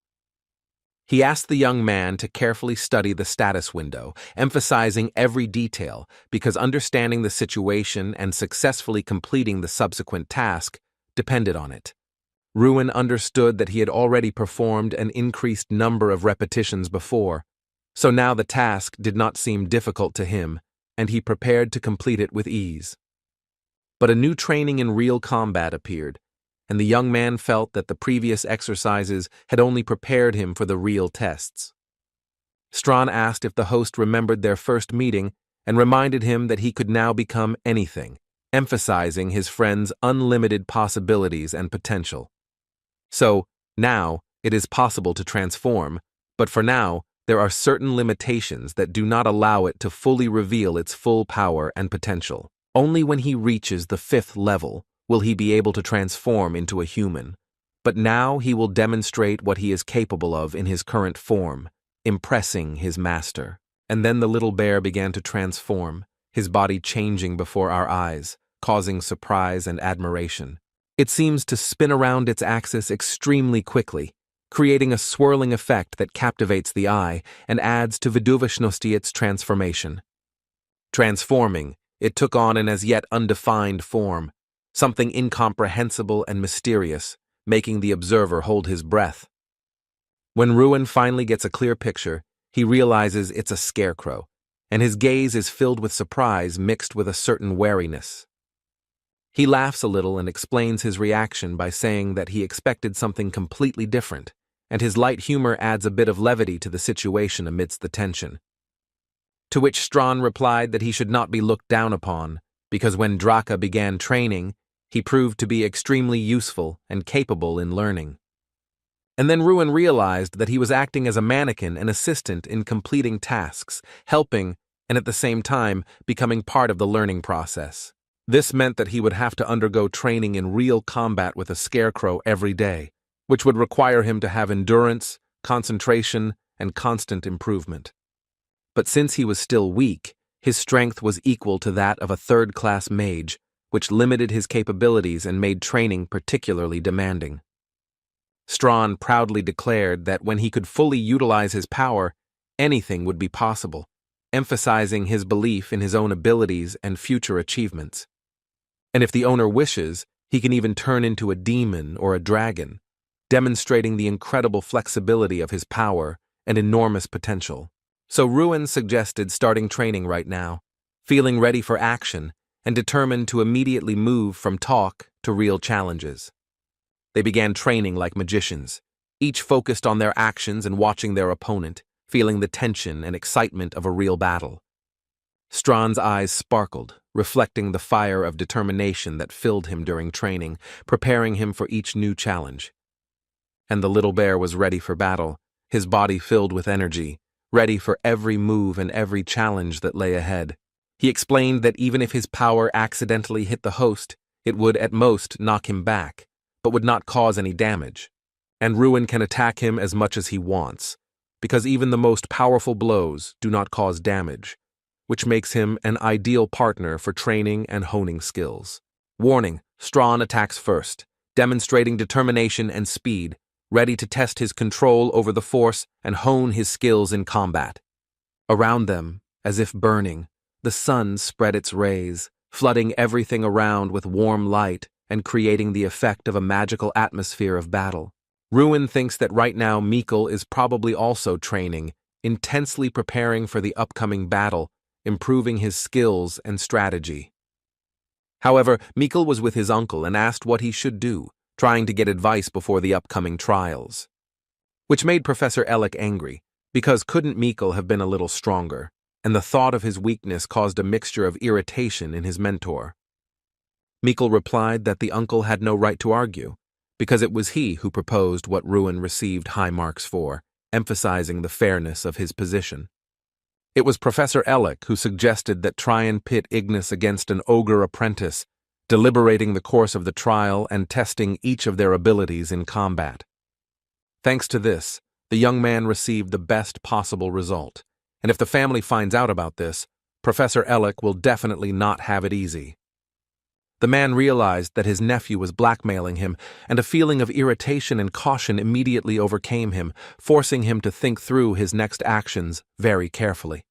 He asked the young man to carefully study the status window, emphasizing every detail, because understanding the situation and successfully completing the subsequent task depended on it. Ruin understood that he had already performed an increased number of repetitions before, so now the task did not seem difficult to him, and he prepared to complete it with ease. But a new training in real combat appeared, and the young man felt that the previous exercises had only prepared him for the real tests. Strawn asked if the host remembered their first meeting and reminded him that he could now become anything, emphasizing his friend's unlimited possibilities and potential. So, now, it is possible to transform, but for now, there are certain limitations that do not allow it to fully reveal its full power and potential. Only when he reaches the 5th level will he be able to transform into a human, but now he will demonstrate what he is capable of in his current form, impressing his master. And then the little bear began to transform, his body changing before our eyes, causing surprise and admiration. It seems to spin around its axis extremely quickly, creating a swirling effect that captivates the eye and adds to viduvishnosti its transformation. Transforming, it took on an as yet undefined form, something incomprehensible and mysterious, making the observer hold his breath. When Ruin finally gets a clear picture, he realizes it's a scarecrow, and his gaze is filled with surprise mixed with a certain wariness. He laughs a little and explains his reaction by saying that he expected something completely different, and his light humor adds a bit of levity to the situation amidst the tension. To which Strawn replied that he should not be looked down upon, because when Draka began training, he proved to be extremely useful and capable in learning. And then Ruin realized that he was acting as a mannequin and assistant in completing tasks, helping, and at the same time becoming part of the learning process. This meant that he would have to undergo training in real combat with a scarecrow every day, which would require him to have endurance, concentration, and constant improvement. But since he was still weak, his strength was equal to that of a third-class mage, which limited his capabilities and made training particularly demanding. Strawn proudly declared that when he could fully utilize his power, anything would be possible, emphasizing his belief in his own abilities and future achievements. And if the owner wishes, he can even turn into a demon or a dragon, demonstrating the incredible flexibility of his power and enormous potential. So Ruin suggested starting training right now, feeling ready for action and determined to immediately move from talk to real challenges. They began training like magicians, each focused on their actions and watching their opponent, feeling the tension and excitement of a real battle. Strawn's eyes sparkled, reflecting the fire of determination that filled him during training, preparing him for each new challenge. And the little bear was ready for battle, his body filled with energy, ready for every move and every challenge that lay ahead. He explained that even if his power accidentally hit the host, it would at most knock him back, but would not cause any damage. And Ruin can attack him as much as he wants, because even the most powerful blows do not cause damage, which makes him an ideal partner for training and honing skills. Warning: Strawn attacks first, demonstrating determination and speed, ready to test his control over the force and hone his skills in combat. Around them, as if burning, the sun spread its rays, flooding everything around with warm light and creating the effect of a magical atmosphere of battle. Ruin thinks that right now Mikkel is probably also training, intensely preparing for the upcoming battle, improving his skills and strategy. However, Mikkel was with his uncle and asked what he should do, trying to get advice before the upcoming trials. Which made Professor Elec angry, because couldn't Mikkel have been a little stronger? And the thought of his weakness caused a mixture of irritation in his mentor. Mikkel replied that the uncle had no right to argue, because it was he who proposed what Ruin received high marks for, emphasizing the fairness of his position. It was Professor Elec who suggested that try and pit Ignis against an ogre apprentice, deliberating the course of the trial and testing each of their abilities in combat. Thanks to this, the young man received the best possible result, and if the family finds out about this, Professor Ellick will definitely not have it easy. The man realized that his nephew was blackmailing him, and a feeling of irritation and caution immediately overcame him, forcing him to think through his next actions very carefully.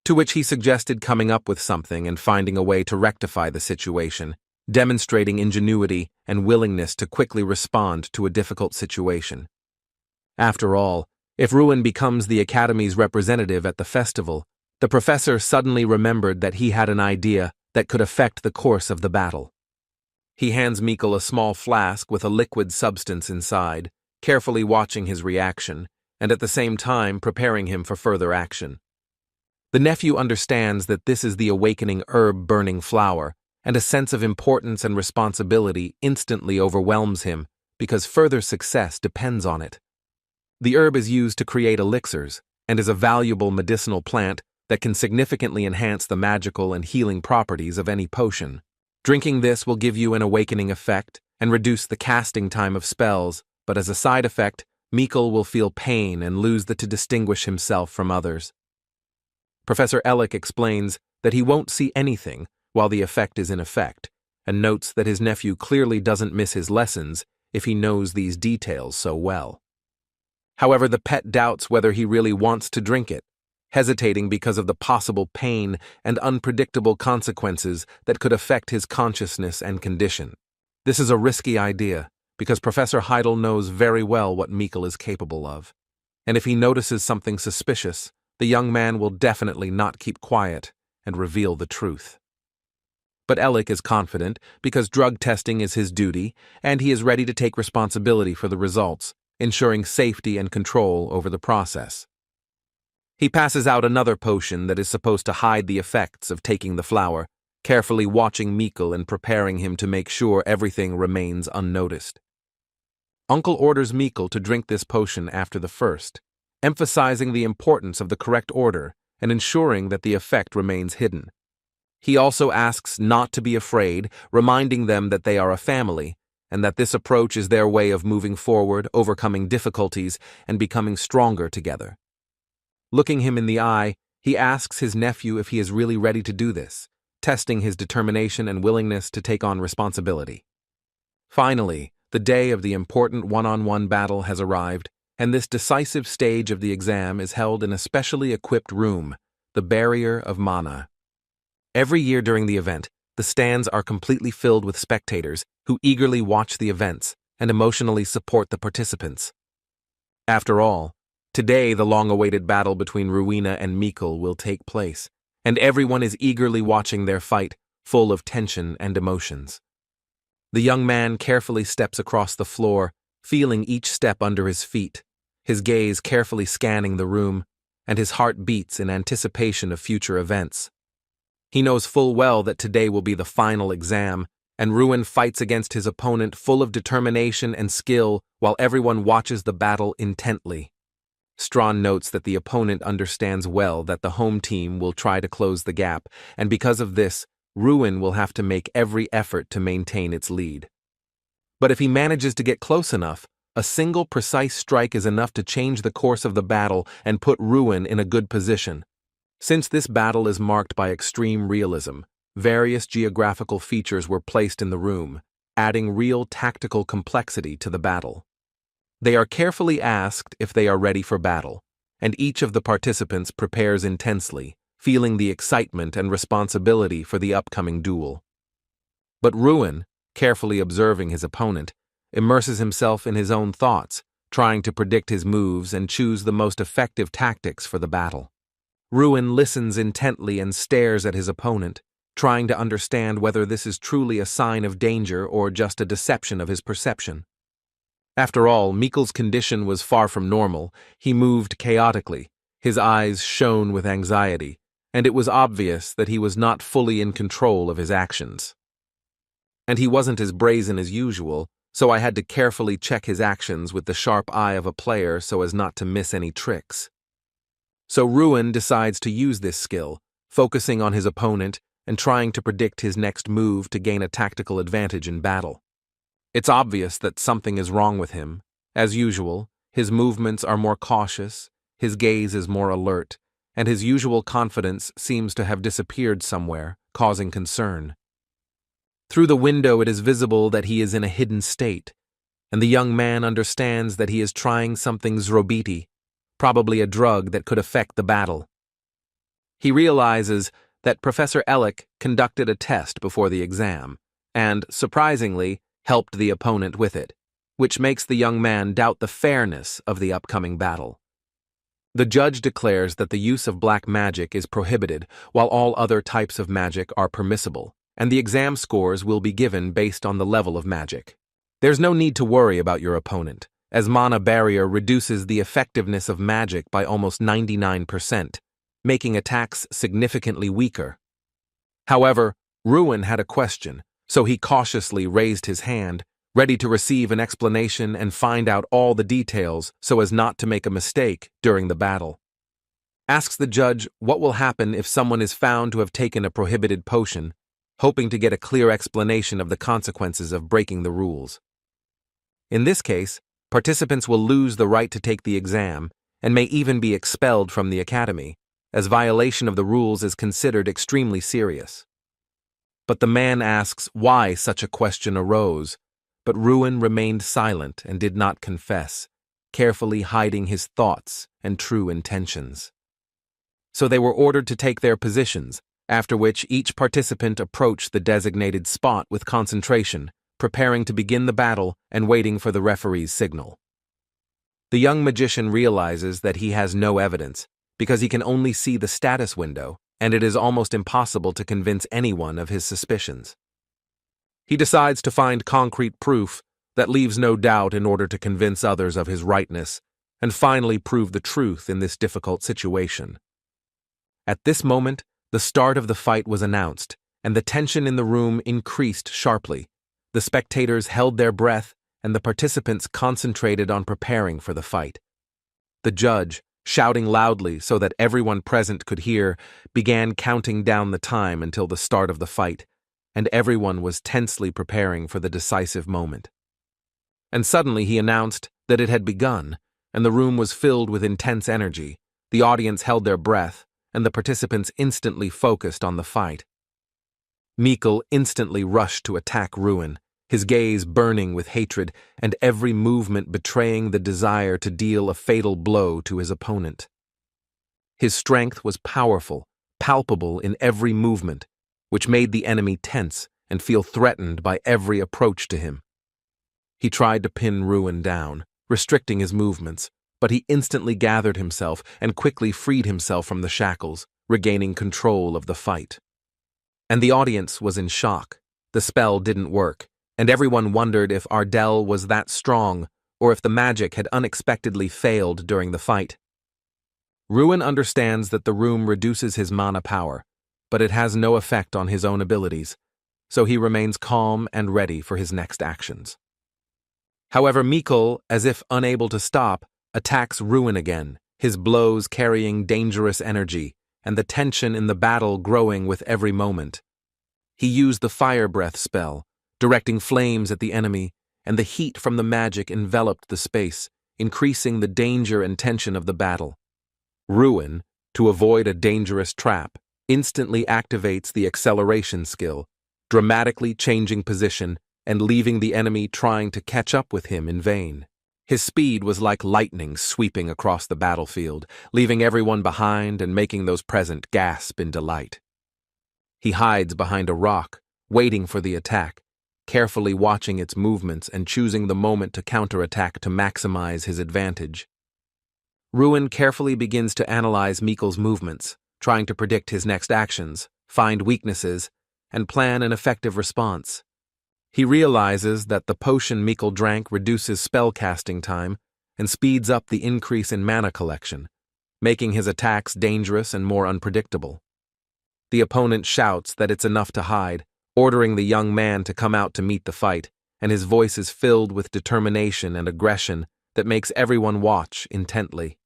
To which he suggested coming up with something and finding a way to rectify the situation, demonstrating ingenuity and willingness to quickly respond to a difficult situation. After all, if Ruin becomes the Academy's representative at the festival, the professor suddenly remembered that he had an idea that could affect the course of the battle. He hands Mikkel a small flask with a liquid substance inside, carefully watching his reaction, and at the same time preparing him for further action. The nephew understands that this is the awakening herb-burning flower, and a sense of importance and responsibility instantly overwhelms him because further success depends on it. The herb is used to create elixirs and is a valuable medicinal plant that can significantly enhance the magical and healing properties of any potion. Drinking this will give you an awakening effect and reduce the casting time of spells, but as a side effect, Mikkel will feel pain and lose to distinguish himself from others. Professor Ellick explains that he won't see anything while the effect is in effect, and notes that his nephew clearly doesn't miss his lessons if he knows these details so well. However, the pet doubts whether he really wants to drink it, hesitating because of the possible pain and unpredictable consequences that could affect his consciousness and condition. This is a risky idea, because Professor Heidel knows very well what Mikkel is capable of, and if he notices something suspicious, the young man will definitely not keep quiet and reveal the truth. But Ellick is confident because drug testing is his duty, and he is ready to take responsibility for the results, ensuring safety and control over the process. He passes out another potion that is supposed to hide the effects of taking the flower, carefully watching Mikkel and preparing him to make sure everything remains unnoticed. Uncle orders Mikkel to drink this potion after the first, emphasizing the importance of the correct order and ensuring that the effect remains hidden. He also asks not to be afraid, reminding them that they are a family, and that this approach is their way of moving forward, overcoming difficulties, and becoming stronger together. Looking him in the eye, he asks his nephew if he is really ready to do this, testing his determination and willingness to take on responsibility. Finally, the day of the important one-on-one battle has arrived, and this decisive stage of the exam is held in a specially equipped room, the Barrier of Mana. Every year during the event, the stands are completely filled with spectators who eagerly watch the events and emotionally support the participants. After all, today the long-awaited battle between Ruina and Mikkel will take place, and everyone is eagerly watching their fight, full of tension and emotions. The young man carefully steps across the floor, feeling each step under his feet, his gaze carefully scanning the room, and his heart beats in anticipation of future events. He knows full well that today will be the final exam, and Ruin fights against his opponent full of determination and skill while everyone watches the battle intently. Strawn notes that the opponent understands well that the home team will try to close the gap, and because of this, Ruin will have to make every effort to maintain its lead. But if he manages to get close enough, a single precise strike is enough to change the course of the battle and put Ruin in a good position. Since this battle is marked by extreme realism, various geographical features were placed in the room, adding real tactical complexity to the battle. They are carefully asked if they are ready for battle, and each of the participants prepares intensely, feeling the excitement and responsibility for the upcoming duel. But Ruin, carefully observing his opponent, immerses himself in his own thoughts, trying to predict his moves and choose the most effective tactics for the battle. Ruin listens intently and stares at his opponent, trying to understand whether this is truly a sign of danger or just a deception of his perception. After all, Mikkel's condition was far from normal. He moved chaotically, his eyes shone with anxiety, and it was obvious that he was not fully in control of his actions. And he wasn't as brazen as usual, so I had to carefully check his actions with the sharp eye of a player so as not to miss any tricks. So Ruin decides to use this skill, focusing on his opponent, and trying to predict his next move to gain a tactical advantage in battle. It's obvious that something is wrong with him. As usual, his movements are more cautious, his gaze is more alert, and his usual confidence seems to have disappeared somewhere, causing concern. Through the window it is visible that he is in a hidden state, and the young man understands that he is trying something zrobiti, probably a drug that could affect the battle. He realizes that Professor Ellick conducted a test before the exam, and, surprisingly, helped the opponent with it, which makes the young man doubt the fairness of the upcoming battle. The judge declares that the use of black magic is prohibited, while all other types of magic are permissible, and the exam scores will be given based on the level of magic. There's no need to worry about your opponent, as Mana Barrier reduces the effectiveness of magic by almost 99%, making attacks significantly weaker. However, Ruin had a question, so he cautiously raised his hand, ready to receive an explanation and find out all the details so as not to make a mistake during the battle. Asks the judge what will happen if someone is found to have taken a prohibited potion, hoping to get a clear explanation of the consequences of breaking the rules. In this case, participants will lose the right to take the exam and may even be expelled from the academy, as violation of the rules is considered extremely serious. But the man asks why such a question arose, but Ruin remained silent and did not confess, carefully hiding his thoughts and true intentions. So they were ordered to take their positions, after which each participant approached the designated spot with concentration, preparing to begin the battle and waiting for the referee's signal. The young magician realizes that he has no evidence, because he can only see the status window, and it is almost impossible to convince anyone of his suspicions. He decides to find concrete proof that leaves no doubt in order to convince others of his rightness, and finally prove the truth in this difficult situation. At this moment, the start of the fight was announced, and the tension in the room increased sharply. The spectators held their breath, and the participants concentrated on preparing for the fight. The judge, shouting loudly so that everyone present could hear, began counting down the time until the start of the fight, and everyone was tensely preparing for the decisive moment. And suddenly he announced that it had begun, and the room was filled with intense energy. The audience held their breath, and the participants instantly focused on the fight. Mikkel instantly rushed to attack Ruin, his gaze burning with hatred and every movement betraying the desire to deal a fatal blow to his opponent. His strength was powerful, palpable in every movement, which made the enemy tense and feel threatened by every approach to him. He tried to pin Ruin down, restricting his movements, but he instantly gathered himself and quickly freed himself from the shackles, regaining control of the fight. And the audience was in shock. The spell didn't work, and everyone wondered if Ardell was that strong or if the magic had unexpectedly failed during the fight. Ruin understands that the room reduces his mana power, but it has no effect on his own abilities, so he remains calm and ready for his next actions. However, Mikkel, as if unable to stop, attacks Ruin again, his blows carrying dangerous energy, and the tension in the battle growing with every moment. He used the fire breath spell, directing flames at the enemy, and the heat from the magic enveloped the space, increasing the danger and tension of the battle. Ruin, to avoid a dangerous trap, instantly activates the acceleration skill, dramatically changing position and leaving the enemy trying to catch up with him in vain. His speed was like lightning sweeping across the battlefield, leaving everyone behind and making those present gasp in delight. He hides behind a rock, waiting for the attack, carefully watching its movements and choosing the moment to counterattack to maximize his advantage. Ruin carefully begins to analyze Mikkel's movements, trying to predict his next actions, find weaknesses, and plan an effective response. He realizes that the potion Mikkel drank reduces spell-casting time and speeds up the increase in mana collection, making his attacks dangerous and more unpredictable. The opponent shouts that it's enough to hide, ordering the young man to come out to meet the fight, and his voice is filled with determination and aggression that makes everyone watch intently.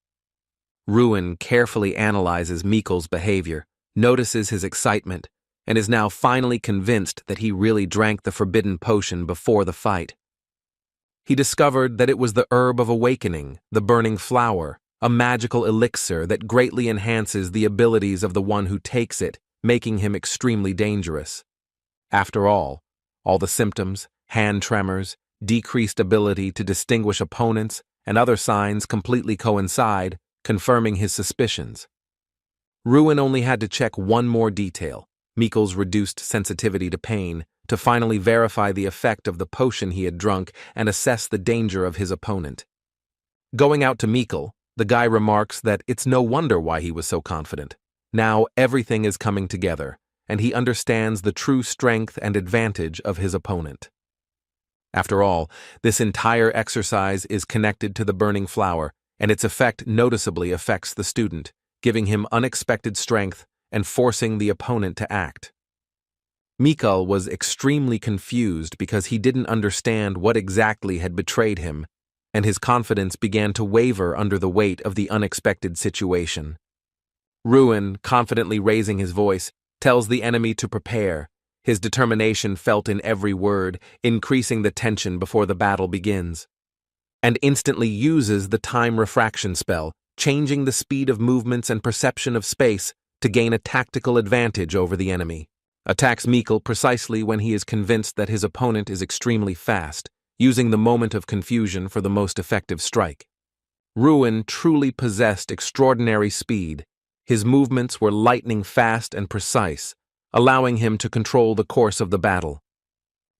Ruin carefully analyzes Mikkel's behavior, notices his excitement, and is now finally convinced that he really drank the forbidden potion before the fight. He discovered that it was the herb of awakening, the burning flower, a magical elixir that greatly enhances the abilities of the one who takes it, making him extremely dangerous. After all the symptoms, hand tremors, decreased ability to distinguish opponents, and other signs completely coincide, confirming his suspicions. Ruin only had to check one more detail, Mikkel's reduced sensitivity to pain, to finally verify the effect of the potion he had drunk and assess the danger of his opponent. Going out to Mikkel, the guy remarks that it's no wonder why he was so confident. Now everything is coming together, and he understands the true strength and advantage of his opponent. After all, this entire exercise is connected to the burning flower, and its effect noticeably affects the student, giving him unexpected strength and forcing the opponent to act. Mikkel was extremely confused because he didn't understand what exactly had betrayed him, and his confidence began to waver under the weight of the unexpected situation. Ruin, confidently raising his voice, tells the enemy to prepare, his determination felt in every word, increasing the tension before the battle begins, and instantly uses the time refraction spell, changing the speed of movements and perception of space to gain a tactical advantage over the enemy. Attacks Mikkel precisely when he is convinced that his opponent is extremely fast, using the moment of confusion for the most effective strike. Ruin truly possessed extraordinary speed. His movements were lightning fast and precise, allowing him to control the course of the battle.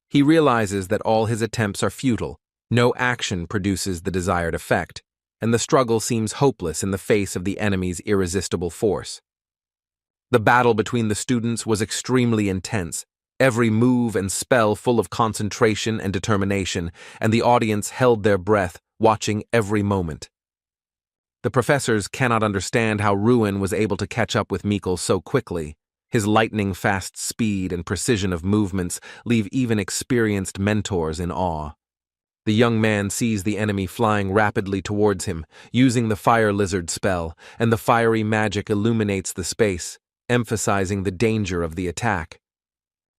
He realizes that all his attempts are futile, no action produces the desired effect, and the struggle seems hopeless in the face of the enemy's irresistible force. The battle between the students was extremely intense, every move and spell full of concentration and determination, and the audience held their breath, watching every moment. The professors cannot understand how Ruin was able to catch up with Mikkel so quickly. His lightning-fast speed and precision of movements leave even experienced mentors in awe. The young man sees the enemy flying rapidly towards him, using the fire lizard spell, and the fiery magic illuminates the space, emphasizing the danger of the attack.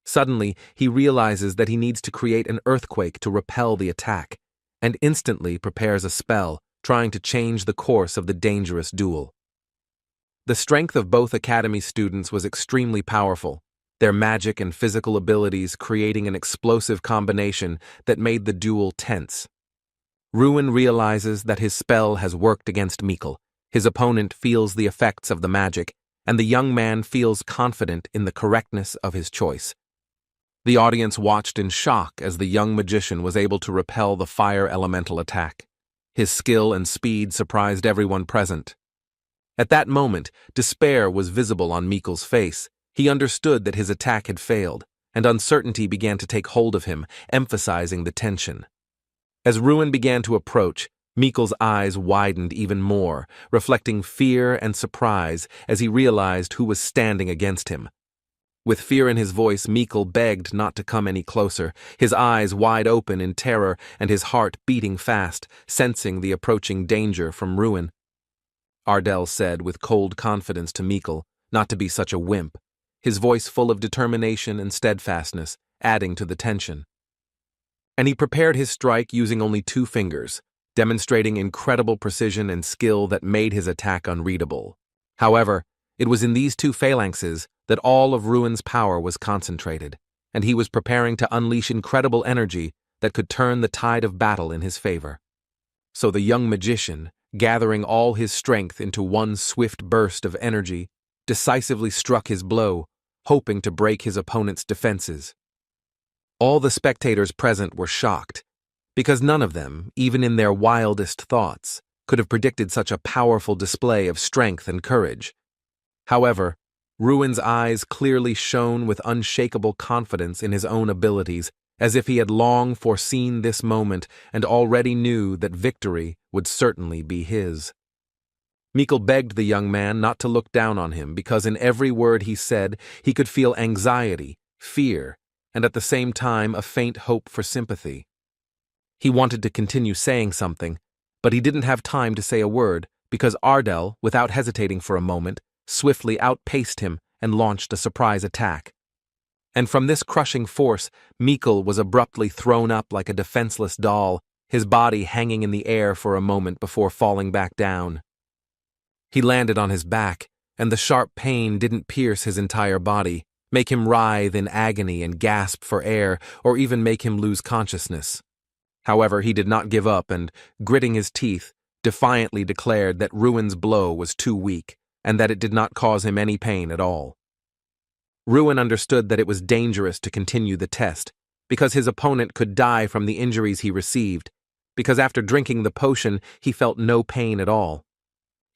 Suddenly, he realizes that he needs to create an earthquake to repel the attack, and instantly prepares a spell, trying to change the course of the dangerous duel. The strength of both academy students was extremely powerful, their magic and physical abilities creating an explosive combination that made the duel tense. Ruin realizes that his spell has worked against Mikkel, his opponent feels the effects of the magic, and the young man feels confident in the correctness of his choice. The audience watched in shock as the young magician was able to repel the fire elemental attack. His skill and speed surprised everyone present. At that moment, despair was visible on Mikkel's face. He understood that his attack had failed, and uncertainty began to take hold of him, emphasizing the tension. As Ruin began to approach, Mikkel's eyes widened even more, reflecting fear and surprise as he realized who was standing against him. With fear in his voice, Mikkel begged not to come any closer, his eyes wide open in terror and his heart beating fast, sensing the approaching danger from Ruin. Ardell said with cold confidence to Mikkel not to be such a wimp, his voice full of determination and steadfastness, adding to the tension. And he prepared his strike using only 2 fingers, demonstrating incredible precision and skill that made his attack unreadable. However, it was in these 2 phalanxes that all of Ruin's power was concentrated, and he was preparing to unleash incredible energy that could turn the tide of battle in his favor. So the young magician, gathering all his strength into one swift burst of energy, decisively struck his blow, hoping to break his opponent's defenses. All the spectators present were shocked, because none of them, even in their wildest thoughts, could have predicted such a powerful display of strength and courage. However, Ruin's eyes clearly shone with unshakable confidence in his own abilities, as if he had long foreseen this moment and already knew that victory would certainly be his. Mikkel begged the young man not to look down on him because in every word he said he could feel anxiety, fear, and at the same time a faint hope for sympathy. He wanted to continue saying something, but he didn't have time to say a word because Ardell, without hesitating for a moment, swiftly outpaced him and launched a surprise attack. And from this crushing force, Mikkel was abruptly thrown up like a defenseless doll, his body hanging in the air for a moment before falling back down. He landed on his back, and the sharp pain didn't pierce his entire body, make him writhe in agony and gasp for air, or even make him lose consciousness. However, he did not give up and, gritting his teeth, defiantly declared that Ruin's blow was too weak, and that it did not cause him any pain at all. Ruin understood that it was dangerous to continue the test, because his opponent could die from the injuries he received, because after drinking the potion he felt no pain at all.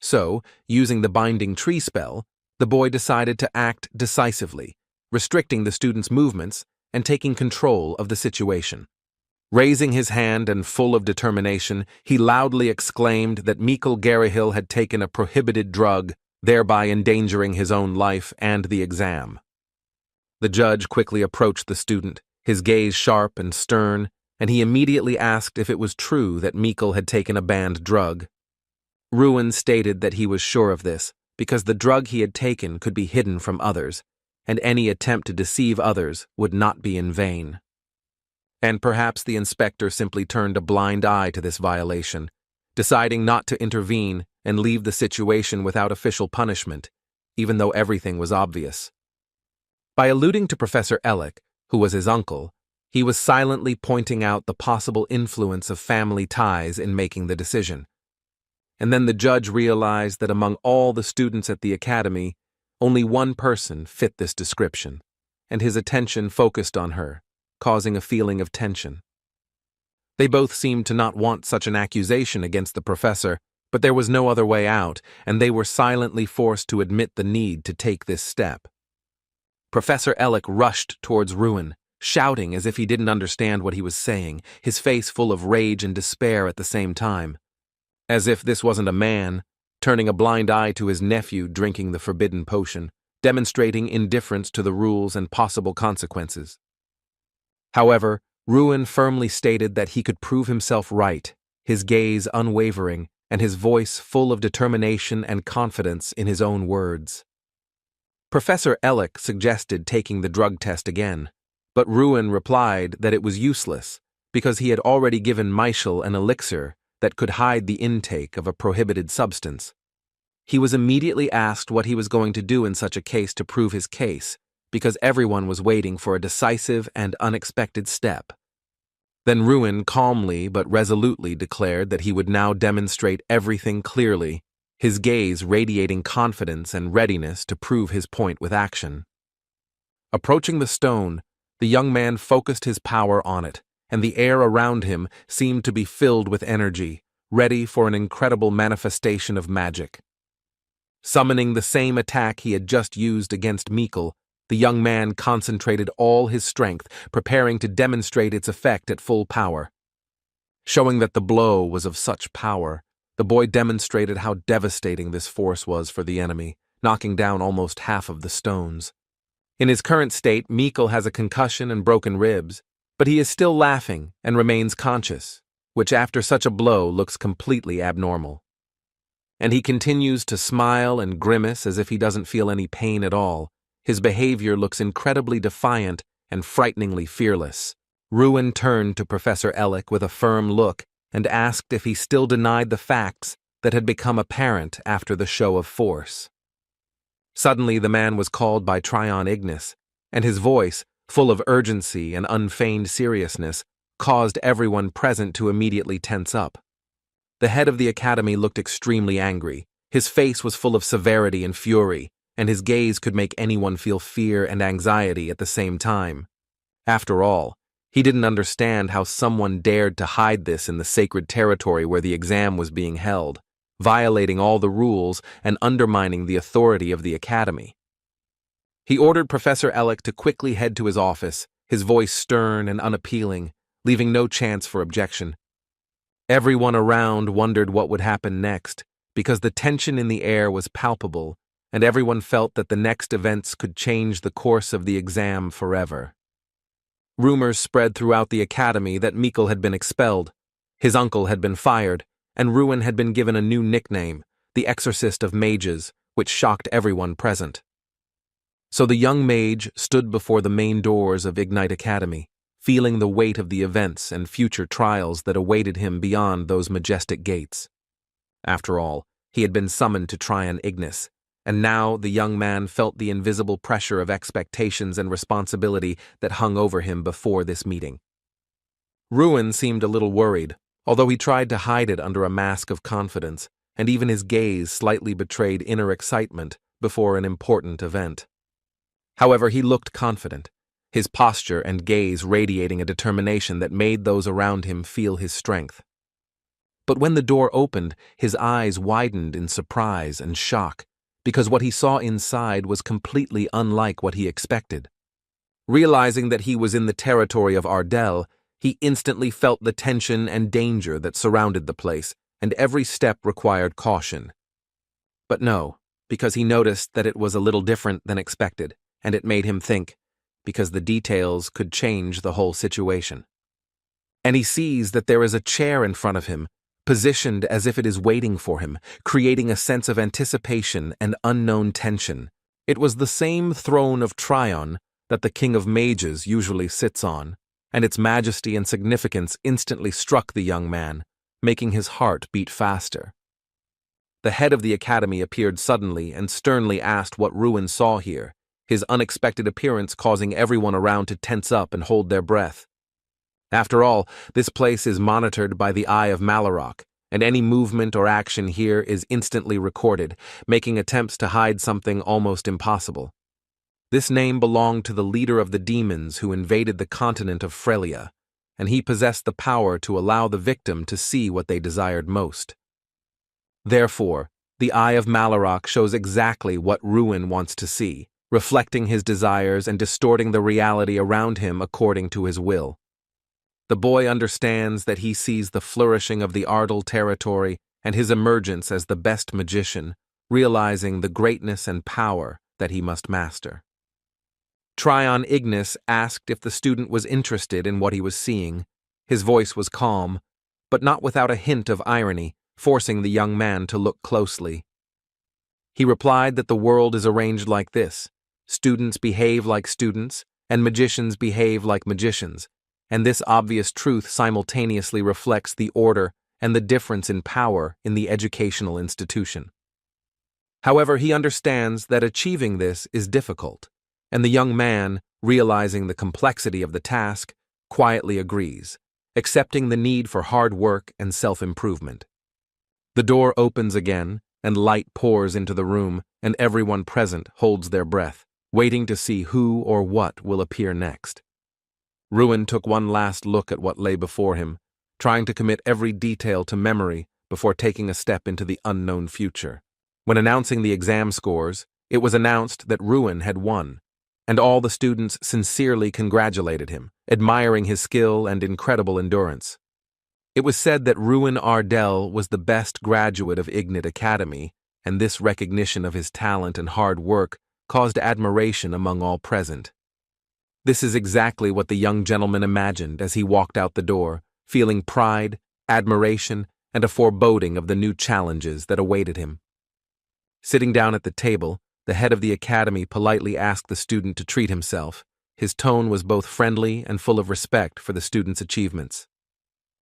So, using the binding tree spell, the boy decided to act decisively, restricting the student's movements and taking control of the situation. Raising his hand and full of determination, he loudly exclaimed that Mikkel Garihill had taken a prohibited drug, thereby endangering his own life and the exam. The judge quickly approached the student, his gaze sharp and stern, and he immediately asked if it was true that Mikkel had taken a banned drug. Ruin stated that he was sure of this, because the drug he had taken could be hidden from others, and any attempt to deceive others would not be in vain. And perhaps the inspector simply turned a blind eye to this violation, deciding not to intervene and leave the situation without official punishment, even though everything was obvious. By alluding to Professor Ellick, who was his uncle, he was silently pointing out the possible influence of family ties in making the decision. And then the judge realized that among all the students at the academy, only one person fit this description, and his attention focused on her, causing a feeling of tension. They both seemed to not want such an accusation against the professor, but there was no other way out, and they were silently forced to admit the need to take this step. Professor Ellick rushed towards Ruin, shouting as if he didn't understand what he was saying, his face full of rage and despair at the same time. As if this wasn't a man, turning a blind eye to his nephew drinking the forbidden potion, demonstrating indifference to the rules and possible consequences. However, Ruin firmly stated that he could prove himself right, his gaze unwavering, and his voice full of determination and confidence in his own words. Professor Ellick suggested taking the drug test again, but Ruin replied that it was useless because he had already given Michel an elixir that could hide the intake of a prohibited substance. He was immediately asked what he was going to do in such a case to prove his case, because everyone was waiting for a decisive and unexpected step. Then Ruin calmly but resolutely declared that he would now demonstrate everything clearly, his gaze radiating confidence and readiness to prove his point with action. Approaching the stone, the young man focused his power on it, and the air around him seemed to be filled with energy, ready for an incredible manifestation of magic. Summoning the same attack he had just used against Mikkel, the young man concentrated all his strength, preparing to demonstrate its effect at full power. Showing that the blow was of such power, the boy demonstrated how devastating this force was for the enemy, knocking down almost half of the stones. In his current state, Mikkel has a concussion and broken ribs, but he is still laughing and remains conscious, which after such a blow looks completely abnormal. And he continues to smile and grimace as if he doesn't feel any pain at all. His behavior looks incredibly defiant and frighteningly fearless. Ruin turned to Professor Ellick with a firm look and asked if he still denied the facts that had become apparent after the show of force. Suddenly the man was called by Tryon Ignis, and his voice, full of urgency and unfeigned seriousness, caused everyone present to immediately tense up. The head of the academy looked extremely angry. His face was full of severity and fury, and his gaze could make anyone feel fear and anxiety at the same time. After all, he didn't understand how someone dared to hide this in the sacred territory where the exam was being held, violating all the rules and undermining the authority of the academy. He ordered Professor Ellick to quickly head to his office, his voice stern and unappealing, leaving no chance for objection. Everyone around wondered what would happen next, because the tension in the air was palpable, and everyone felt that the next events could change the course of the exam forever. Rumors spread throughout the academy that Mikkel had been expelled, his uncle had been fired, and Ruin had been given a new nickname, the Exorcist of Mages, which shocked everyone present. So the young mage stood before the main doors of Ignite Academy, feeling the weight of the events and future trials that awaited him beyond those majestic gates. After all, he had been summoned to Tryon Ignis, and now the young man felt the invisible pressure of expectations and responsibility that hung over him before this meeting. Ruin seemed a little worried, although he tried to hide it under a mask of confidence, and even his gaze slightly betrayed inner excitement before an important event. However, he looked confident, his posture and gaze radiating a determination that made those around him feel his strength. But when the door opened, his eyes widened in surprise and shock, because what he saw inside was completely unlike what he expected. Realizing that he was in the territory of Ardell, he instantly felt the tension and danger that surrounded the place, and every step required caution. But no, because he noticed that it was a little different than expected, and it made him think, because the details could change the whole situation. And he sees that there is a chair in front of him, positioned as if it is waiting for him, creating a sense of anticipation and unknown tension. It was the same throne of Tryon that the King of Mages usually sits on, and its majesty and significance instantly struck the young man, making his heart beat faster. The head of the academy appeared suddenly and sternly asked what Ruin saw here, his unexpected appearance causing everyone around to tense up and hold their breath. After all, this place is monitored by the Eye of Malarok, and any movement or action here is instantly recorded, making attempts to hide something almost impossible. This name belonged to the leader of the demons who invaded the continent of Frelia, and he possessed the power to allow the victim to see what they desired most. Therefore, the Eye of Malarok shows exactly what Ruin wants to see, reflecting his desires and distorting the reality around him according to his will. The boy understands that he sees the flourishing of the Ardell territory and his emergence as the best magician, realizing the greatness and power that he must master. Tryon Ignis asked if the student was interested in what he was seeing. His voice was calm, but not without a hint of irony, forcing the young man to look closely. He replied that the world is arranged like this: students behave like students, and magicians behave like magicians, and this obvious truth simultaneously reflects the order and the difference in power in the educational institution. However, he understands that achieving this is difficult, and the young man, realizing the complexity of the task, quietly agrees, accepting the need for hard work and self-improvement. The door opens again, and light pours into the room, and everyone present holds their breath, waiting to see who or what will appear next. Ruin took one last look at what lay before him, trying to commit every detail to memory before taking a step into the unknown future. When announcing the exam scores, it was announced that Ruin had won, and all the students sincerely congratulated him, admiring his skill and incredible endurance. It was said that Ruin Ardell was the best graduate of Ignite Academy, and this recognition of his talent and hard work caused admiration among all present. This is exactly what the young gentleman imagined as he walked out the door, feeling pride, admiration, and a foreboding of the new challenges that awaited him. Sitting down at the table, the head of the academy politely asked the student to treat himself. His tone was both friendly and full of respect for the student's achievements.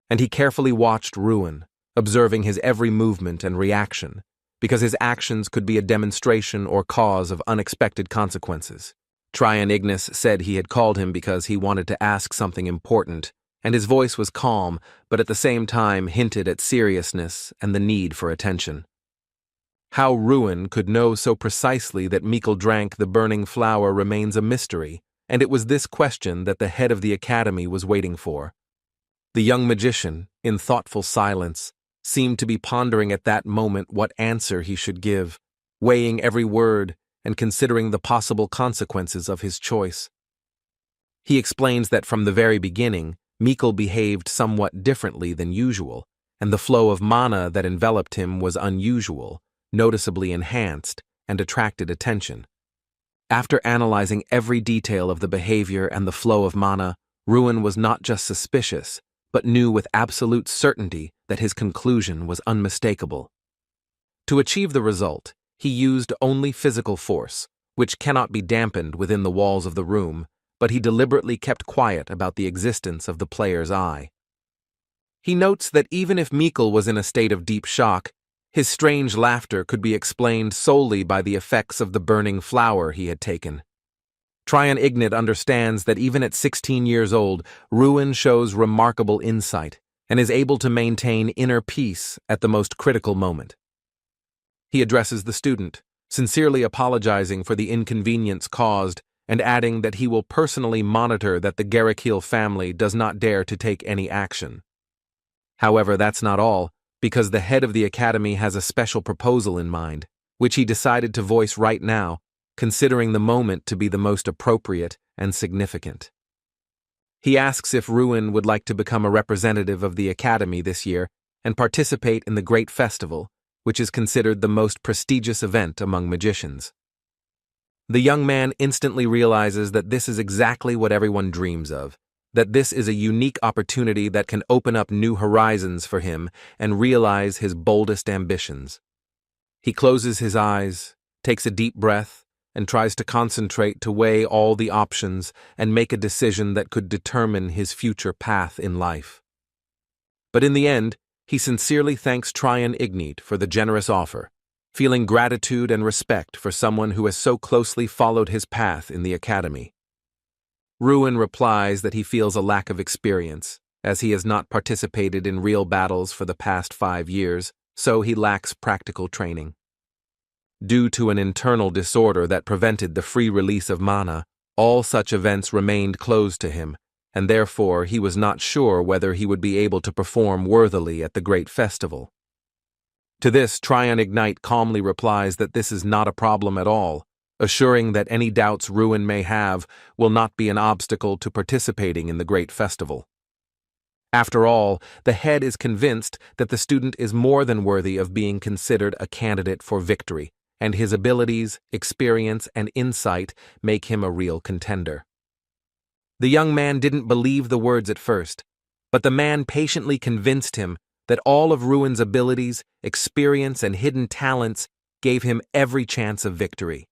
And he carefully watched Ruin, observing his every movement and reaction, because his actions could be a demonstration or cause of unexpected consequences. Tryon Ignis said he had called him because he wanted to ask something important, and his voice was calm, but at the same time hinted at seriousness and the need for attention. How Ruin could know so precisely that Mikkel drank the burning flower remains a mystery, and it was this question that the head of the academy was waiting for. The young magician, in thoughtful silence, seemed to be pondering at that moment what answer he should give, weighing every word and considering the possible consequences of his choice. He explains that from the very beginning, Mikkel behaved somewhat differently than usual, and the flow of mana that enveloped him was unusual, noticeably enhanced, and attracted attention. After analyzing every detail of the behavior and the flow of mana, Ruin was not just suspicious, but knew with absolute certainty that his conclusion was unmistakable. To achieve the result, he used only physical force, which cannot be dampened within the walls of the room, but he deliberately kept quiet about the existence of the player's eye. He notes that even if Mikkel was in a state of deep shock, his strange laughter could be explained solely by the effects of the burning flower he had taken. Tryon Ignat understands that even at 16 years old, Ruin shows remarkable insight and is able to maintain inner peace at the most critical moment. He addresses the student, sincerely apologizing for the inconvenience caused and adding that he will personally monitor that the Garrickhill family does not dare to take any action. However, that's not all, because the head of the academy has a special proposal in mind, which he decided to voice right now, considering the moment to be the most appropriate and significant. He asks if Ruin would like to become a representative of the academy this year and participate in the Great Festival, which is considered the most prestigious event among magicians. The young man instantly realizes that this is exactly what everyone dreams of, that this is a unique opportunity that can open up new horizons for him and realize his boldest ambitions. He closes his eyes, takes a deep breath, and tries to concentrate to weigh all the options and make a decision that could determine his future path in life. But in the end, he sincerely thanks Tryon Ignat for the generous offer, feeling gratitude and respect for someone who has so closely followed his path in the academy. Ruin replies that he feels a lack of experience, as he has not participated in real battles for the past 5 years, so he lacks practical training. Due to an internal disorder that prevented the free release of mana, all such events remained closed to him, and therefore he was not sure whether he would be able to perform worthily at the Great Festival. To this, Tryon Ignat calmly replies that this is not a problem at all, assuring that any doubts Ruin may have will not be an obstacle to participating in the Great Festival. After all, the head is convinced that the student is more than worthy of being considered a candidate for victory, and his abilities, experience, and insight make him a real contender. The young man didn't believe the words at first, but the man patiently convinced him that all of Ruin's abilities, experience, and hidden talents gave him every chance of victory.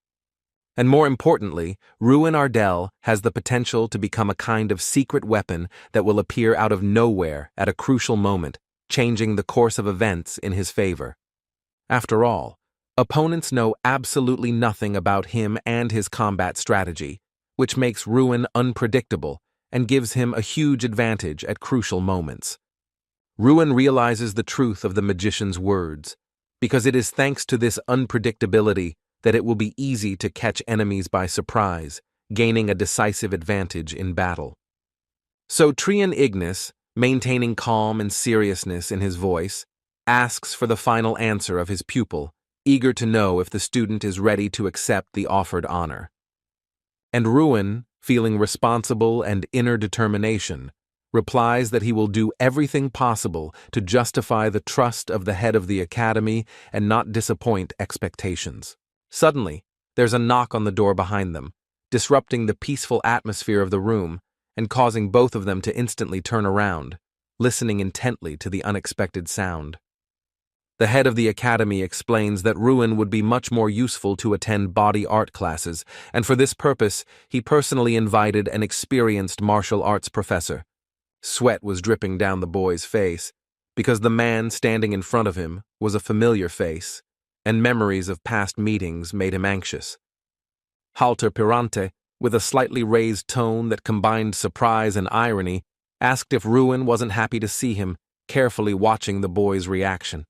And more importantly, Ruin Ardell has the potential to become a kind of secret weapon that will appear out of nowhere at a crucial moment, changing the course of events in his favor. After all, opponents know absolutely nothing about him and his combat strategy, which makes Ruin unpredictable and gives him a huge advantage at crucial moments. Ruin realizes the truth of the magician's words, because it is thanks to this unpredictability that it will be easy to catch enemies by surprise, gaining a decisive advantage in battle. So Tryon Ignat, maintaining calm and seriousness in his voice, asks for the final answer of his pupil, eager to know if the student is ready to accept the offered honor. And Ruin, feeling responsible and inner determination, replies that he will do everything possible to justify the trust of the head of the academy and not disappoint expectations. Suddenly, there's a knock on the door behind them, disrupting the peaceful atmosphere of the room and causing both of them to instantly turn around, listening intently to the unexpected sound. The head of the academy explains that Ruin would be much more useful to attend body art classes, and for this purpose, he personally invited an experienced martial arts professor. Sweat was dripping down the boy's face, because the man standing in front of him was a familiar face, and memories of past meetings made him anxious. Halter Pirante, with a slightly raised tone that combined surprise and irony, asked if Ruin wasn't happy to see him, carefully watching the boy's reaction.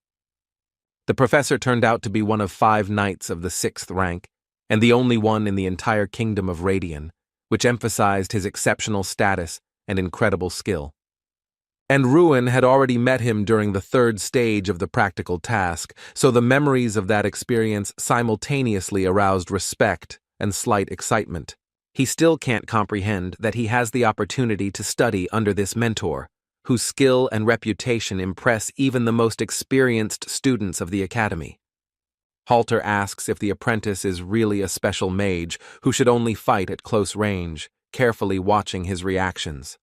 The professor turned out to be one of 5 knights of the 6th rank, and the only one in the entire kingdom of Radian, which emphasized his exceptional status and incredible skill. And Ruin had already met him during the 3rd stage of the practical task, so the memories of that experience simultaneously aroused respect and slight excitement. He still can't comprehend that he has the opportunity to study under this mentor, whose skill and reputation impress even the most experienced students of the academy. Halter asks if the apprentice is really a special mage who should only fight at close range, carefully watching his reactions.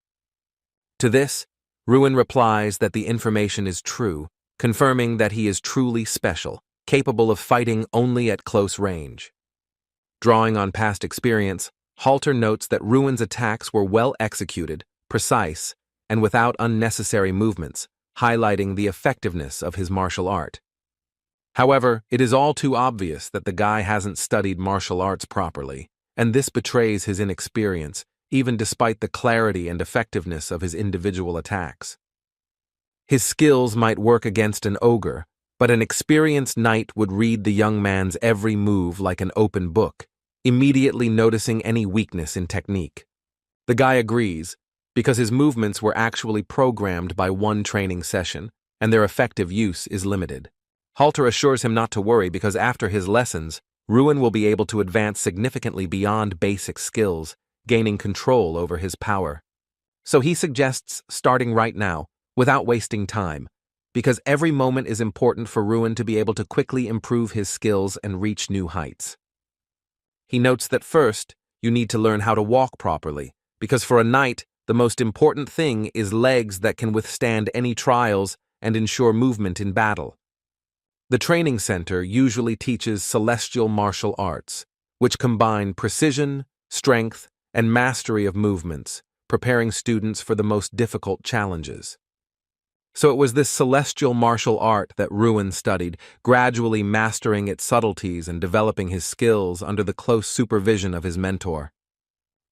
To this, Ruin replies that the information is true, confirming that he is truly special, capable of fighting only at close range. Drawing on past experience, Halter notes that Ruin's attacks were well executed, precise, and without unnecessary movements, highlighting the effectiveness of his martial art. However, it is all too obvious that the guy hasn't studied martial arts properly, and this betrays his inexperience, even despite the clarity and effectiveness of his individual attacks. His skills might work against an ogre, but an experienced knight would read the young man's every move like an open book, immediately noticing any weakness in technique. The guy agrees, because his movements were actually programmed by one training session, and their effective use is limited. Halter assures him not to worry because after his lessons, Ruin will be able to advance significantly beyond basic skills, gaining control over his power. So he suggests starting right now, without wasting time, because every moment is important for Ruin to be able to quickly improve his skills and reach new heights. He notes that first, you need to learn how to walk properly, because for a knight, the most important thing is legs that can withstand any trials and ensure movement in battle. The training center usually teaches celestial martial arts, which combine precision, strength, and mastery of movements, preparing students for the most difficult challenges. So it was this celestial martial art that Ruin studied, gradually mastering its subtleties and developing his skills under the close supervision of his mentor.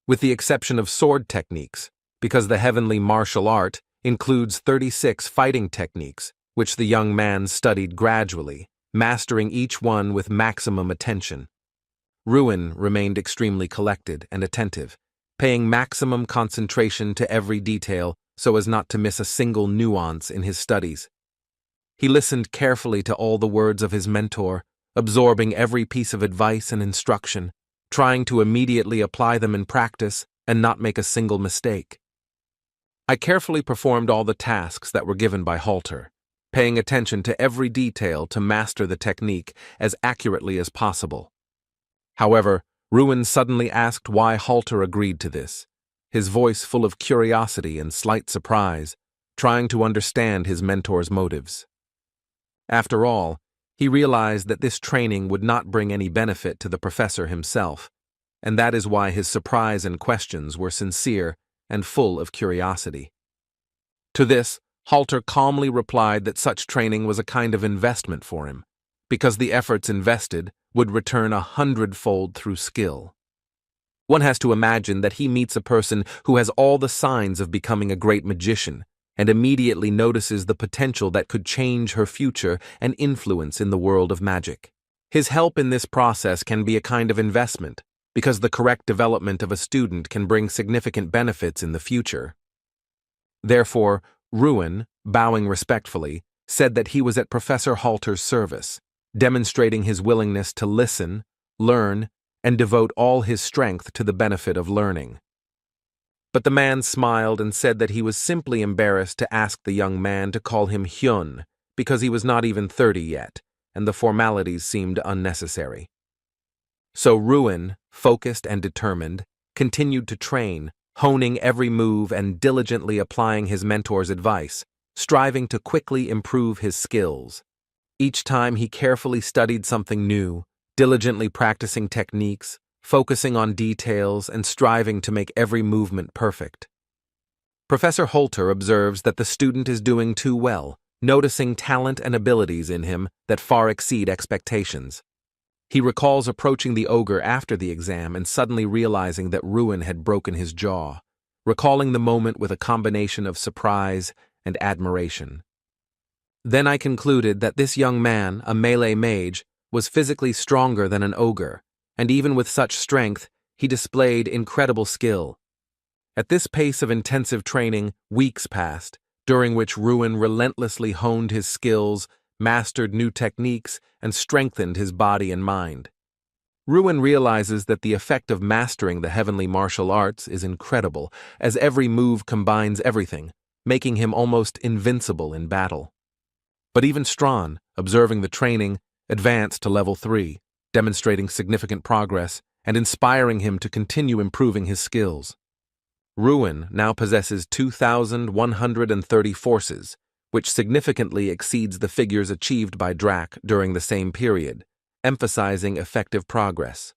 With the exception of sword techniques, because the heavenly martial art includes 36 fighting techniques, which the young man studied gradually, mastering each one with maximum attention. Ruin remained extremely collected and attentive, paying maximum concentration to every detail so as not to miss a single nuance in his studies. He listened carefully to all the words of his mentor, absorbing every piece of advice and instruction, trying to immediately apply them in practice and not make a single mistake. I carefully performed all the tasks that were given by Halter, paying attention to every detail to master the technique as accurately as possible. However, Ruin suddenly asked why Halter agreed to this, his voice full of curiosity and slight surprise, trying to understand his mentor's motives. After all, he realized that this training would not bring any benefit to the professor himself, and that is why his surprise and questions were sincere and full of curiosity. To this, Halter calmly replied that such training was a kind of investment for him, because the efforts invested would return 100-fold through skill. One has to imagine that he meets a person who has all the signs of becoming a great magician and immediately notices the potential that could change her future and influence in the world of magic. His help in this process can be a kind of investment, because the correct development of a student can bring significant benefits in the future. Therefore, Ruin, bowing respectfully, said that he was at Professor Halter's service, demonstrating his willingness to listen, learn, and devote all his strength to the benefit of learning. But the man smiled and said that he was simply embarrassed to ask the young man to call him Hyun, because he was not even 30 yet, and the formalities seemed unnecessary. So Ruin, focused and determined, continued to train, honing every move and diligently applying his mentor's advice, striving to quickly improve his skills. Each time he carefully studied something new, diligently practicing techniques, focusing on details, and striving to make every movement perfect. Professor Halter observes that the student is doing too well, noticing talent and abilities in him that far exceed expectations. He recalls approaching the ogre after the exam and suddenly realizing that Ruin had broken his jaw, recalling the moment with a combination of surprise and admiration. Then I concluded that this young man, a melee mage, was physically stronger than an ogre, and even with such strength, he displayed incredible skill. At this pace of intensive training, weeks passed, during which Ruin relentlessly honed his skills, mastered new techniques, and strengthened his body and mind. Ruin realizes that the effect of mastering the heavenly martial arts is incredible, as every move combines everything, making him almost invincible in battle. But even Strawn, observing the training, advanced to level 3, demonstrating significant progress and inspiring him to continue improving his skills. Ruin now possesses 2,130 forces, which significantly exceeds the figures achieved by Drac during the same period, emphasizing effective progress.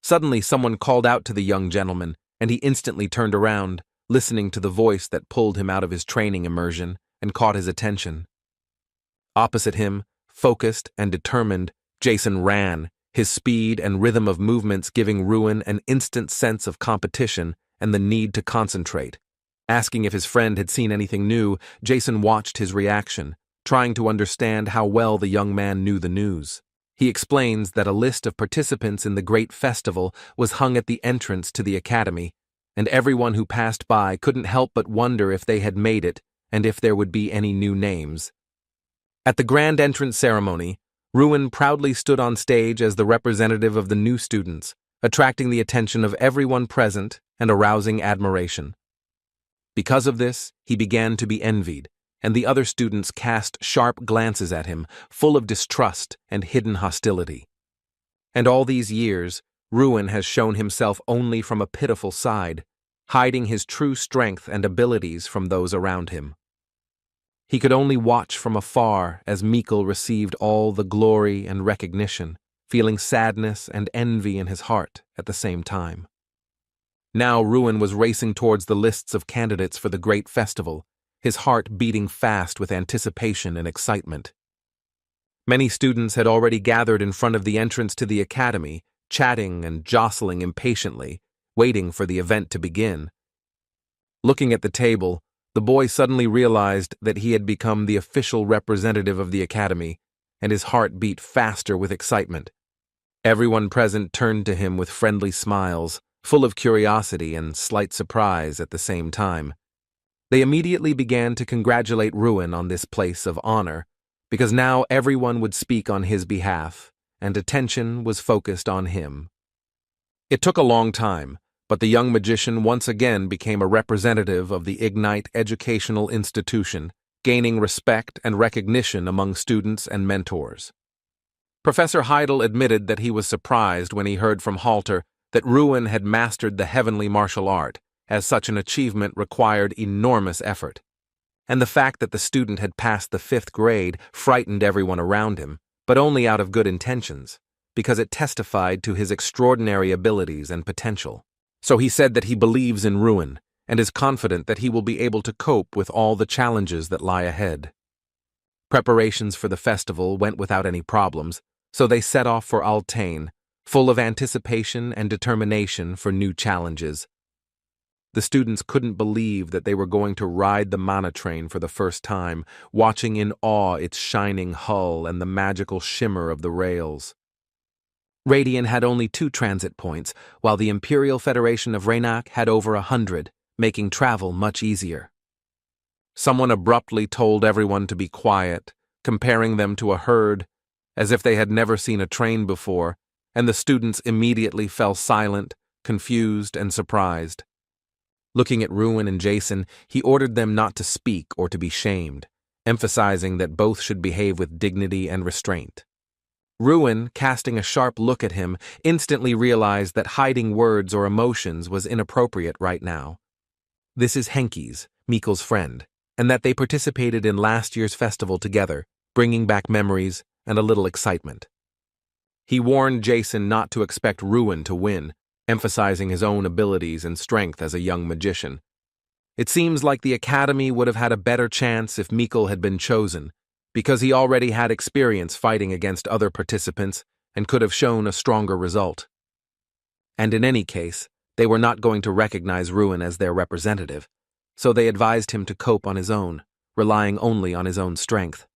Suddenly, someone called out to the young gentleman, and he instantly turned around, listening to the voice that pulled him out of his training immersion and caught his attention. Opposite him, focused and determined, Jason ran, his speed and rhythm of movements giving Ruin an instant sense of competition and the need to concentrate. Asking if his friend had seen anything new, Jason watched his reaction, trying to understand how well the young man knew the news. He explains that a list of participants in the great festival was hung at the entrance to the academy, and everyone who passed by couldn't help but wonder if they had made it and if there would be any new names. At the grand entrance ceremony, Ruin proudly stood on stage as the representative of the new students, attracting the attention of everyone present and arousing admiration. Because of this, he began to be envied, and the other students cast sharp glances at him, full of distrust and hidden hostility. And all these years, Ruin has shown himself only from a pitiful side, hiding his true strength and abilities from those around him. He could only watch from afar as Mikkel received all the glory and recognition, feeling sadness and envy in his heart at the same time. Now Ruin was racing towards the lists of candidates for the great festival, his heart beating fast with anticipation and excitement. Many students had already gathered in front of the entrance to the academy, chatting and jostling impatiently, waiting for the event to begin. Looking at the table, the boy suddenly realized that he had become the official representative of the academy, and his heart beat faster with excitement. Everyone present turned to him with friendly smiles, full of curiosity and slight surprise at the same time. They immediately began to congratulate Ruin on this place of honor, because now everyone would speak on his behalf, and attention was focused on him. It took a long time, but the young magician once again became a representative of the Ignite educational institution, gaining respect and recognition among students and mentors. Professor Heidel admitted that he was surprised when he heard from Halter that Ruin had mastered the heavenly martial art, as such an achievement required enormous effort. And the fact that the student had passed the 5th grade frightened everyone around him, but only out of good intentions, because it testified to his extraordinary abilities and potential. So he said that he believes in Ruin, and is confident that he will be able to cope with all the challenges that lie ahead. Preparations for the festival went without any problems, so they set off for Altain, full of anticipation and determination for new challenges. The students couldn't believe that they were going to ride the mana train for the first time, watching in awe its shining hull and the magical shimmer of the rails. Radian had only 2 transit points, while the Imperial Federation of Raynak had over 100, making travel much easier. Someone abruptly told everyone to be quiet, comparing them to a herd, as if they had never seen a train before, and the students immediately fell silent, confused, and surprised. Looking at Ruin and Jason, he ordered them not to speak or to be shamed, emphasizing that both should behave with dignity and restraint. Ruin, casting a sharp look at him, instantly realized that hiding words or emotions was inappropriate right now. This is Henki's, Mikkel's friend, and that they participated in last year's festival together, bringing back memories and a little excitement. He warned Jason not to expect Ruin to win, emphasizing his own abilities and strength as a young magician. It seems like the academy would have had a better chance if Mikkel had been chosen, because he already had experience fighting against other participants and could have shown a stronger result. And in any case, they were not going to recognize Ruin as their representative, so they advised him to cope on his own, relying only on his own strength.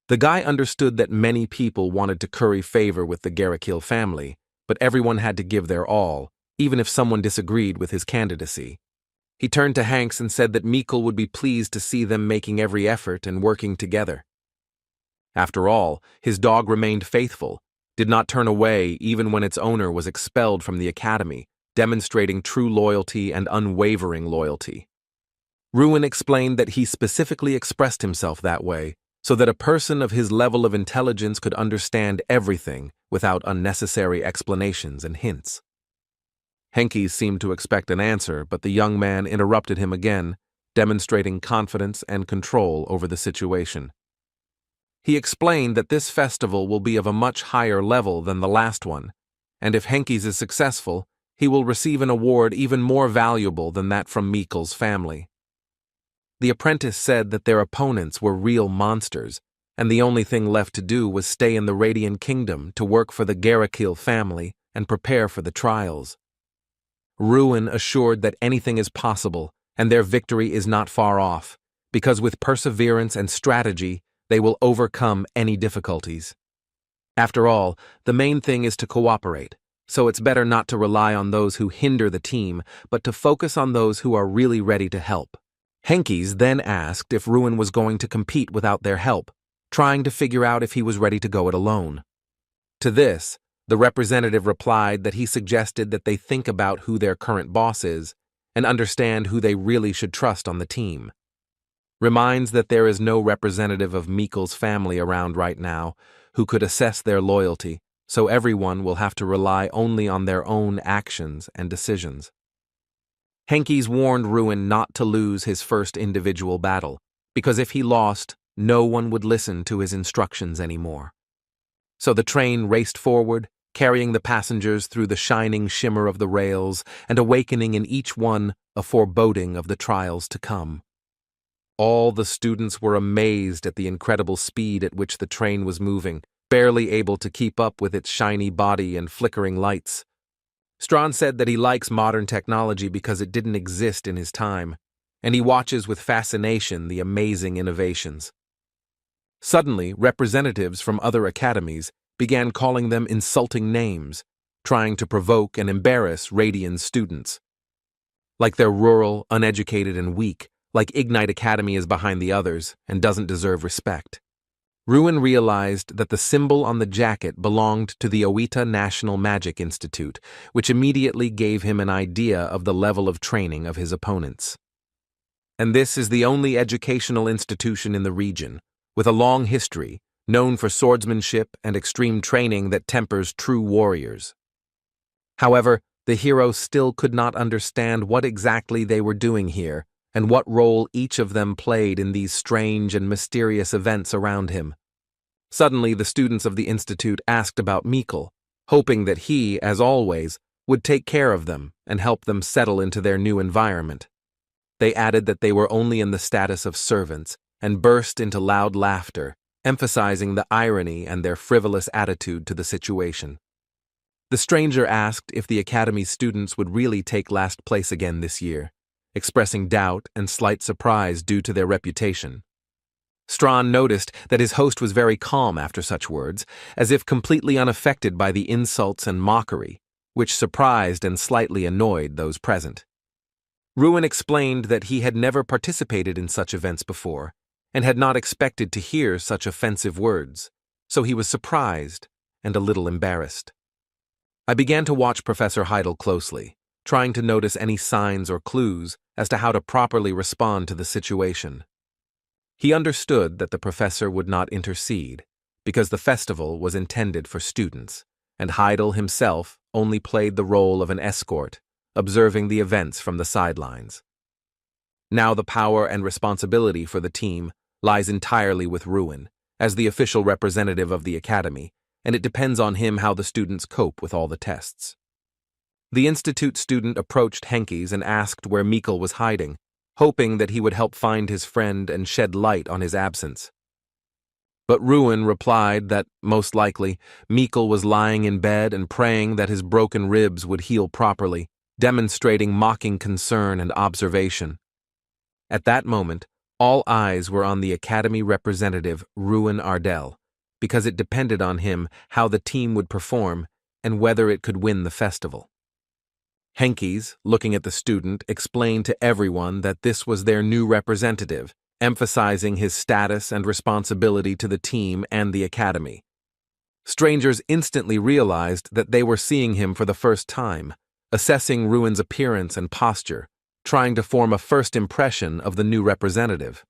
The guy understood that many people wanted to curry favor with the Garrickhill family, but everyone had to give their all, even if someone disagreed with his candidacy. He turned to Hanks and said that Mikkel would be pleased to see them making every effort and working together. After all, his dog remained faithful, did not turn away even when its owner was expelled from the academy, demonstrating true loyalty and unwavering loyalty. Ruin explained that he specifically expressed himself that way, so that a person of his level of intelligence could understand everything without unnecessary explanations and hints. Henke seemed to expect an answer, but the young man interrupted him again, demonstrating confidence and control over the situation. He explained that this festival will be of a much higher level than the last one, and if Henkes is successful, he will receive an award even more valuable than that from Mikkel's family. The apprentice said that their opponents were real monsters, and the only thing left to do was stay in the Radiant Kingdom to work for the Garrakil family and prepare for the trials. Ruin assured that anything is possible, and their victory is not far off, because with perseverance and strategy, they will overcome any difficulties. After all, the main thing is to cooperate, so it's better not to rely on those who hinder the team, but to focus on those who are really ready to help. Henkes then asked if Ruin was going to compete without their help, trying to figure out if he was ready to go it alone. To this, the representative replied that he suggested that they think about who their current boss is and understand who they really should trust on the team. Reminds that there is no representative of Mikkel's family around right now who could assess their loyalty, so everyone will have to rely only on their own actions and decisions. Henkes warned Ruin not to lose his first individual battle, because if he lost, no one would listen to his instructions anymore. So the train raced forward, carrying the passengers through the shining shimmer of the rails and awakening in each one a foreboding of the trials to come. All the students were amazed at the incredible speed at which the train was moving, barely able to keep up with its shiny body and flickering lights. Strawn said that he likes modern technology because it didn't exist in his time, and he watches with fascination the amazing innovations. Suddenly, representatives from other academies began calling them insulting names, trying to provoke and embarrass Radiant's students. Like they're rural, uneducated, and weak, like Ignite Academy is behind the others and doesn't deserve respect. Ruin realized that the symbol on the jacket belonged to the Oita National Magic Institute, which immediately gave him an idea of the level of training of his opponents. And this is the only educational institution in the region, with a long history, known for swordsmanship and extreme training that tempers true warriors. However, the hero still could not understand what exactly they were doing here, and what role each of them played in these strange and mysterious events around him. Suddenly, the students of the institute asked about Mikkel, hoping that he, as always, would take care of them and help them settle into their new environment. They added that they were only in the status of servants and burst into loud laughter, emphasizing the irony and their frivolous attitude to the situation. The stranger asked if the academy's students would really take last place again this year, expressing doubt and slight surprise due to their reputation. Strawn noticed that his host was very calm after such words, as if completely unaffected by the insults and mockery, which surprised and slightly annoyed those present. Ruin explained that he had never participated in such events before, and had not expected to hear such offensive words, so he was surprised and a little embarrassed. I began to watch Professor Heidel closely, trying to notice any signs or clues as to how to properly respond to the situation. He understood that the professor would not intercede, because the festival was intended for students, and Heidel himself only played the role of an escort, observing the events from the sidelines. Now the power and responsibility for the team lies entirely with Ruin, as the official representative of the academy, and it depends on him how the students cope with all the tests. The institute student approached Henkes and asked where Mikkel was hiding, hoping that he would help find his friend and shed light on his absence. But Ruin replied that, most likely, Mikkel was lying in bed and praying that his broken ribs would heal properly, demonstrating mocking concern and observation. At that moment, all eyes were on the academy representative, Ruin Ardell, because it depended on him how the team would perform and whether it could win the festival. Henkes, looking at the student, explained to everyone that this was their new representative, emphasizing his status and responsibility to the team and the academy. Strangers instantly realized that they were seeing him for the first time, assessing Ruin's appearance and posture, trying to form a first impression of the new representative.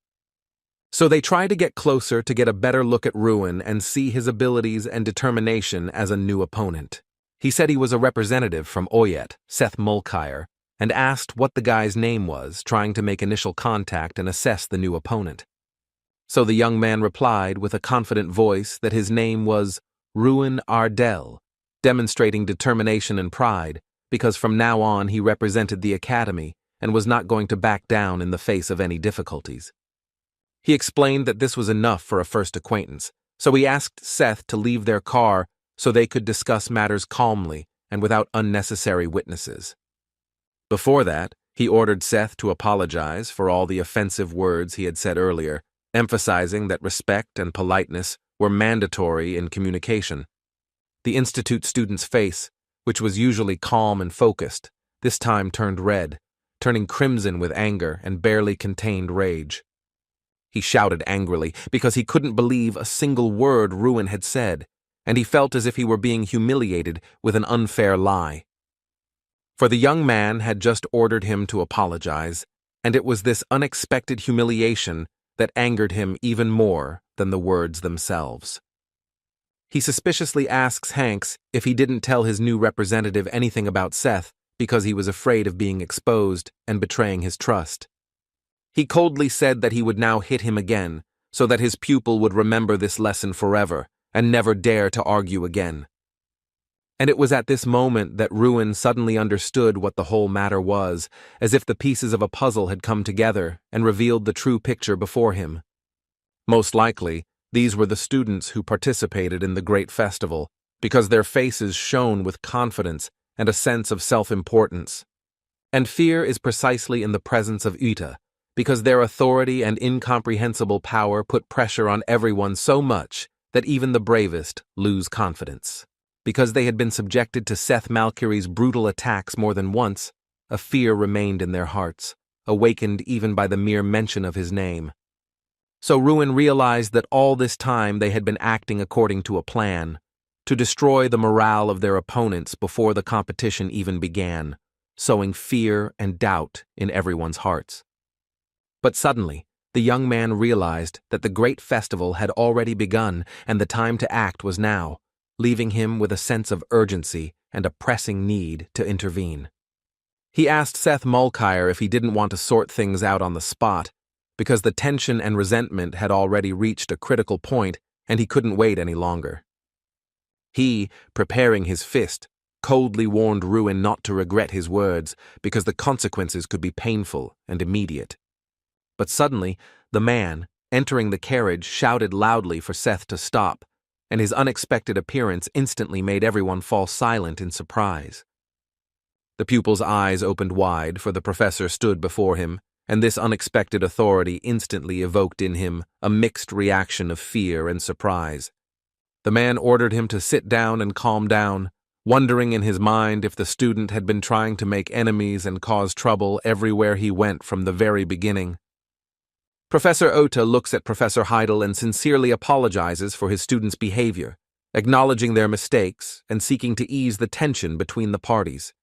So they tried to get closer to get a better look at Ruin and see his abilities and determination as a new opponent. He said he was a representative from Oyet, Seth Mulcair, and asked what the guy's name was, trying to make initial contact and assess the new opponent. So the young man replied with a confident voice that his name was Ruin Ardell, demonstrating determination and pride, because from now on he represented the academy and was not going to back down in the face of any difficulties. He explained that this was enough for a first acquaintance, so he asked Seth to leave their car so they could discuss matters calmly and without unnecessary witnesses. Before that, he ordered Seth to apologize for all the offensive words he had said earlier, emphasizing that respect and politeness were mandatory in communication. The institute student's face, which was usually calm and focused, this time turned red, turning crimson with anger and barely contained rage. He shouted angrily because he couldn't believe a single word Ruin had said, and he felt as if he were being humiliated with an unfair lie. For the young man had just ordered him to apologize, and it was this unexpected humiliation that angered him even more than the words themselves. He suspiciously asks Hanks if he didn't tell his new representative anything about Seth because he was afraid of being exposed and betraying his trust. He coldly said that he would now hit him again, so that his pupil would remember this lesson forever and never dare to argue again. And it was at this moment that Ruin suddenly understood what the whole matter was, as if the pieces of a puzzle had come together and revealed the true picture before him. Most likely, these were the students who participated in the great festival, because their faces shone with confidence and a sense of self-importance. And fear is precisely in the presence of Uta, because their authority and incomprehensible power put pressure on everyone so much that even the bravest lose confidence. Because they had been subjected to Seth Malcury's brutal attacks more than once, a fear remained in their hearts, awakened even by the mere mention of his name. So Ruin realized that all this time they had been acting according to a plan, to destroy the morale of their opponents before the competition even began, sowing fear and doubt in everyone's hearts. But suddenly, the young man realized that the great festival had already begun and the time to act was now, leaving him with a sense of urgency and a pressing need to intervene. He asked Seth Mulcair if he didn't want to sort things out on the spot, because the tension and resentment had already reached a critical point and he couldn't wait any longer. He, preparing his fist, coldly warned Ruin not to regret his words because the consequences could be painful and immediate. But suddenly, the man, entering the carriage, shouted loudly for Seth to stop, and his unexpected appearance instantly made everyone fall silent in surprise. The pupil's eyes opened wide, for the professor stood before him, and this unexpected authority instantly evoked in him a mixed reaction of fear and surprise. The man ordered him to sit down and calm down, wondering in his mind if the student had been trying to make enemies and cause trouble everywhere he went from the very beginning. Professor Ota looks at Professor Heidel and sincerely apologizes for his students' behavior, acknowledging their mistakes and seeking to ease the tension between the parties.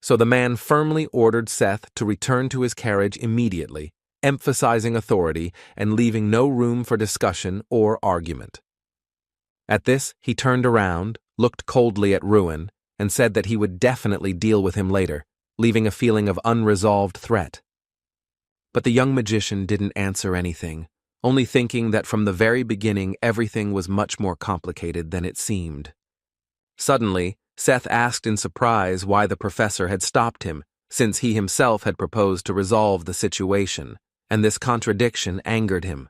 So the man firmly ordered Seth to return to his carriage immediately, emphasizing authority and leaving no room for discussion or argument. At this, he turned around, looked coldly at Ruin, and said that he would definitely deal with him later, leaving a feeling of unresolved threat. But the young magician didn't answer anything, only thinking that from the very beginning everything was much more complicated than it seemed. Suddenly, Seth asked in surprise why the professor had stopped him, since he himself had proposed to resolve the situation, and this contradiction angered him.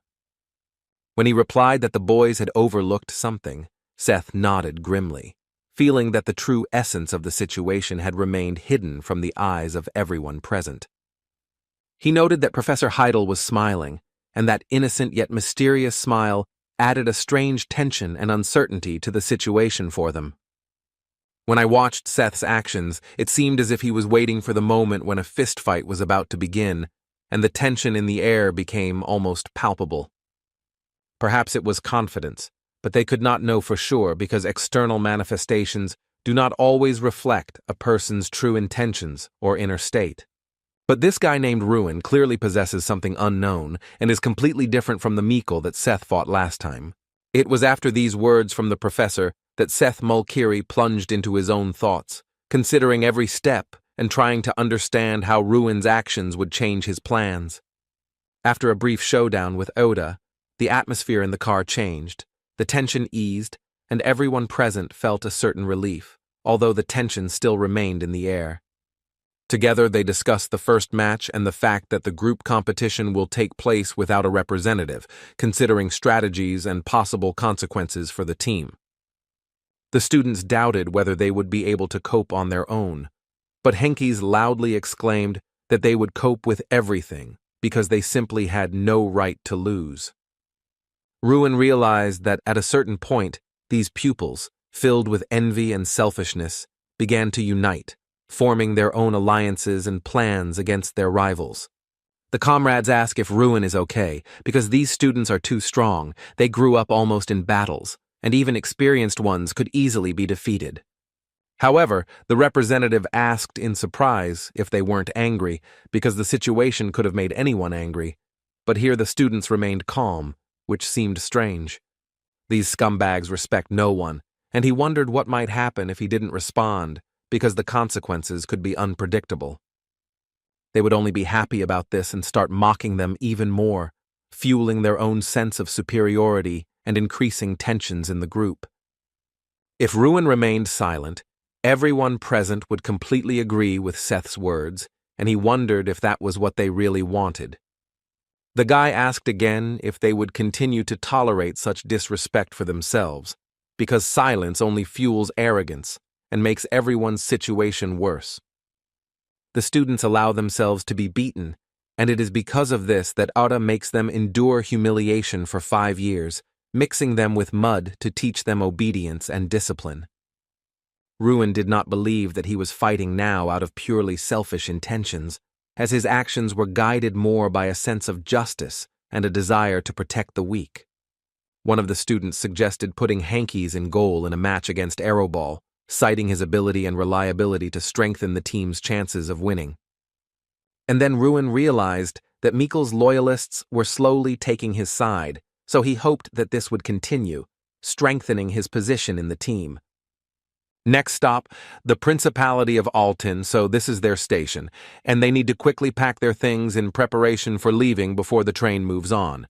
When he replied that the boys had overlooked something, Seth nodded grimly, feeling that the true essence of the situation had remained hidden from the eyes of everyone present. He noted that Professor Heidel was smiling, and that innocent yet mysterious smile added a strange tension and uncertainty to the situation for them. When I watched Seth's actions, it seemed as if he was waiting for the moment when a fistfight was about to begin, and the tension in the air became almost palpable. Perhaps it was confidence, but they could not know for sure because external manifestations do not always reflect a person's true intentions or inner state. But this guy named Ruin clearly possesses something unknown and is completely different from the Meekle that Seth fought last time. It was after these words from the professor that Seth Mulcair plunged into his own thoughts, considering every step and trying to understand how Ruin's actions would change his plans. After a brief showdown with Oda, the atmosphere in the car changed, the tension eased, and everyone present felt a certain relief, although the tension still remained in the air. Together, they discuss the first match and the fact that the group competition will take place without a representative, considering strategies and possible consequences for the team. The students doubted whether they would be able to cope on their own, but Henkes loudly exclaimed that they would cope with everything because they simply had no right to lose. Ruin realized that at a certain point, these pupils, filled with envy and selfishness, began to unite, forming their own alliances and plans against their rivals. The comrades ask if Ruin is okay, because these students are too strong. They grew up almost in battles, and even experienced ones could easily be defeated. However, the representative asked in surprise if they weren't angry, because the situation could have made anyone angry. But here the students remained calm, which seemed strange. These scumbags respect no one, and he wondered what might happen if he didn't respond, because the consequences could be unpredictable. They would only be happy about this and start mocking them even more, fueling their own sense of superiority and increasing tensions in the group. If Ruin remained silent, everyone present would completely agree with Seth's words, and he wondered if that was what they really wanted. The guy asked again if they would continue to tolerate such disrespect for themselves, because silence only fuels arrogance and makes everyone's situation worse. The students allow themselves to be beaten, and it is because of this that Ara makes them endure humiliation for 5 years, mixing them with mud to teach them obedience and discipline. Ruin did not believe that he was fighting now out of purely selfish intentions, as his actions were guided more by a sense of justice and a desire to protect the weak. One of the students suggested putting Henkes in goal in a match against Arrowball, citing his ability and reliability to strengthen the team's chances of winning. And then Ruin realized that Mikkel's loyalists were slowly taking his side, so he hoped that this would continue, strengthening his position in the team. Next stop, the Principality of Alton, so this is their station, and they need to quickly pack their things in preparation for leaving before the train moves on.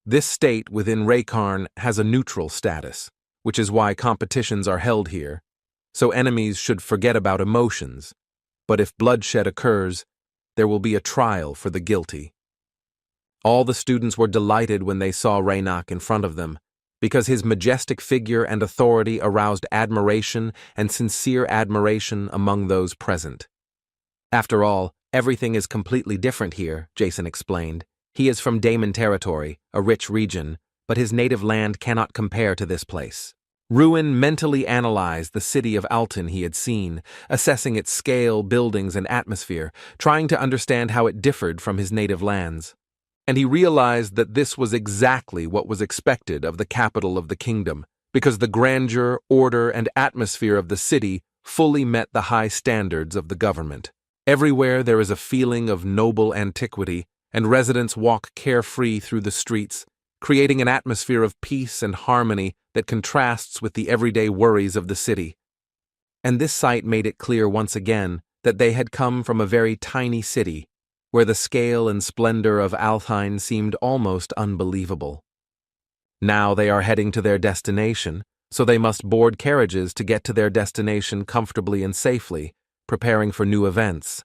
This state within Raykarn has a neutral status, which is why competitions are held here, so enemies should forget about emotions, but if bloodshed occurs, there will be a trial for the guilty. All the students were delighted when they saw Raynak in front of them, because his majestic figure and authority aroused admiration and sincere admiration among those present. After all, everything is completely different here, Jason explained. He is from Daemon territory, a rich region, but his native land cannot compare to this place. Ruin mentally analyzed the city of Alton he had seen, assessing its scale, buildings, and atmosphere, trying to understand how it differed from his native lands. And he realized that this was exactly what was expected of the capital of the kingdom, because the grandeur, order, and atmosphere of the city fully met the high standards of the government. Everywhere there is a feeling of noble antiquity, and residents walk carefree through the streets, creating an atmosphere of peace and harmony that contrasts with the everyday worries of the city. And this sight made it clear once again that they had come from a very tiny city, where the scale and splendor of Altheim seemed almost unbelievable. Now they are heading to their destination, so they must board carriages to get to their destination comfortably and safely, preparing for new events.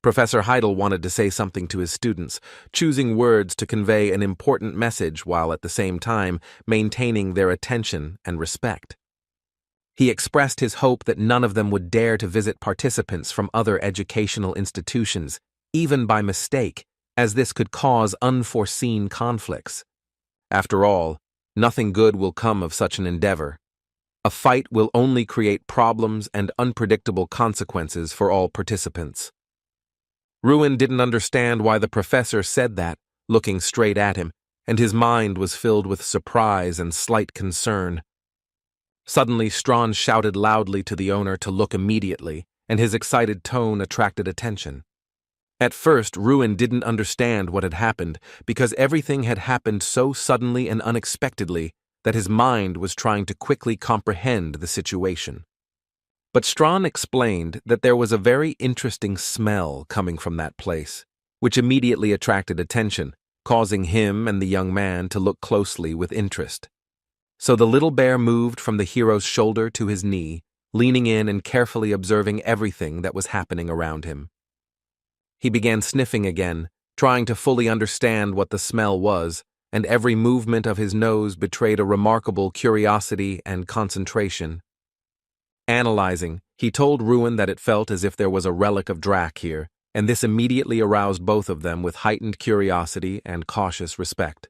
Professor Heidel wanted to say something to his students, choosing words to convey an important message while at the same time maintaining their attention and respect. He expressed his hope that none of them would dare to visit participants from other educational institutions, even by mistake, as this could cause unforeseen conflicts. After all, nothing good will come of such an endeavor. A fight will only create problems and unpredictable consequences for all participants. Ruin didn't understand why the professor said that, looking straight at him, and his mind was filled with surprise and slight concern. Suddenly, Strawn shouted loudly to the owner to look immediately, and his excited tone attracted attention. At first, Ruin didn't understand what had happened, because everything had happened so suddenly and unexpectedly that his mind was trying to quickly comprehend the situation. But Strawn explained that there was a very interesting smell coming from that place, which immediately attracted attention, causing him and the young man to look closely with interest. So the little bear moved from the hero's shoulder to his knee, leaning in and carefully observing everything that was happening around him. He began sniffing again, trying to fully understand what the smell was, and every movement of his nose betrayed a remarkable curiosity and concentration. Analyzing, he told Ruin that it felt as if there was a relic of Drac here, and this immediately aroused both of them with heightened curiosity and cautious respect.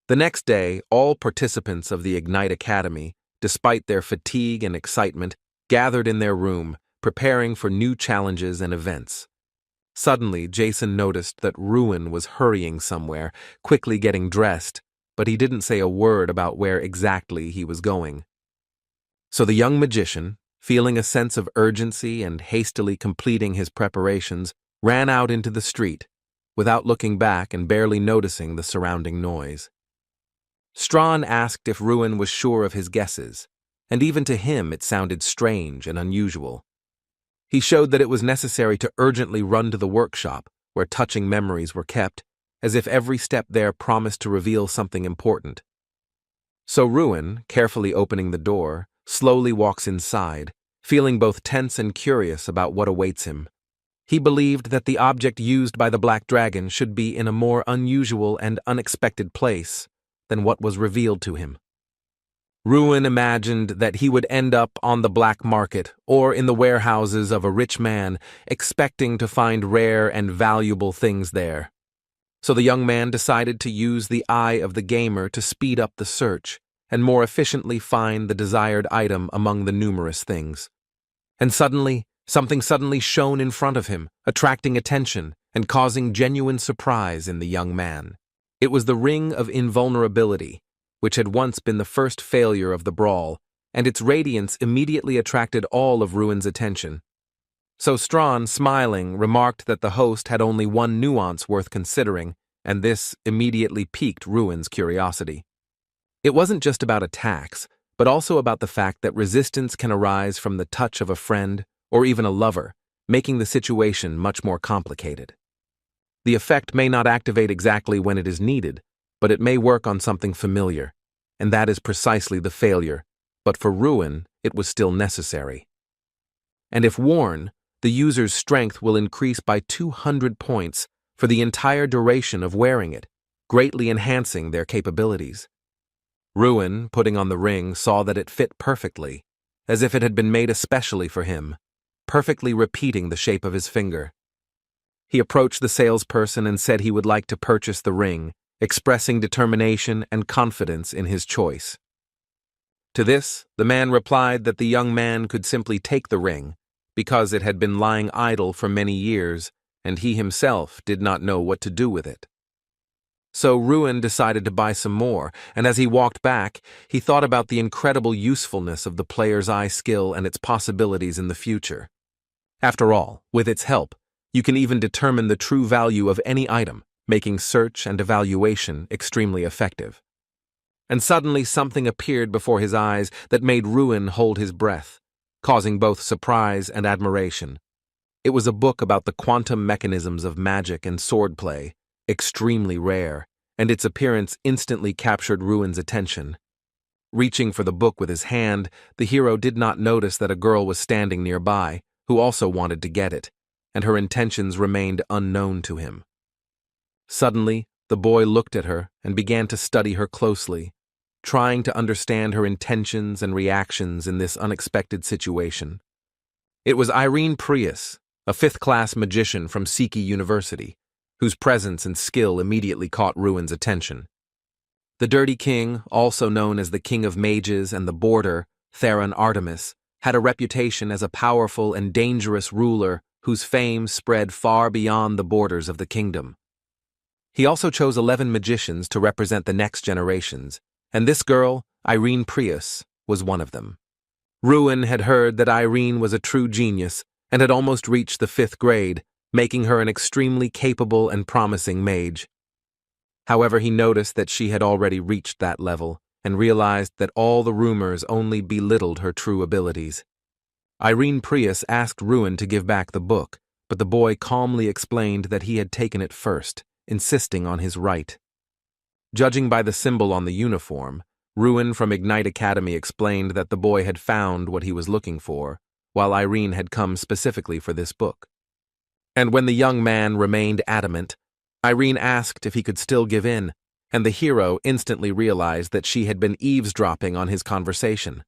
The next day, all participants of the Ignite Academy, despite their fatigue and excitement, gathered in their room, preparing for new challenges and events. Suddenly, Jason noticed that Ruin was hurrying somewhere, quickly getting dressed, but he didn't say a word about where exactly he was going. So the young magician, feeling a sense of urgency and hastily completing his preparations, ran out into the street, without looking back and barely noticing the surrounding noise. Strawn asked if Ruin was sure of his guesses, and even to him it sounded strange and unusual. He showed that it was necessary to urgently run to the workshop, where touching memories were kept, as if every step there promised to reveal something important. So Ruin, carefully opening the door, slowly walks inside, feeling both tense and curious about what awaits him. He believed that the object used by the Black Dragon should be in a more unusual and unexpected place than what was revealed to him. Ruin imagined that he would end up on the black market or in the warehouses of a rich man, expecting to find rare and valuable things there. So the young man decided to use the eye of the gamer to speed up the search and more efficiently find the desired item among the numerous things. And suddenly, something suddenly shone in front of him, attracting attention and causing genuine surprise in the young man. It was the Ring of Invulnerability, which had once been the first failure of the brawl, and its radiance immediately attracted all of Ruin's attention. So Strawn, smiling, remarked that the host had only one nuance worth considering, and this immediately piqued Ruin's curiosity. It wasn't just about attacks, but also about the fact that resistance can arise from the touch of a friend or even a lover, making the situation much more complicated. The effect may not activate exactly when it is needed, but it may work on something familiar, and that is precisely the failure, but for Ruin, it was still necessary. And if worn, the user's strength will increase by 200 points for the entire duration of wearing it, greatly enhancing their capabilities. Ruin, putting on the ring, saw that it fit perfectly, as if it had been made especially for him, perfectly repeating the shape of his finger. He approached the salesperson and said he would like to purchase the ring, expressing determination and confidence in his choice. To this, the man replied that the young man could simply take the ring, because it had been lying idle for many years, and he himself did not know what to do with it. So Ruin decided to buy some more, and as he walked back, he thought about the incredible usefulness of the player's eye skill and its possibilities in the future. After all, with its help, you can even determine the true value of any item, making search and evaluation extremely effective. And suddenly something appeared before his eyes that made Ruin hold his breath, causing both surprise and admiration. It was a book about the quantum mechanisms of magic and swordplay, extremely rare, and its appearance instantly captured Ruin's attention. Reaching for the book with his hand, the hero did not notice that a girl was standing nearby, who also wanted to get it, and her intentions remained unknown to him. Suddenly, the boy looked at her and began to study her closely, trying to understand her intentions and reactions in this unexpected situation. It was Irene Prius, a fifth-class magician from Siki University, whose presence and skill immediately caught Ruin's attention. The Dirty King, also known as the King of Mages and the Border, Theron Artemis, had a reputation as a powerful and dangerous ruler whose fame spread far beyond the borders of the kingdom. He also chose 11 magicians to represent the next generations, and this girl, Irene Prius, was one of them. Ruin had heard that Irene was a true genius and had almost reached the 5th grade, making her an extremely capable and promising mage. However, he noticed that she had already reached that level and realized that all the rumors only belittled her true abilities. Irene Prius asked Ruin to give back the book, but the boy calmly explained that he had taken it first, insisting on his right. Judging by the symbol on the uniform, Ruin from Ignite Academy explained that the boy had found what he was looking for, while Irene had come specifically for this book. And when the young man remained adamant, Irene asked if he could still give in, and the hero instantly realized that she had been eavesdropping on his conversation.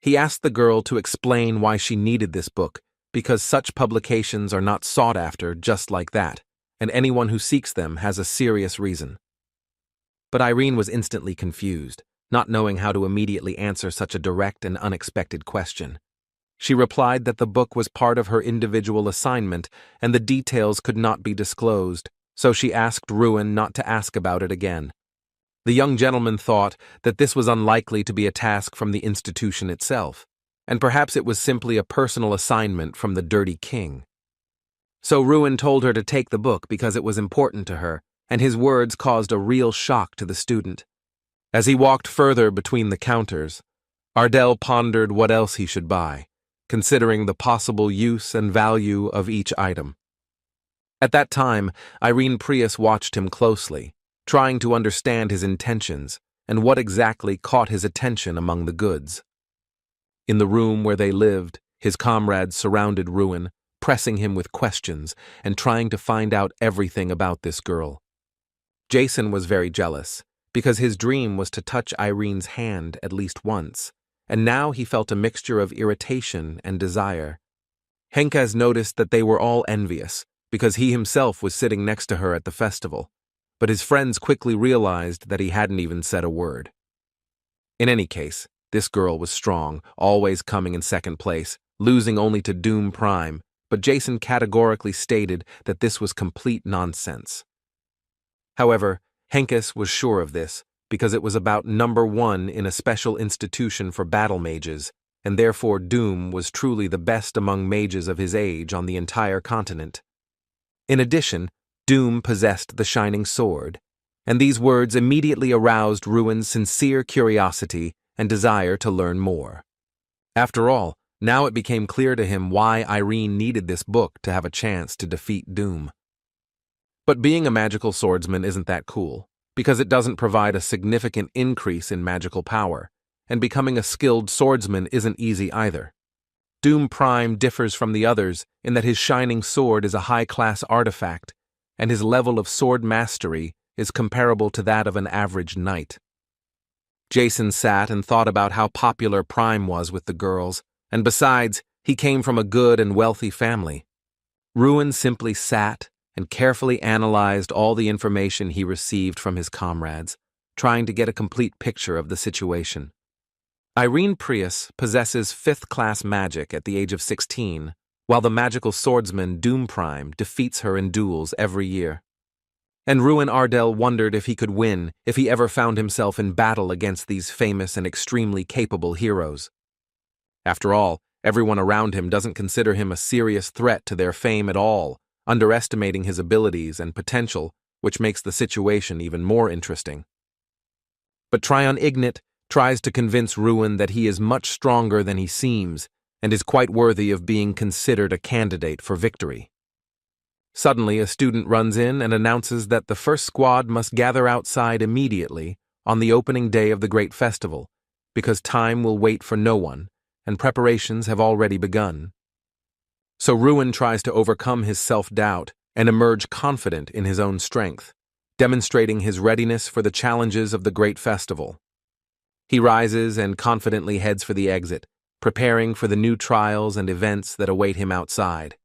He asked the girl to explain why she needed this book, because such publications are not sought after just like that, and anyone who seeks them has a serious reason. But Irene was instantly confused, not knowing how to immediately answer such a direct and unexpected question. She replied that the book was part of her individual assignment and the details could not be disclosed, so she asked Ruin not to ask about it again. The young gentleman thought that this was unlikely to be a task from the institution itself, and perhaps it was simply a personal assignment from the Dirty King. So Ruin told her to take the book because it was important to her, and his words caused a real shock to the student. As he walked further between the counters, Ardell pondered what else he should buy, considering the possible use and value of each item. At that time, Irene Prius watched him closely, trying to understand his intentions and what exactly caught his attention among the goods. In the room where they lived, his comrades surrounded Ruin, pressing him with questions and trying to find out everything about this girl. Jason was very jealous, because his dream was to touch Irene's hand at least once, and now he felt a mixture of irritation and desire. Henkaz noticed that they were all envious, because he himself was sitting next to her at the festival, but his friends quickly realized that he hadn't even said a word. In any case, this girl was strong, always coming in second place, losing only to Doom Prime, but Jason categorically stated that this was complete nonsense. However, Henkaz was sure of this, because it was about number 1 in a special institution for battle mages, and therefore Doom was truly the best among mages of his age on the entire continent. In addition, Doom possessed the shining sword, and these words immediately aroused Ruin's sincere curiosity and desire to learn more. After all, now it became clear to him why Irene needed this book to have a chance to defeat Doom. But being a magical swordsman isn't that cool, because it doesn't provide a significant increase in magical power, and becoming a skilled swordsman isn't easy either. Doom Prime differs from the others in that his shining sword is a high-class artifact, and his level of sword mastery is comparable to that of an average knight. Jason sat and thought about how popular Prime was with the girls, and besides, he came from a good and wealthy family. Ruin simply sat and carefully analyzed all the information he received from his comrades, trying to get a complete picture of the situation. Irene Prius possesses 5th-class magic at the age of 16, while the magical swordsman Doom Prime defeats her in duels every year. And Ruin Ardell wondered if he could win if he ever found himself in battle against these famous and extremely capable heroes. After all, everyone around him doesn't consider him a serious threat to their fame at all, underestimating his abilities and potential, which makes the situation even more interesting. But Tryon Ignat tries to convince Ruin that he is much stronger than he seems and is quite worthy of being considered a candidate for victory. Suddenly, a student runs in and announces that the first squad must gather outside immediately on the opening day of the great festival, because time will wait for no one, and preparations have already begun. So Ruin tries to overcome his self-doubt and emerge confident in his own strength, demonstrating his readiness for the challenges of the great festival. He rises and confidently heads for the exit, preparing for the new trials and events that await him outside.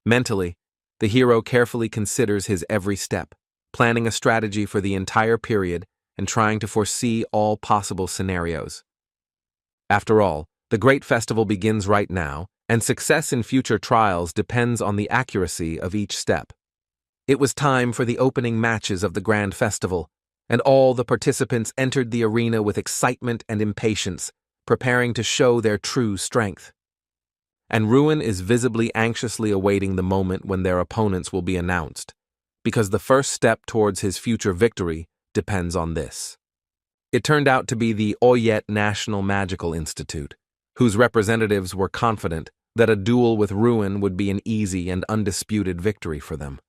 Mentally, the hero carefully considers his every step, planning a strategy for the entire period and trying to foresee all possible scenarios. After all, the great festival begins right now, and success in future trials depends on the accuracy of each step. It was time for the opening matches of the grand festival, and all the participants entered the arena with excitement and impatience, preparing to show their true strength. And Ruin is visibly anxiously awaiting the moment when their opponents will be announced, because the first step towards his future victory depends on this. It turned out to be the Oyet National Magical Institute, whose representatives were confident that a duel with Ruin would be an easy and undisputed victory for them.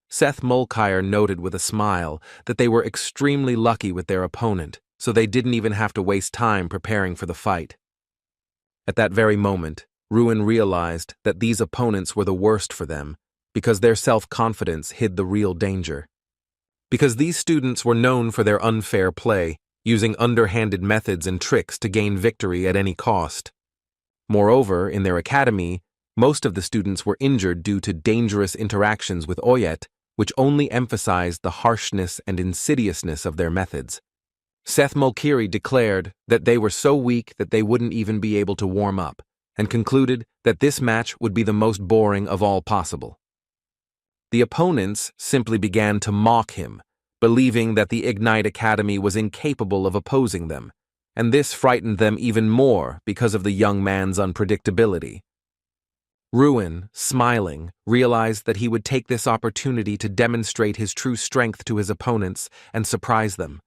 Seth Mulcair noted with a smile that they were extremely lucky with their opponent, so they didn't even have to waste time preparing for the fight. At that very moment, Ruin realized that these opponents were the worst for them, because their self-confidence hid the real danger. Because these students were known for their unfair play, using underhanded methods and tricks to gain victory at any cost. Moreover, in their academy, most of the students were injured due to dangerous interactions with Oyet, which only emphasized the harshness and insidiousness of their methods. Seth Mulkiri declared that they were so weak that they wouldn't even be able to warm up, and concluded that this match would be the most boring of all possible. The opponents simply began to mock him, believing that the Ignite Academy was incapable of opposing them, and this frightened them even more because of the young man's unpredictability. Ruin, smiling, realized that he would take this opportunity to demonstrate his true strength to his opponents and surprise them.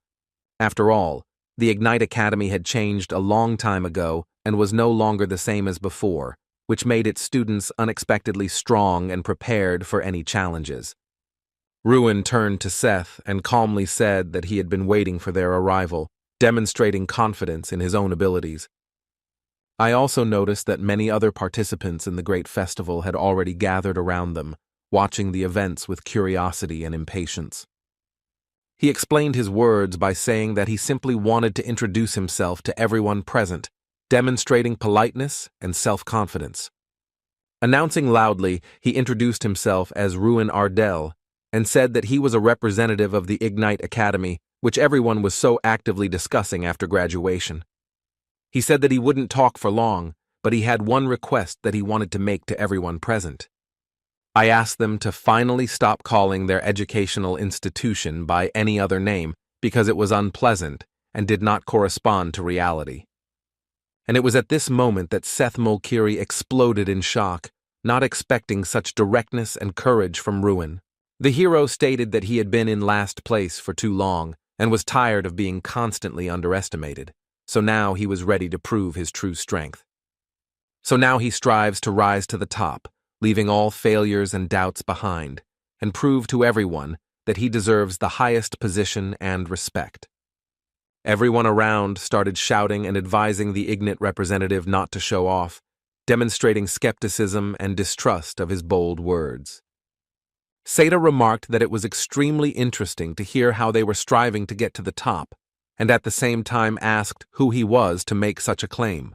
After all, the Ignite Academy had changed a long time ago and was no longer the same as before, which made its students unexpectedly strong and prepared for any challenges. Ruin turned to Seth and calmly said that he had been waiting for their arrival, demonstrating confidence in his own abilities. I also noticed that many other participants in the great festival had already gathered around them, watching the events with curiosity and impatience. He explained his words by saying that he simply wanted to introduce himself to everyone present, demonstrating politeness and self-confidence. Announcing loudly, he introduced himself as Ruin Ardell and said that he was a representative of the Ignite Academy, which everyone was so actively discussing after graduation. He said that he wouldn't talk for long, but he had one request that he wanted to make to everyone present. I asked them to finally stop calling their educational institution by any other name because it was unpleasant and did not correspond to reality. And it was at this moment that Seth Mulkiri exploded in shock, not expecting such directness and courage from Ruin. The hero stated that he had been in last place for too long and was tired of being constantly underestimated, so now he was ready to prove his true strength. So now he strives to rise to the top, leaving all failures and doubts behind, and prove to everyone that he deserves the highest position and respect. Everyone around started shouting and advising the Ignite representative not to show off, demonstrating skepticism and distrust of his bold words. Seda remarked that it was extremely interesting to hear how they were striving to get to the top, and at the same time asked who he was to make such a claim.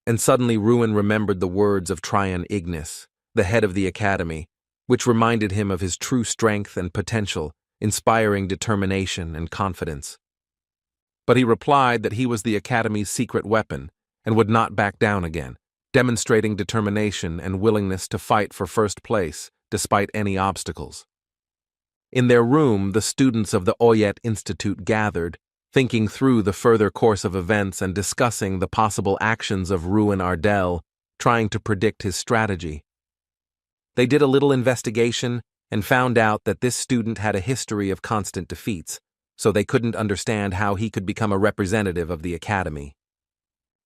And suddenly Ruin remembered the words of Tryon Ignis, the head of the academy, which reminded him of his true strength and potential, inspiring determination and confidence. But he replied that he was the academy's secret weapon and would not back down again, demonstrating determination and willingness to fight for first place despite any obstacles. In their room, the students of the Oyet Institute gathered, thinking through the further course of events and discussing the possible actions of Ruin Ardell, trying to predict his strategy. They did a little investigation and found out that this student had a history of constant defeats, so they couldn't understand how he could become a representative of the academy.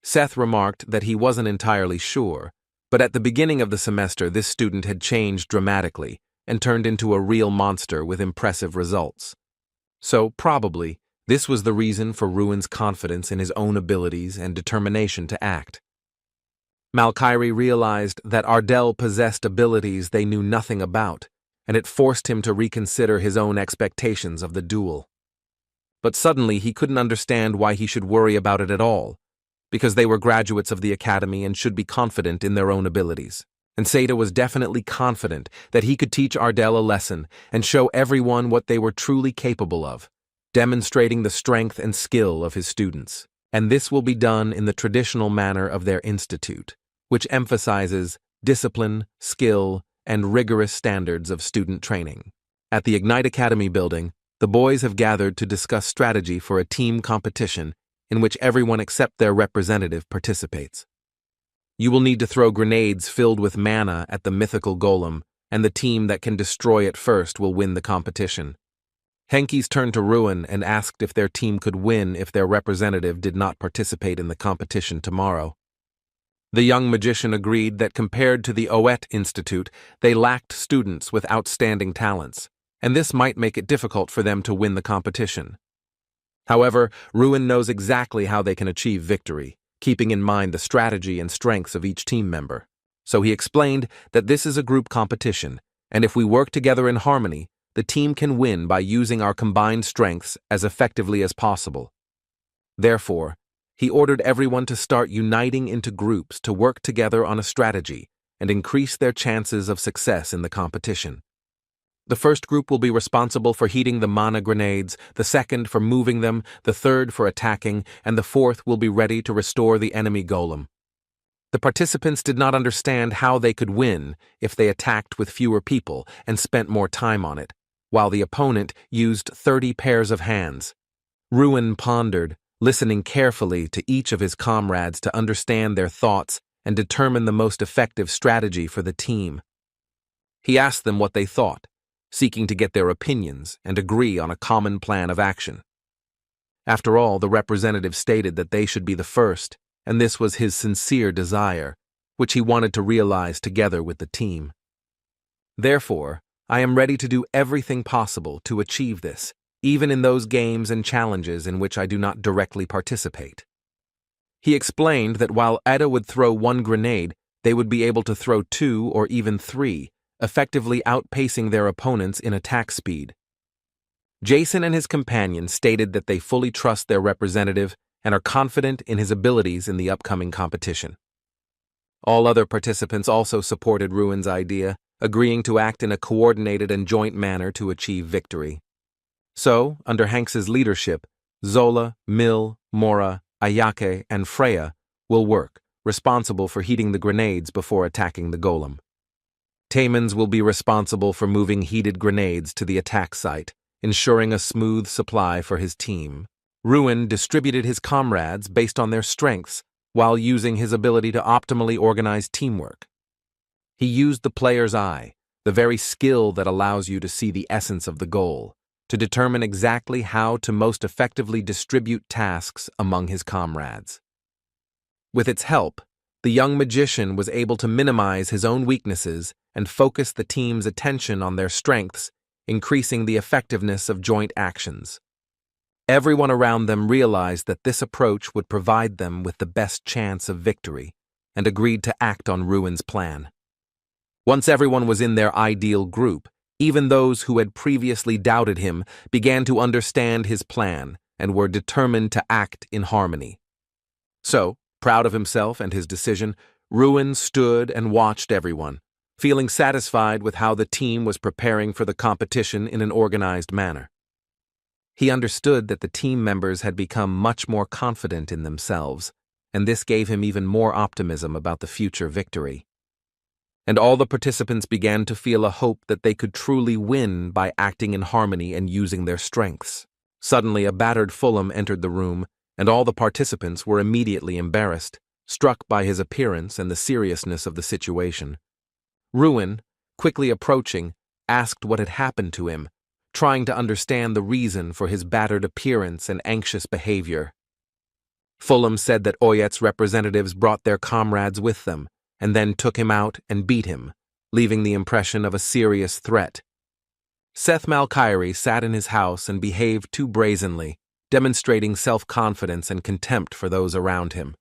Seth remarked that he wasn't entirely sure, but at the beginning of the semester this student had changed dramatically and turned into a real monster with impressive results. So, probably, this was the reason for Ruin's confidence in his own abilities and determination to act. Mulkiri realized that Ardell possessed abilities they knew nothing about, and it forced him to reconsider his own expectations of the duel. But suddenly he couldn't understand why he should worry about it at all, because they were graduates of the academy and should be confident in their own abilities. And Seda was definitely confident that he could teach Ardell a lesson and show everyone what they were truly capable of, demonstrating the strength and skill of his students. And this will be done in the traditional manner of their institute, which emphasizes discipline, skill, and rigorous standards of student training. At the Ignite Academy building, the boys have gathered to discuss strategy for a team competition in which everyone except their representative participates. You will need to throw grenades filled with mana at the mythical golem, and the team that can destroy it first will win the competition. Henkies turned to Ruin and asked if their team could win if their representative did not participate in the competition tomorrow. The young magician agreed that compared to the Oyet Institute, they lacked students with outstanding talents, and this might make it difficult for them to win the competition. However, Ruin knows exactly how they can achieve victory, keeping in mind the strategy and strengths of each team member. So he explained that this is a group competition, and if we work together in harmony, the team can win by using our combined strengths as effectively as possible. Therefore, he ordered everyone to start uniting into groups to work together on a strategy and increase their chances of success in the competition. The first group will be responsible for heating the mana grenades, the second for moving them, the third for attacking, and the fourth will be ready to restore the enemy golem. The participants did not understand how they could win if they attacked with fewer people and spent more time on it, while the opponent used 30 pairs of hands. Ruin pondered, listening carefully to each of his comrades to understand their thoughts and determine the most effective strategy for the team. He asked them what they thought, seeking to get their opinions and agree on a common plan of action. After all, the representative stated that they should be the first, and this was his sincere desire, which he wanted to realize together with the team. Therefore, I am ready to do everything possible to achieve this, even in those games and challenges in which I do not directly participate. He explained that while Eda would throw one grenade, they would be able to throw 2 or even 3, effectively outpacing their opponents in attack speed. Jason and his companion stated that they fully trust their representative and are confident in his abilities in the upcoming competition. All other participants also supported Ruin's idea, agreeing to act in a coordinated and joint manner to achieve victory. So, under Hanks's leadership, Zola, Mill, Mora, Ayake, and Freya will work, responsible for heating the grenades before attacking the golem. Taemons will be responsible for moving heated grenades to the attack site, ensuring a smooth supply for his team. Ruin distributed his comrades based on their strengths while using his ability to optimally organize teamwork. He used the player's eye, the very skill that allows you to see the essence of the goal, to determine exactly how to most effectively distribute tasks among his comrades. With its help, the young magician was able to minimize his own weaknesses and focus the team's attention on their strengths, increasing the effectiveness of joint actions. Everyone around them realized that this approach would provide them with the best chance of victory, and agreed to act on Ruin's plan. Once everyone was in their ideal group, even those who had previously doubted him began to understand his plan and were determined to act in harmony. So, proud of himself and his decision, Ruin stood and watched everyone, feeling satisfied with how the team was preparing for the competition in an organized manner. He understood that the team members had become much more confident in themselves, and this gave him even more optimism about the future victory. And all the participants began to feel a hope that they could truly win by acting in harmony and using their strengths. Suddenly, a battered Fulham entered the room, and all the participants were immediately embarrassed, struck by his appearance and the seriousness of the situation. Ruin, quickly approaching, asked what had happened to him, trying to understand the reason for his battered appearance and anxious behavior. Fulham said that Oyet's representatives brought their comrades with them, and then took him out and beat him, leaving the impression of a serious threat. Seth Malkyrie sat in his house and behaved too brazenly, demonstrating self-confidence and contempt for those around him.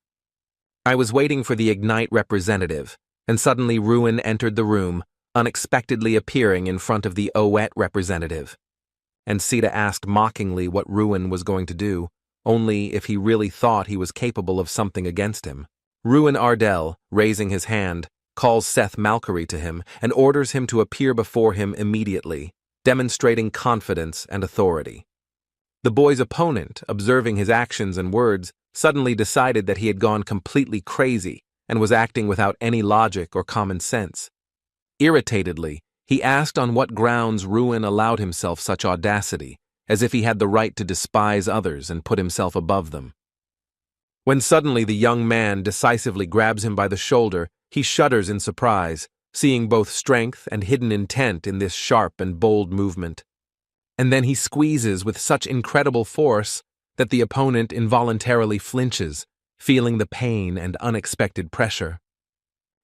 I was waiting for the Ignite representative, and suddenly Ruin entered the room, unexpectedly appearing in front of the Oyet representative. And Sita asked mockingly what Ruin was going to do, only if he really thought he was capable of something against him. Ruin Ardell, raising his hand, calls Seth Malkyrie to him and orders him to appear before him immediately, demonstrating confidence and authority. The boy's opponent, observing his actions and words, suddenly decided that he had gone completely crazy and was acting without any logic or common sense. Irritatedly, he asked on what grounds Ruin allowed himself such audacity, as if he had the right to despise others and put himself above them. When suddenly the young man decisively grabs him by the shoulder, he shudders in surprise, seeing both strength and hidden intent in this sharp and bold movement. And then he squeezes with such incredible force that the opponent involuntarily flinches, feeling the pain and unexpected pressure.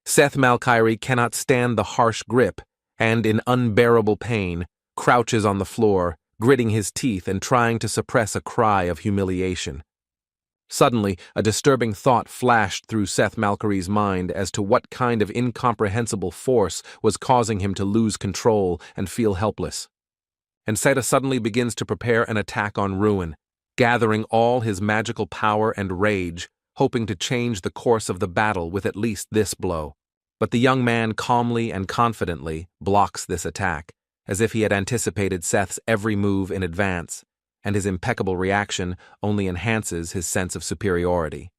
Seth Malkyrie cannot stand the harsh grip and, in unbearable pain, crouches on the floor, gritting his teeth and trying to suppress a cry of humiliation. Suddenly, a disturbing thought flashed through Seth Malkery's mind as to what kind of incomprehensible force was causing him to lose control and feel helpless. And Seta suddenly begins to prepare an attack on Ruin, gathering all his magical power and rage, hoping to change the course of the battle with at least this blow. But the young man calmly and confidently blocks this attack, as if he had anticipated Seth's every move in advance, and his impeccable reaction only enhances his sense of superiority.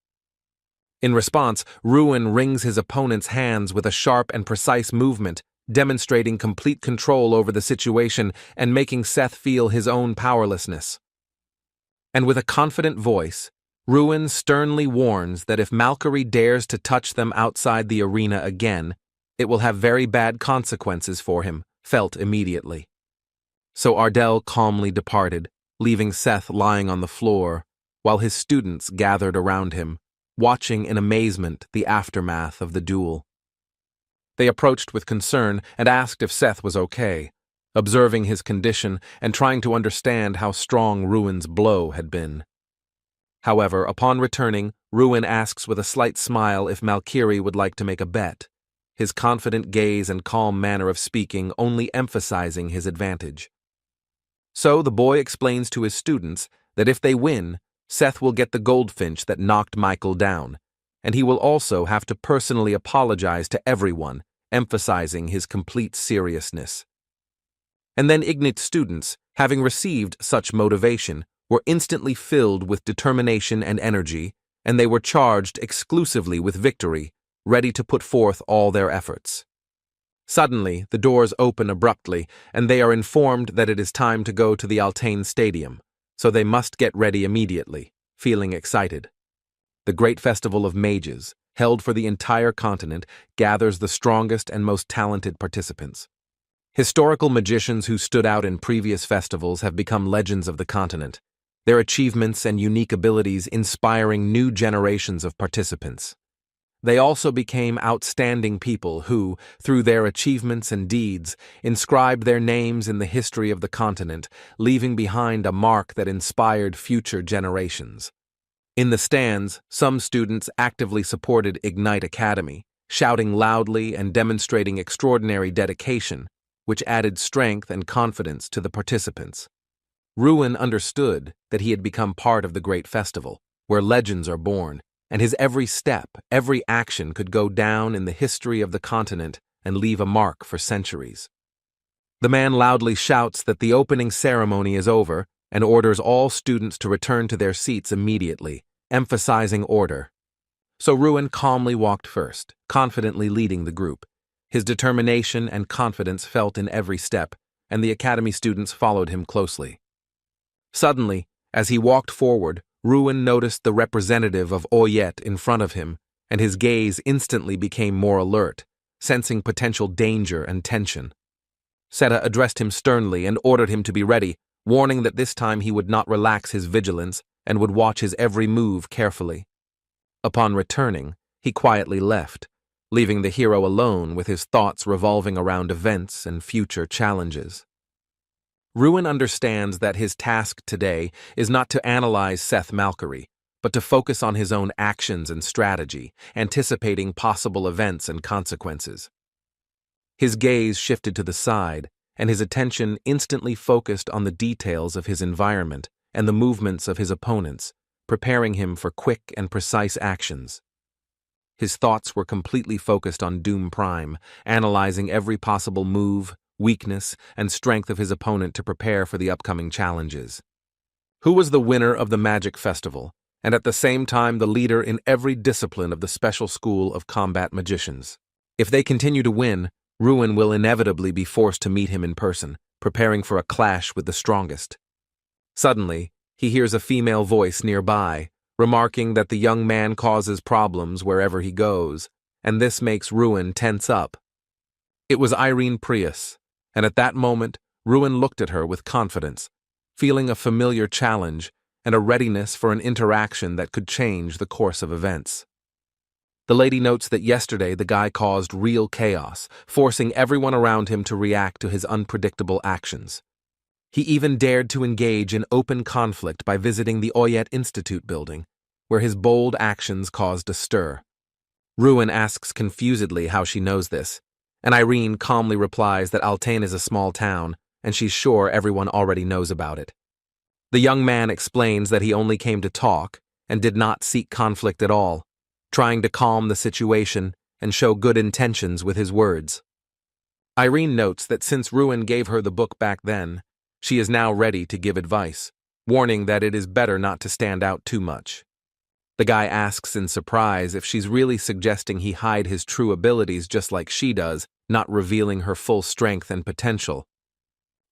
In response, Ruin wrings his opponent's hands with a sharp and precise movement, demonstrating complete control over the situation and making Seth feel his own powerlessness. And with a confident voice, Ruin sternly warns that if Malkery dares to touch them outside the arena again, it will have very bad consequences for him, felt immediately. So Ardell calmly departed, leaving Seth lying on the floor, while his students gathered around him, watching in amazement the aftermath of the duel. They approached with concern and asked if Seth was okay, observing his condition and trying to understand how strong Ruin's blow had been. However, upon returning, Ruin asks with a slight smile if Malkery would like to make a bet, his confident gaze and calm manner of speaking only emphasizing his advantage. So the boy explains to his students that if they win, Seth will get the goldfinch that knocked Michael down, and he will also have to personally apologize to everyone, emphasizing his complete seriousness. And then Ignit's students, having received such motivation, were instantly filled with determination and energy, and they were charged exclusively with victory, ready to put forth all their efforts. Suddenly, the doors open abruptly, and they are informed that it is time to go to the Altain Stadium, so they must get ready immediately, feeling excited. The great festival of mages, held for the entire continent, gathers the strongest and most talented participants. Historical magicians who stood out in previous festivals have become legends of the continent, their achievements and unique abilities inspiring new generations of participants. They also became outstanding people who, through their achievements and deeds, inscribed their names in the history of the continent, leaving behind a mark that inspired future generations. In the stands, some students actively supported Ignite Academy, shouting loudly and demonstrating extraordinary dedication, which added strength and confidence to the participants. Ruin understood that he had become part of the great festival, where legends are born, and his every step, every action could go down in the history of the continent and leave a mark for centuries. The man loudly shouts that the opening ceremony is over and orders all students to return to their seats immediately, emphasizing order. So Ruin calmly walked first, confidently leading the group. His determination and confidence felt in every step, and the academy students followed him closely. Suddenly, as he walked forward, Ruin noticed the representative of Oyet in front of him, and his gaze instantly became more alert, sensing potential danger and tension. Seta addressed him sternly and ordered him to be ready, warning that this time he would not relax his vigilance and would watch his every move carefully. Upon returning, he quietly left, leaving the hero alone with his thoughts revolving around events and future challenges. Ruin understands that his task today is not to analyze Seth Malkery, but to focus on his own actions and strategy, anticipating possible events and consequences. His gaze shifted to the side, and his attention instantly focused on the details of his environment and the movements of his opponents, preparing him for quick and precise actions. His thoughts were completely focused on Doom Prime, analyzing every possible move, weakness, and strength of his opponent to prepare for the upcoming challenges. Who was the winner of the Magic Festival, and at the same time the leader in every discipline of the Special School of Combat Magicians? If they continue to win, Ruin will inevitably be forced to meet him in person, preparing for a clash with the strongest. Suddenly, he hears a female voice nearby, remarking that the young man causes problems wherever he goes, and this makes Ruin tense up. It was Irene Prius, and at that moment, Ruin looked at her with confidence, feeling a familiar challenge and a readiness for an interaction that could change the course of events. The lady notes that yesterday the guy caused real chaos, forcing everyone around him to react to his unpredictable actions. He even dared to engage in open conflict by visiting the Oyet Institute building, where his bold actions caused a stir. Ruin asks confusedly how she knows this, and Irene calmly replies that Altain is a small town, and she's sure everyone already knows about it. The young man explains that he only came to talk and did not seek conflict at all, trying to calm the situation and show good intentions with his words. Irene notes that since Ruin gave her the book back then, she is now ready to give advice, warning that it is better not to stand out too much. The guy asks in surprise if she's really suggesting he hide his true abilities just like she does, not revealing her full strength and potential.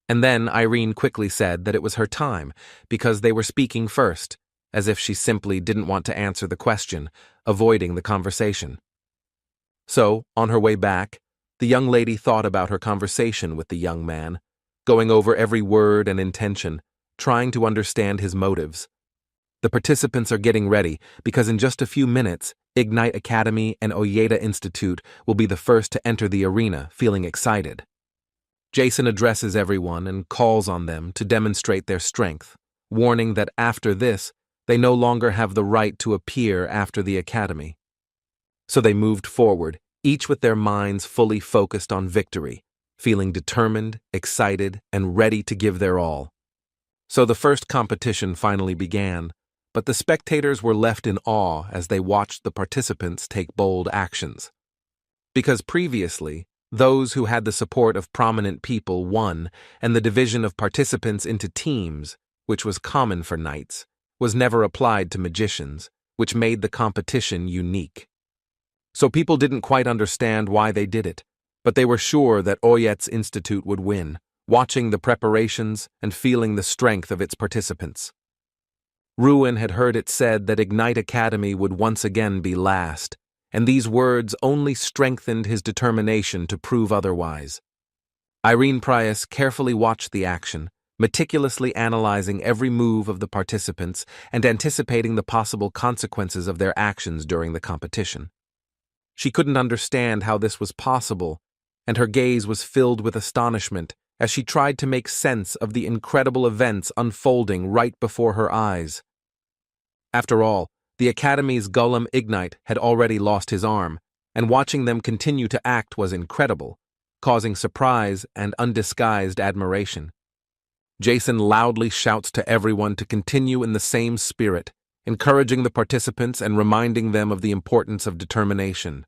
And then Irene quickly said that it was her time, because they were speaking first, as if she simply didn't want to answer the question, avoiding the conversation. So, on her way back, the young lady thought about her conversation with the young man, going over every word and intention, trying to understand his motives. The participants are getting ready because in just a few minutes, Ignite Academy and Oyeta Institute will be the first to enter the arena, feeling excited. Jason addresses everyone and calls on them to demonstrate their strength, warning that after this, they no longer have the right to appear after the academy. So they moved forward, each with their minds fully focused on victory, feeling determined, excited, and ready to give their all. So the first competition finally began, but the spectators were left in awe as they watched the participants take bold actions. Because previously, those who had the support of prominent people won, and the division of participants into teams, which was common for knights, was never applied to magicians, which made the competition unique. So people didn't quite understand why they did it, but they were sure that Oyet's Institute would win, watching the preparations and feeling the strength of its participants. Ruin had heard it said that Ignite Academy would once again be last, and these words only strengthened his determination to prove otherwise. Irene Prius carefully watched the action, meticulously analyzing every move of the participants and anticipating the possible consequences of their actions during the competition. She couldn't understand how this was possible, and her gaze was filled with astonishment as she tried to make sense of the incredible events unfolding right before her eyes. After all, the Academy's Golem Ignite had already lost his arm, and watching them continue to act was incredible, causing surprise and undisguised admiration. Jason loudly shouts to everyone to continue in the same spirit, encouraging the participants and reminding them of the importance of determination.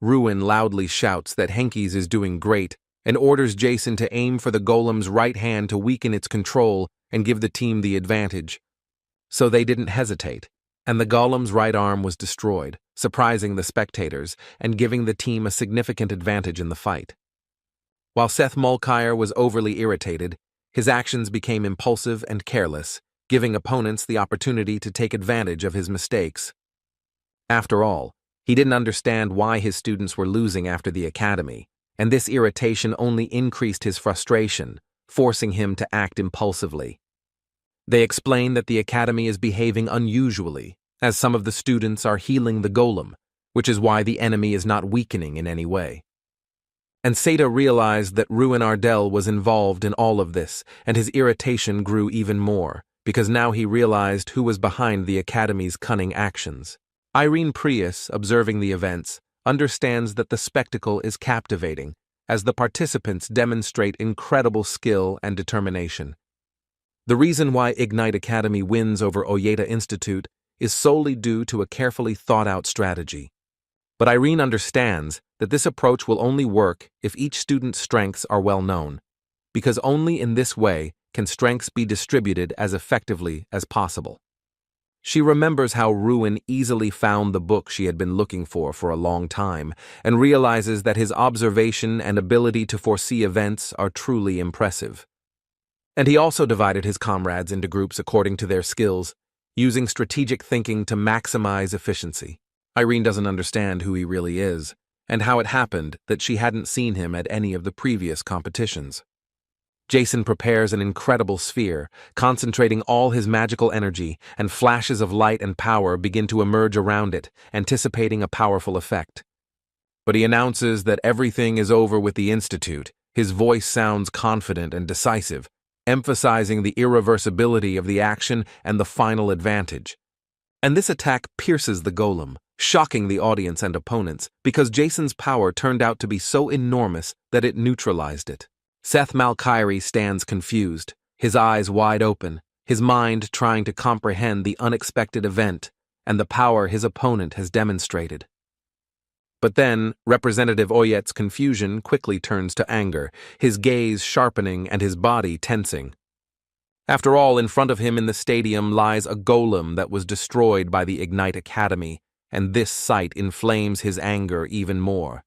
Ruin loudly shouts that Henkies is doing great and orders Jason to aim for the golem's right hand to weaken its control and give the team the advantage. So they didn't hesitate, and the golem's right arm was destroyed, surprising the spectators and giving the team a significant advantage in the fight. While Seth Mulcair was overly irritated, his actions became impulsive and careless, giving opponents the opportunity to take advantage of his mistakes. After all, he didn't understand why his students were losing after the academy, and this irritation only increased his frustration, forcing him to act impulsively. They explain that the academy is behaving unusually, as some of the students are healing the golem, which is why the enemy is not weakening in any way. And Seta realized that Ruin Ardell was involved in all of this, and his irritation grew even more, because now he realized who was behind the academy's cunning actions. Irene Prius, observing the events, understands that the spectacle is captivating, as the participants demonstrate incredible skill and determination. The reason why Ignite Academy wins over Oyeta Institute is solely due to a carefully thought-out strategy. But Irene understands that this approach will only work if each student's strengths are well known, because only in this way can strengths be distributed as effectively as possible. She remembers how Ruin easily found the book she had been looking for a long time, and realizes that his observation and ability to foresee events are truly impressive. And he also divided his comrades into groups according to their skills, using strategic thinking to maximize efficiency. Irene doesn't understand who he really is, and how it happened that she hadn't seen him at any of the previous competitions. Jason prepares an incredible sphere, concentrating all his magical energy, and flashes of light and power begin to emerge around it, anticipating a powerful effect. But he announces that everything is over with the Institute. His voice sounds confident and decisive, emphasizing the irreversibility of the action and the final advantage. And this attack pierces the golem, shocking the audience and opponents, because Jason's power turned out to be so enormous that it neutralized it. Seth Malkyrie stands confused, his eyes wide open, his mind trying to comprehend the unexpected event and the power his opponent has demonstrated. But then, Representative Oyet's confusion quickly turns to anger, his gaze sharpening and his body tensing. After all, in front of him in the stadium lies a golem that was destroyed by the Ignite Academy, and this sight inflames his anger even more.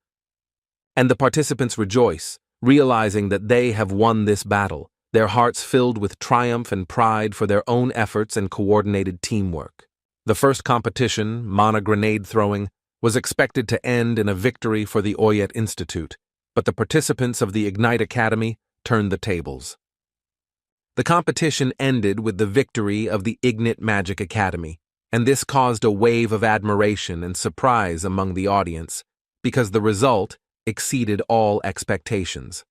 And the participants rejoice, realizing that they have won this battle, their hearts filled with triumph and pride for their own efforts and coordinated teamwork. The first competition, Mana grenade throwing, was expected to end in a victory for the Oyet Institute, but the participants of the Ignite Academy turned the tables. The competition ended with the victory of the Ignite Magic Academy, and this caused a wave of admiration and surprise among the audience, because the result exceeded all expectations.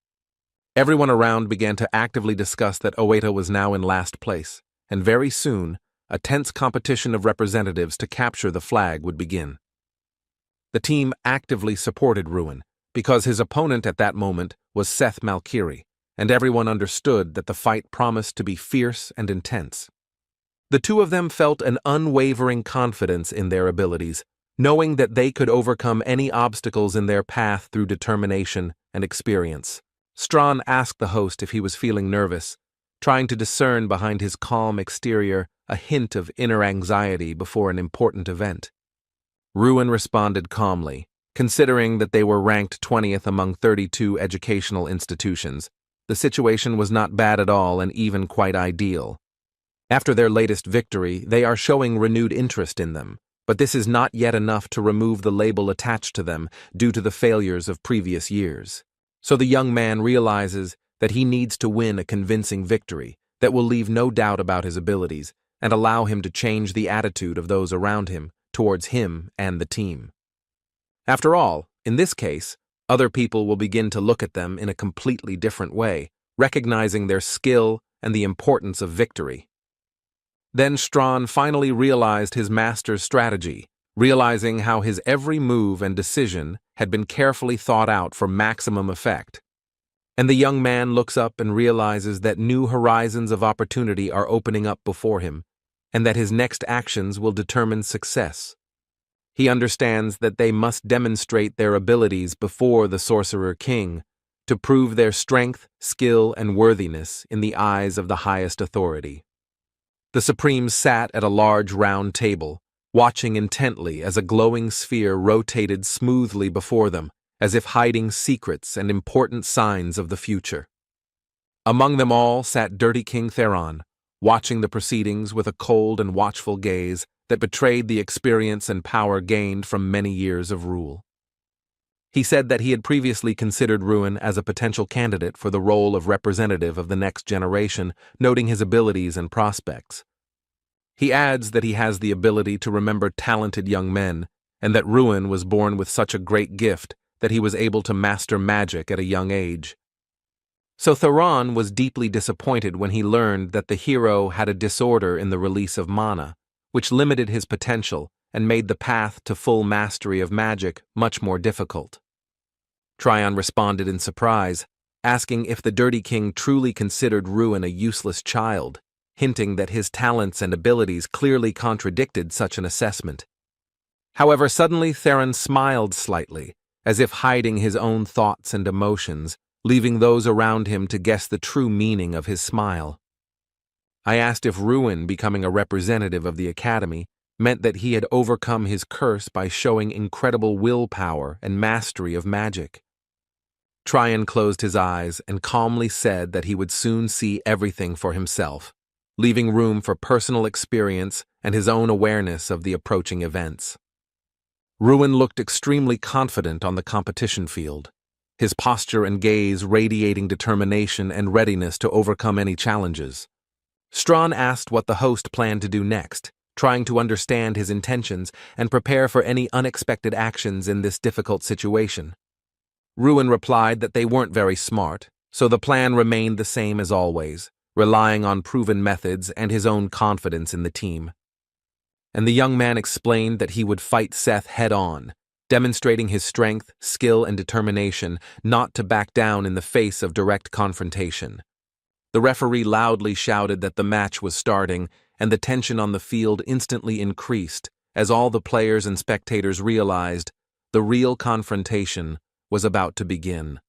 Everyone around began to actively discuss that Oeta was now in last place, and very soon, a tense competition of representatives to capture the flag would begin. The team actively supported Ruin, because his opponent at that moment was Seth Malkyrie, and everyone understood that the fight promised to be fierce and intense. The two of them felt an unwavering confidence in their abilities, knowing that they could overcome any obstacles in their path through determination and experience. Strawn asked the host if he was feeling nervous, trying to discern behind his calm exterior a hint of inner anxiety before an important event. Ruin responded calmly, considering that they were ranked 20th among 32 educational institutions. The situation was not bad at all and even quite ideal. After their latest victory, they are showing renewed interest in them, but this is not yet enough to remove the label attached to them due to the failures of previous years. So the young man realizes that he needs to win a convincing victory that will leave no doubt about his abilities and allow him to change the attitude of those around him towards him and the team. After all, in this case, other people will begin to look at them in a completely different way, recognizing their skill and the importance of victory. Then Strawn finally realized his master's strategy, realizing how his every move and decision had been carefully thought out for maximum effect. And the young man looks up and realizes that new horizons of opportunity are opening up before him, and that his next actions will determine success. He understands that they must demonstrate their abilities before the Sorcerer King to prove their strength, skill, and worthiness in the eyes of the highest authority. The Supremes sat at a large round table, watching intently as a glowing sphere rotated smoothly before them, as if hiding secrets and important signs of the future. Among them all sat Dirty King Theron, watching the proceedings with a cold and watchful gaze that betrayed the experience and power gained from many years of rule. He said that he had previously considered Ruin as a potential candidate for the role of representative of the next generation, noting his abilities and prospects. He adds that he has the ability to remember talented young men, and that Ruin was born with such a great gift that he was able to master magic at a young age. So Theron was deeply disappointed when he learned that the hero had a disorder in the release of mana, which limited his potential and made the path to full mastery of magic much more difficult. Tryon responded in surprise, asking if the Dirty King truly considered Ruin a useless child, hinting that his talents and abilities clearly contradicted such an assessment. However, suddenly Theron smiled slightly, as if hiding his own thoughts and emotions, leaving those around him to guess the true meaning of his smile. I asked if Ruin becoming a representative of the Academy meant that he had overcome his curse by showing incredible willpower and mastery of magic. Tryon closed his eyes and calmly said that he would soon see everything for himself, leaving room for personal experience and his own awareness of the approaching events. Ruin looked extremely confident on the competition field, his posture and gaze radiating determination and readiness to overcome any challenges. Strawn asked what the host planned to do next, trying to understand his intentions and prepare for any unexpected actions in this difficult situation. Ruin replied that they weren't very smart, so the plan remained the same as always, relying on proven methods and his own confidence in the team. And the young man explained that he would fight Seth head-on, demonstrating his strength, skill, and determination not to back down in the face of direct confrontation. The referee loudly shouted that the match was starting, and the tension on the field instantly increased as all the players and spectators realized the real confrontation was about to begin.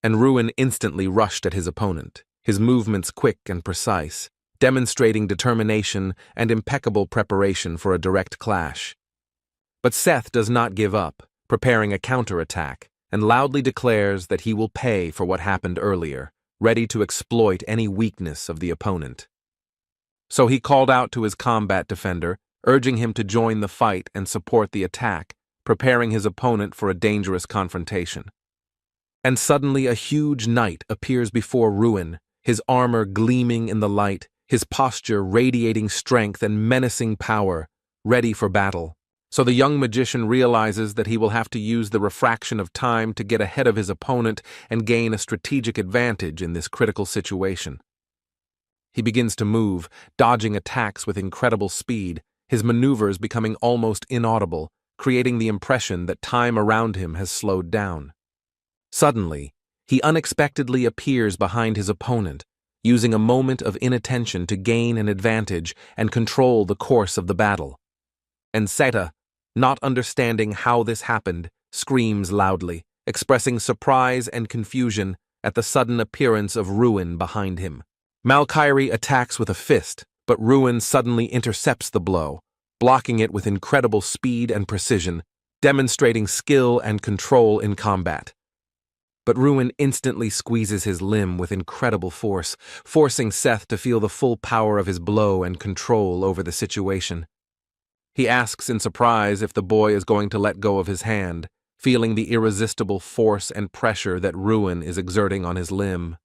And Ruin instantly rushed at his opponent, his movements quick and precise, demonstrating determination and impeccable preparation for a direct clash. But Seth does not give up, preparing a counterattack, and loudly declares that he will pay for what happened earlier, ready to exploit any weakness of the opponent. So he called out to his combat defender, urging him to join the fight and support the attack, preparing his opponent for a dangerous confrontation. And suddenly a huge knight appears before Ruin, his armor gleaming in the light, his posture radiating strength and menacing power, ready for battle. So the young magician realizes that he will have to use the refraction of time to get ahead of his opponent and gain a strategic advantage in this critical situation. He begins to move, dodging attacks with incredible speed, his maneuvers becoming almost inaudible, creating the impression that time around him has slowed down. Suddenly, he unexpectedly appears behind his opponent, using a moment of inattention to gain an advantage and control the course of the battle. And Seta, not understanding how this happened, screams loudly, expressing surprise and confusion at the sudden appearance of Ruin behind him. Malkyrie attacks with a fist, but Ruin suddenly intercepts the blow, blocking it with incredible speed and precision, demonstrating skill and control in combat. But Ruin instantly squeezes his limb with incredible force, forcing Seth to feel the full power of his blow and control over the situation. He asks in surprise if the boy is going to let go of his hand, feeling the irresistible force and pressure that Ruin is exerting on his limb.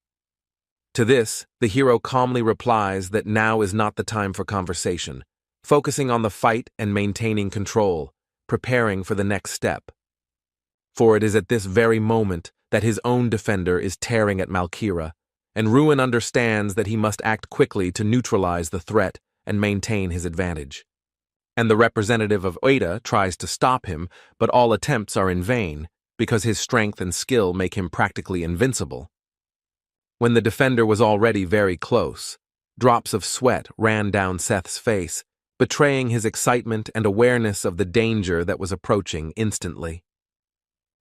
To this, the hero calmly replies that now is not the time for conversation, focusing on the fight and maintaining control, preparing for the next step. For it is at this very moment that his own defender is tearing at Malkyra, and Ruin understands that he must act quickly to neutralize the threat and maintain his advantage. And the representative of Oida tries to stop him, but all attempts are in vain, because his strength and skill make him practically invincible. When the defender was already very close, drops of sweat ran down Seth's face, betraying his excitement and awareness of the danger that was approaching instantly.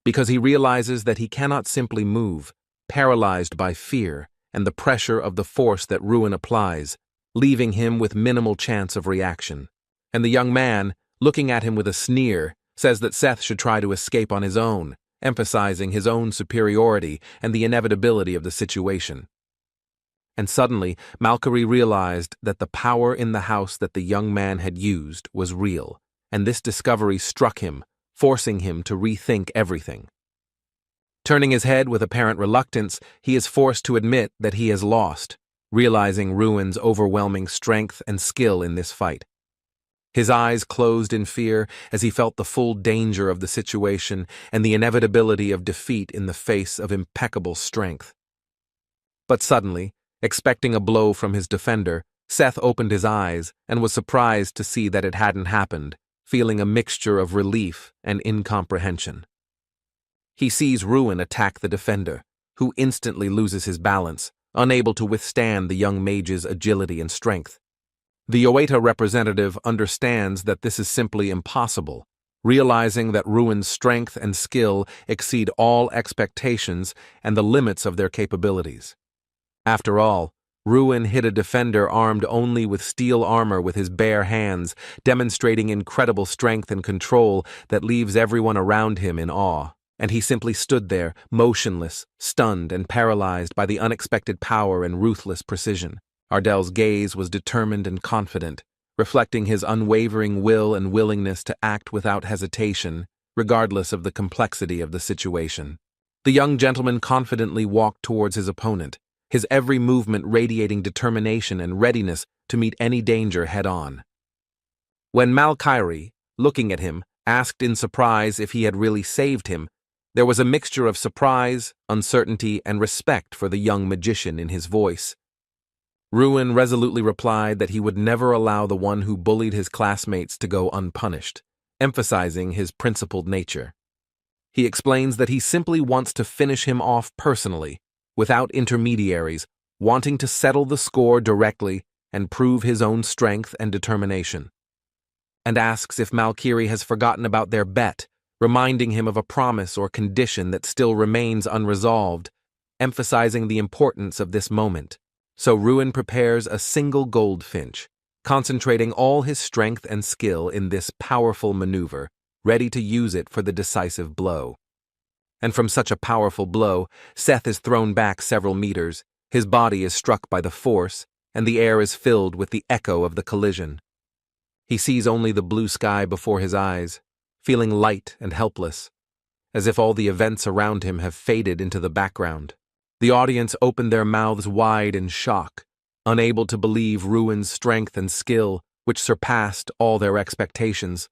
Because he realizes that he cannot simply move, paralyzed by fear and the pressure of the force that Ruin applies, leaving him with minimal chance of reaction. And the young man, looking at him with a sneer, says that Seth should try to escape on his own, emphasizing his own superiority and the inevitability of the situation. And suddenly, Malkyrie realized that the power in the house that the young man had used was real, and this discovery struck him, forcing him to rethink everything. Turning his head with apparent reluctance, he is forced to admit that he has lost, realizing Ruin's overwhelming strength and skill in this fight. His eyes closed in fear as he felt the full danger of the situation and the inevitability of defeat in the face of impeccable strength. But suddenly, expecting a blow from his defender, Seth opened his eyes and was surprised to see that it hadn't happened, feeling a mixture of relief and incomprehension. He sees Ruin attack the defender, who instantly loses his balance, unable to withstand the young mage's agility and strength. The Oeta representative understands that this is simply impossible, realizing that Ruin's strength and skill exceed all expectations and the limits of their capabilities. After all, Ruin hit a defender armed only with steel armor with his bare hands, demonstrating incredible strength and control that leaves everyone around him in awe. And he simply stood there, motionless, stunned, and paralyzed by the unexpected power and ruthless precision. Ardell's gaze was determined and confident, reflecting his unwavering will and willingness to act without hesitation, regardless of the complexity of the situation. The young gentleman confidently walked towards his opponent, his every movement radiating determination and readiness to meet any danger head-on. When Malkyrie, looking at him, asked in surprise if he had really saved him, there was a mixture of surprise, uncertainty, and respect for the young magician in his voice. Ruin resolutely replied that he would never allow the one who bullied his classmates to go unpunished, emphasizing his principled nature. He explains that he simply wants to finish him off personally, without intermediaries, wanting to settle the score directly and prove his own strength and determination. And asks if Malkiri has forgotten about their bet, reminding him of a promise or condition that still remains unresolved, emphasizing the importance of this moment. So Ruin prepares a single goldfinch, concentrating all his strength and skill in this powerful maneuver, ready to use it for the decisive blow. And from such a powerful blow, Seth is thrown back several meters, his body is struck by the force, and the air is filled with the echo of the collision. He sees only the blue sky before his eyes, feeling light and helpless, as if all the events around him have faded into the background. The audience opened their mouths wide in shock, unable to believe Ruin's strength and skill, which surpassed all their expectations.